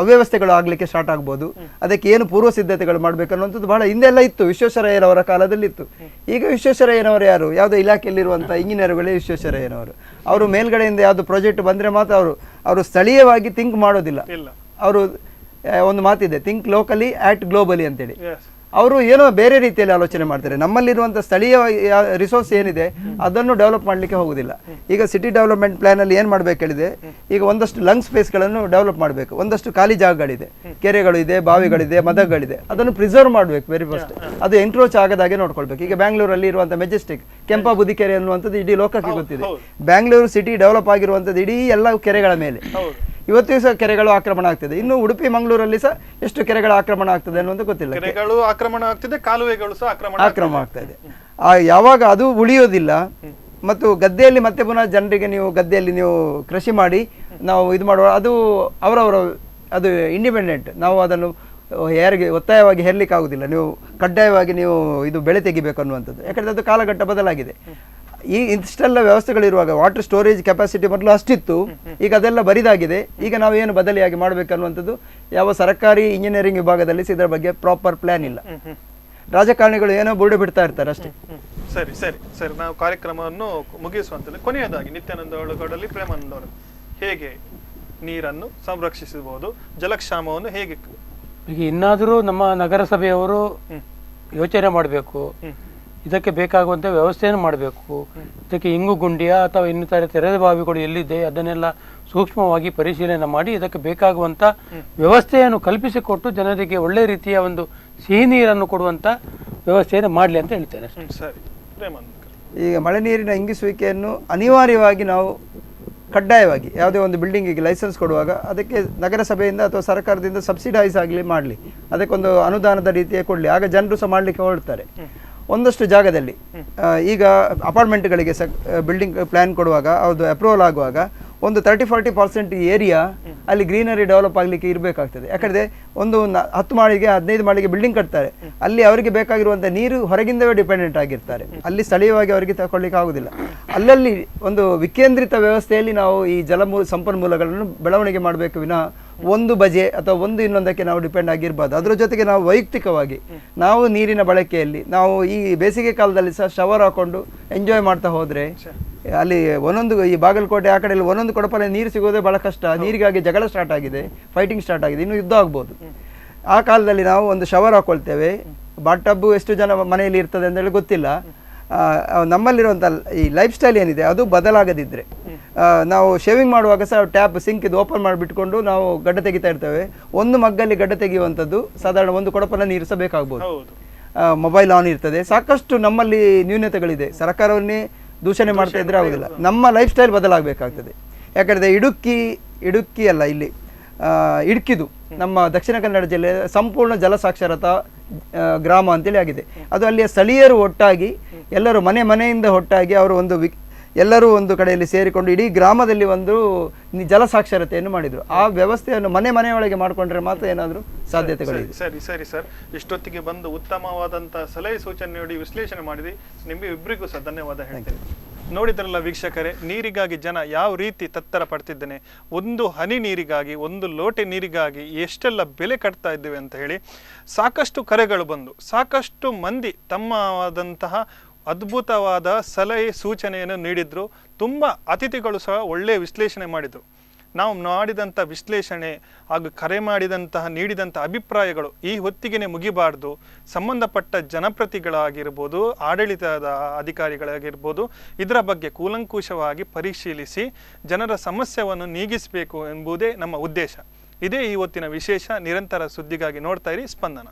ಅವ್ಯವಸ್ಥೆಗಳು ಆಗ್ಲಿಕ್ಕೆ ಸ್ಟಾರ್ಟ್ ಆಗ್ಬೋದು, ಅದಕ್ಕೆ ಏನು ಪೂರ್ವ ಸಿದ್ಧತೆಗಳು ಮಾಡ್ಬೇಕು ಅನ್ನುವಂಥದ್ದು ಬಹಳ ಹಿಂದೆಲ್ಲ ಇತ್ತು. ವಿಶ್ವೇಶ್ವರಯ್ಯನವರ ಕಾಲದಲ್ಲಿ ಇತ್ತು. ಈಗ ವಿಶ್ವೇಶ್ವರಯ್ಯನವರು ಯಾರು? ಯಾವುದೋ ಇಲಾಖೆಯಲ್ಲಿರುವಂಥ ಇಂಜಿನಿಯರ್ಗಳೇ ವಿಶ್ವೇಶ್ವರಯ್ಯನವರು. ಅವರು ಮೇಲ್ಗಡೆಯಿಂದ ಯಾವುದು ಪ್ರಾಜೆಕ್ಟ್ ಬಂದರೆ ಮಾತ್ರ ಅವರು ಸ್ಥಳೀಯವಾಗಿ ಥಿಂಕ್ ಮಾಡೋದಿಲ್ಲ. ಅವರು ಒಂದು ಮಾತಿದೆ, ಥಿಂಕ್ ಲೋಕಲಿ ಆಕ್ಟ್ ಗ್ಲೋಬಲಿ ಅಂತೇಳಿ. ಅವರು ಏನೋ ಬೇರೆ ರೀತಿಯಲ್ಲಿ ಆಲೋಚನೆ ಮಾಡ್ತಾರೆ. ನಮ್ಮಲ್ಲಿರುವಂಥ ಸ್ಥಳೀಯ ರಿಸೋರ್ಸ್ ಏನಿದೆ ಅದನ್ನು ಡೆವಲಪ್ ಮಾಡಲಿಕ್ಕೆ ಹೋಗುದಿಲ್ಲ. ಈಗ ಸಿಟಿ ಡೆವಲಪ್ಮೆಂಟ್ ಪ್ಲಾನ್ ಅಲ್ಲಿ ಏನು ಮಾಡಬೇಕು ಹೇಳಿದೆ, ಈಗ ಒಂದಷ್ಟು ಲಂಗ್ ಸ್ಪೇಸ್ಗಳನ್ನು ಡೆವಲಪ್ ಮಾಡಬೇಕು. ಒಂದಷ್ಟು ಖಾಲಿ ಜಾಗಗಳಿದೆ, ಕೆರೆಗಳು ಇದೆ, ಬಾವಿಗಳಿದೆ, ಮದಗಳಿದೆ, ಅದನ್ನು ಪ್ರಿಸರ್ವ್ ಮಾಡಬೇಕು. ವೆರಿ ಫಸ್ಟ್ ಅದು ಎಂಕ್ರೋಚ್ ಆಗದಾಗೆ ನೋಡ್ಕೊಳ್ಬೇಕು. ಈಗ ಬ್ಯಾಂಗ್ಳೂರಲ್ಲಿ ಇರುವಂಥ ಮೆಜೆಸ್ಟಿಕ್ ಕೆಂಪಾಬುದಿ ಕೆರೆ ಅನ್ನುವಂಥದ್ದು ಇಡೀ ಲೋಕಕ್ಕೆ ಗೊತ್ತಿದೆ. ಬ್ಯಾಂಗ್ಳೂರು ಸಿಟಿ ಡೆವಲಪ್ ಆಗಿರುವಂಥದ್ದು ಇಡೀ ಎಲ್ಲ ಕೆರೆಗಳ ಮೇಲೆ. ಇವತ್ತಿಗೂ ಸಹ ಕೆರೆಗಳು ಆಕ್ರಮಣ ಆಗ್ತದೆ. ಇನ್ನು ಉಡುಪಿ ಮಂಗಳೂರಲ್ಲಿ ಸಹ ಎಷ್ಟು ಕೆರೆಗಳ ಆಕ್ರಮಣ ಆಗ್ತದೆ ಅನ್ನುವಂಥ ಗೊತ್ತಿಲ್ಲ. ಕೆರೆಗಳು ಆಕ್ರಮಣ ಆಗ್ತಿದೆ, ಕಾಲುವೆಗಳು ಸಹ ಆಕ್ರಮಣ ಆಗ್ತಾ ಇದೆ. ಯಾವಾಗ ಅದು ಉಳಿಯೋದಿಲ್ಲ ಮತ್ತು ಗದ್ದೆಯಲ್ಲಿ ಮತ್ತೆ ಪುನಃ ಜನರಿಗೆ ನೀವು ಗದ್ದೆಯಲ್ಲಿ ನೀವು ಕೃಷಿ ಮಾಡಿ ನಾವು ಇದು ಮಾಡುವ, ಅದು ಅವರವರ ಅದು ಇಂಡಿಪೆಂಡೆಂಟ್. ನಾವು ಅದನ್ನು ಯಾರಿಗೆ ಒತ್ತಾಯವಾಗಿ ಹೇಳಲಿಕ್ಕೆ ಆಗುದಿಲ್ಲ, ನೀವು ಕಡ್ಡಾಯವಾಗಿ ನೀವು ಇದು ಬೆಳೆ ತೆಗಿಬೇಕು ಅನ್ನುವಂಥದ್ದು. ಯಾಕಂದರೆ ಅದು ಕಾಲಘಟ್ಟ ಬದಲಾಗಿದೆ. ಈ ಇಷ್ಟೆಲ್ಲ ವ್ಯವಸ್ಥೆಗಳಿರುವಾಗ ವಾಟರ್ ಸ್ಟೋರೇಜ್ ಕೆಪಾಸಿಟಿ ಮೊದಲು ಅಷ್ಟಿತ್ತು, ಈಗ ಅದೆಲ್ಲ ಬರಿದಾಗಿದೆ. ಈಗ ನಾವು ಏನು ಬದಲಿಯಾಗಿ ಮಾಡಬೇಕನ್ನುವಂಥದ್ದು ಯಾವ ಸರ್ಕಾರಿ ಇಂಜಿನಿಯರಿಂಗ್ ವಿಭಾಗದಲ್ಲಿ ಇದರ ಬಗ್ಗೆ ಪ್ರಾಪರ್ ಪ್ಲಾನ್ ಇಲ್ಲ. ರಾಜಕಾರಣಿಗಳು ಏನೋ ಬುರುಡೆ ಬಿಡ್ತಾ ಇರ್ತಾರೆ ಅಷ್ಟೇ. ಸರಿ ಸರಿ ಸರಿ, ನಾವು ಕಾರ್ಯಕ್ರಮವನ್ನು ಮುಗಿಸುವಂತದ್ದು. ಕೊನೆಯದಾಗಿ ನಿತ್ಯಾನಂದ ಒಳಗಡಲ್ಲಿ ಪ್ರೇಮಾನಂದ ಅವರು ಹೇಗೆ ನೀರನ್ನು ಸಂರಕ್ಷಿಸಬಹುದು, ಜಲಕ್ಷಾಮವನ್ನು ಹೇಗೆ? ಈಗ ಇನ್ನಾದರೂ ನಮ್ಮ ನಗರಸಭೆಯವರು ಯೋಚನೆ ಮಾಡಬೇಕು, ಇದಕ್ಕೆ ಬೇಕಾಗುವಂಥ ವ್ಯವಸ್ಥೆಯನ್ನು ಮಾಡಬೇಕು. ಇದಕ್ಕೆ ಇಂಗು ಗುಂಡಿಯ ಅಥವಾ ಇನ್ನಿತರ ತೆರೆದ ಬಾವಿಗಳು ಎಲ್ಲಿದೆ ಅದನ್ನೆಲ್ಲ ಸೂಕ್ಷ್ಮವಾಗಿ ಪರಿಶೀಲನೆ ಮಾಡಿ ಇದಕ್ಕೆ ಬೇಕಾಗುವಂಥ ವ್ಯವಸ್ಥೆಯನ್ನು ಕಲ್ಪಿಸಿಕೊಟ್ಟು ಜನರಿಗೆ ಒಳ್ಳೆ ರೀತಿಯ ಒಂದು ಸಿಹಿ ನೀರನ್ನು ಕೊಡುವಂಥ ವ್ಯವಸ್ಥೆಯನ್ನು ಮಾಡಲಿ ಅಂತ ಹೇಳ್ತೇನೆ. ಸರಿ ಪ್ರೇಮಾನಂದ, ಈಗ ಮಳೆ ನೀರಿನ ಇಂಗಿಸುವಿಕೆಯನ್ನು ಅನಿವಾರ್ಯವಾಗಿ ನಾವು ಕಡ್ಡಾಯವಾಗಿ ಯಾವುದೇ ಒಂದು ಬಿಲ್ಡಿಂಗಿಗೆ ಲೈಸೆನ್ಸ್ ಕೊಡುವಾಗ ಅದಕ್ಕೆ ನಗರಸಭೆಯಿಂದ ಅಥವಾ ಸರ್ಕಾರದಿಂದ ಸಬ್ಸಿಡೈಸ್ ಆಗಲಿ ಮಾಡಲಿ, ಅದಕ್ಕೊಂದು ಅನುದಾನದ ರೀತಿಯ ಕೊಡಲಿ, ಆಗ ಜನರು ಸಹ ಮಾಡಲಿಕ್ಕೆ ಹೊರಡ್ತಾರೆ. ಒಂದಷ್ಟು ಜಾಗದಲ್ಲಿ ಈಗ ಅಪಾರ್ಟ್ಮೆಂಟ್ಗಳಿಗೆ ಬಿಲ್ಡಿಂಗ್ ಪ್ಲ್ಯಾನ್ ಕೊಡುವಾಗ ಅದು ಅಪ್ರೂವಲ್ ಆಗುವಾಗ ಒಂದು 30-40% ಏರಿಯಾ ಅಲ್ಲಿ ಗ್ರೀನರಿ ಡೆವಲಪ್ ಆಗಲಿಕ್ಕೆ ಇರಬೇಕಾಗ್ತದೆ. ಯಾಕಂದರೆ ಒಂದು 10 ಮಾಳಿಗೆ 15 ಮಾಳಿಗೆ ಬಿಲ್ಡಿಂಗ್ ಕಟ್ತಾರೆ, ಅಲ್ಲಿ ಅವರಿಗೆ ಬೇಕಾಗಿರುವಂಥ ನೀರು ಹೊರಗಿಂದವೇ ಡಿಪೆಂಡೆಂಟ್ ಆಗಿರ್ತಾರೆ, ಅಲ್ಲಿ ಸ್ಥಳೀಯವಾಗಿ ಅವರಿಗೆ ತಗೊಳ್ಳಿಕ್ಕೆ ಆಗೋದಿಲ್ಲ. ಅಲ್ಲಲ್ಲಿ ಒಂದು ವಿಕೇಂದ್ರಿತ ವ್ಯವಸ್ಥೆಯಲ್ಲಿ ನಾವು ಈ ಸಂಪನ್ಮೂಲಗಳನ್ನು ಬೆಳವಣಿಗೆ ಮಾಡಬೇಕು ವಿನಃ ಒಂದು ಬಜೆ ಅಥವಾ ಒಂದು ಇನ್ನೊಂದಕ್ಕೆ ನಾವು ಡಿಪೆಂಡ್ ಆಗಿರ್ಬಾರ್ದು. ಅದರ ಜೊತೆಗೆ ನಾವು ವೈಯಕ್ತಿಕವಾಗಿ ನಾವು ನೀರಿನ ಬಳಕೆಯಲ್ಲಿ ನಾವು ಈ ಬೇಸಿಗೆ ಕಾಲದಲ್ಲಿ ಸಹ ಶವರ್ ಹಾಕೊಂಡು ಎಂಜಾಯ್ ಮಾಡ್ತಾ ಹೋದರೆ ಅಲ್ಲಿ ಒಂದೊಂದು ಈ ಬಾಗಲಕೋಟೆ ಆ ಕಡೆಯಲ್ಲಿ ಒಂದೊಂದು ಕೊಡಪಲ್ಲಿ ನೀರು ಸಿಗೋದೇ ಬಹಳ ಕಷ್ಟ. ನೀರಿಗಾಗಿ ಜಗಳ ಸ್ಟಾರ್ಟ್ ಆಗಿದೆ, ಫೈಟಿಂಗ್ ಸ್ಟಾರ್ಟ್ ಆಗಿದೆ, ಇನ್ನು ಯುದ್ಧ ಆಗ್ಬೋದು. ಆ ಕಾಲದಲ್ಲಿ ನಾವು ಒಂದು ಶವರ್ ಹಾಕೊಳ್ತೇವೆ, ಬಾತ್ ಟಬ್ಬು ಎಷ್ಟು ಜನ ಮನೆಯಲ್ಲಿ ಇರ್ತದೆ ಅಂತೇಳಿ ಗೊತ್ತಿಲ್ಲ. ನಮ್ಮಲ್ಲಿರುವಂಥ ಈ ಲೈಫ್ ಸ್ಟೈಲ್ ಏನಿದೆ ಅದು ಬದಲಾಗದಿದ್ದರೆ ನಾವು ಶೇವಿಂಗ್ ಮಾಡುವಾಗ ಸಹ ಟ್ಯಾಪ್ ಸಿಂಕ್ ಇದು ಓಪನ್ ಮಾಡಿಬಿಟ್ಕೊಂಡು ನಾವು ಗಡ್ಡ ತೆಗಿತಾ ಇರ್ತೇವೆ. ಒಂದು ಮಗ್ಗಲ್ಲಿ ಗಡ್ಡ ತೆಗೆಯುವಂಥದ್ದು ಸಾಧಾರಣ ಒಂದು ಕೊಡಪನ ನೀರು ಸಹ ಬೇಕಾಗ್ಬೋದು. ಮೊಬೈಲ್ ಆನ್ ಇರ್ತದೆ, ಸಾಕಷ್ಟು ನಮ್ಮಲ್ಲಿ ನ್ಯೂನತೆಗಳಿದೆ. ಸರ್ಕಾರವನ್ನೇ ದೂಷಣೆ ಮಾಡ್ತಾ ಇದ್ರೆ ಆಗೋದಿಲ್ಲ, ನಮ್ಮ ಲೈಫ್ ಸ್ಟೈಲ್ ಬದಲಾಗಬೇಕಾಗ್ತದೆ. ಯಾಕಂದರೆ ಇಡುಕ್ಕಿ ಅಲ್ಲ, ಇಲ್ಲಿ ಇಡ್ಕಿದು ನಮ್ಮ ದಕ್ಷಿಣ ಕನ್ನಡ ಜಿಲ್ಲೆಯ ಸಂಪೂರ್ಣ ಜಲಸಾಕ್ಷರತಾ ಗ್ರಾಮ ಅಂತೇಳಿ ಆಗಿದೆ. ಅದು ಅಲ್ಲಿಯ ಸ್ಥಳೀಯರು ಒಟ್ಟಾಗಿ ಎಲ್ಲರೂ ಮನೆಯಿಂದ ಒಟ್ಟಾಗಿ ಅವರು ಎಲ್ಲರೂ ಒಂದು ಕಡೆಯಲ್ಲಿ ಸೇರಿಕೊಂಡು ಇಡೀ ಗ್ರಾಮದಲ್ಲಿ ಒಂದು ಜಲಸಾಕ್ಷರತೆಯನ್ನು ಮಾಡಿದರು. ಆ ವ್ಯವಸ್ಥೆಯನ್ನು ಮನೆಯೊಳಗೆ ಮಾಡಿಕೊಂಡ್ರೆ ಮಾತ್ರ ಏನಾದರೂ ಸಾಧ್ಯತೆಗಳಿದೆ. ಸರಿ ಸರಿ ಸರ್, ಇಷ್ಟೊತ್ತಿಗೆ ಬಂದು ಉತ್ತಮವಾದಂಥ ಸಲಹೆ ಸೂಚನೆ ನೀಡಿ ವಿಶ್ಲೇಷಣೆ ಮಾಡಿದ್ರಿ. ನಿಮಗೆ ಇಬ್ಬರಿಗೂ ಸಹ ಧನ್ಯವಾದ ಹೇಳ್ತೇನೆ. ನೋಡಿದ್ರಲ್ಲ ವೀಕ್ಷಕರೇ, ನೀರಿಗಾಗಿ ಜನ ಯಾವ ರೀತಿ ತತ್ತರ ಪಡ್ತಿದ್ದೇನೆ, ಒಂದು ಹನಿ ನೀರಿಗಾಗಿ, ಒಂದು ಲೋಟೆ ನೀರಿಗಾಗಿ ಎಷ್ಟೆಲ್ಲ ಬೆಲೆ ಕಟ್ತಾ ಇದ್ದೇವೆ ಅಂತ ಹೇಳಿ ಸಾಕಷ್ಟು ಕರೆಗಳು ಬಂದು ಸಾಕಷ್ಟು ಮಂದಿ ತಮ್ಮವಾದಂತಹ ಅದ್ಭುತವಾದ ಸಲಹೆ ಸೂಚನೆಯನ್ನು ನೀಡಿದ್ರು. ತುಂಬ ಅತಿಥಿಗಳು ಸಹ ಒಳ್ಳೆಯ ವಿಶ್ಲೇಷಣೆ ಮಾಡಿದರು. ನಾವು ಮಾಡಿದಂಥ ವಿಶ್ಲೇಷಣೆ ಹಾಗೂ ಕರೆ ಮಾಡಿದಂತಹ ನೀಡಿದಂಥ ಅಭಿಪ್ರಾಯಗಳು ಈ ಹೊತ್ತಿಗೆ ಮುಗಿಬಾರ್ದು. ಸಂಬಂಧಪಟ್ಟ ಜನಪ್ರತಿಗಳಾಗಿರ್ಬೋದು, ಆಡಳಿತದ ಅಧಿಕಾರಿಗಳಾಗಿರ್ಬೋದು, ಇದರ ಬಗ್ಗೆ ಕೂಲಂಕುಷವಾಗಿ ಪರಿಶೀಲಿಸಿ ಜನರ ಸಮಸ್ಯೆಯನ್ನು ನೀಗಿಸಬೇಕು ಎಂಬುದೇ ನಮ್ಮ ಉದ್ದೇಶ. ಇದೇ ಇವತ್ತಿನ ವಿಶೇಷ. ನಿರಂತರ ಸುದ್ದಿಗಾಗಿ ನೋಡ್ತಾ ಇರಿ ಸ್ಪಂದನ.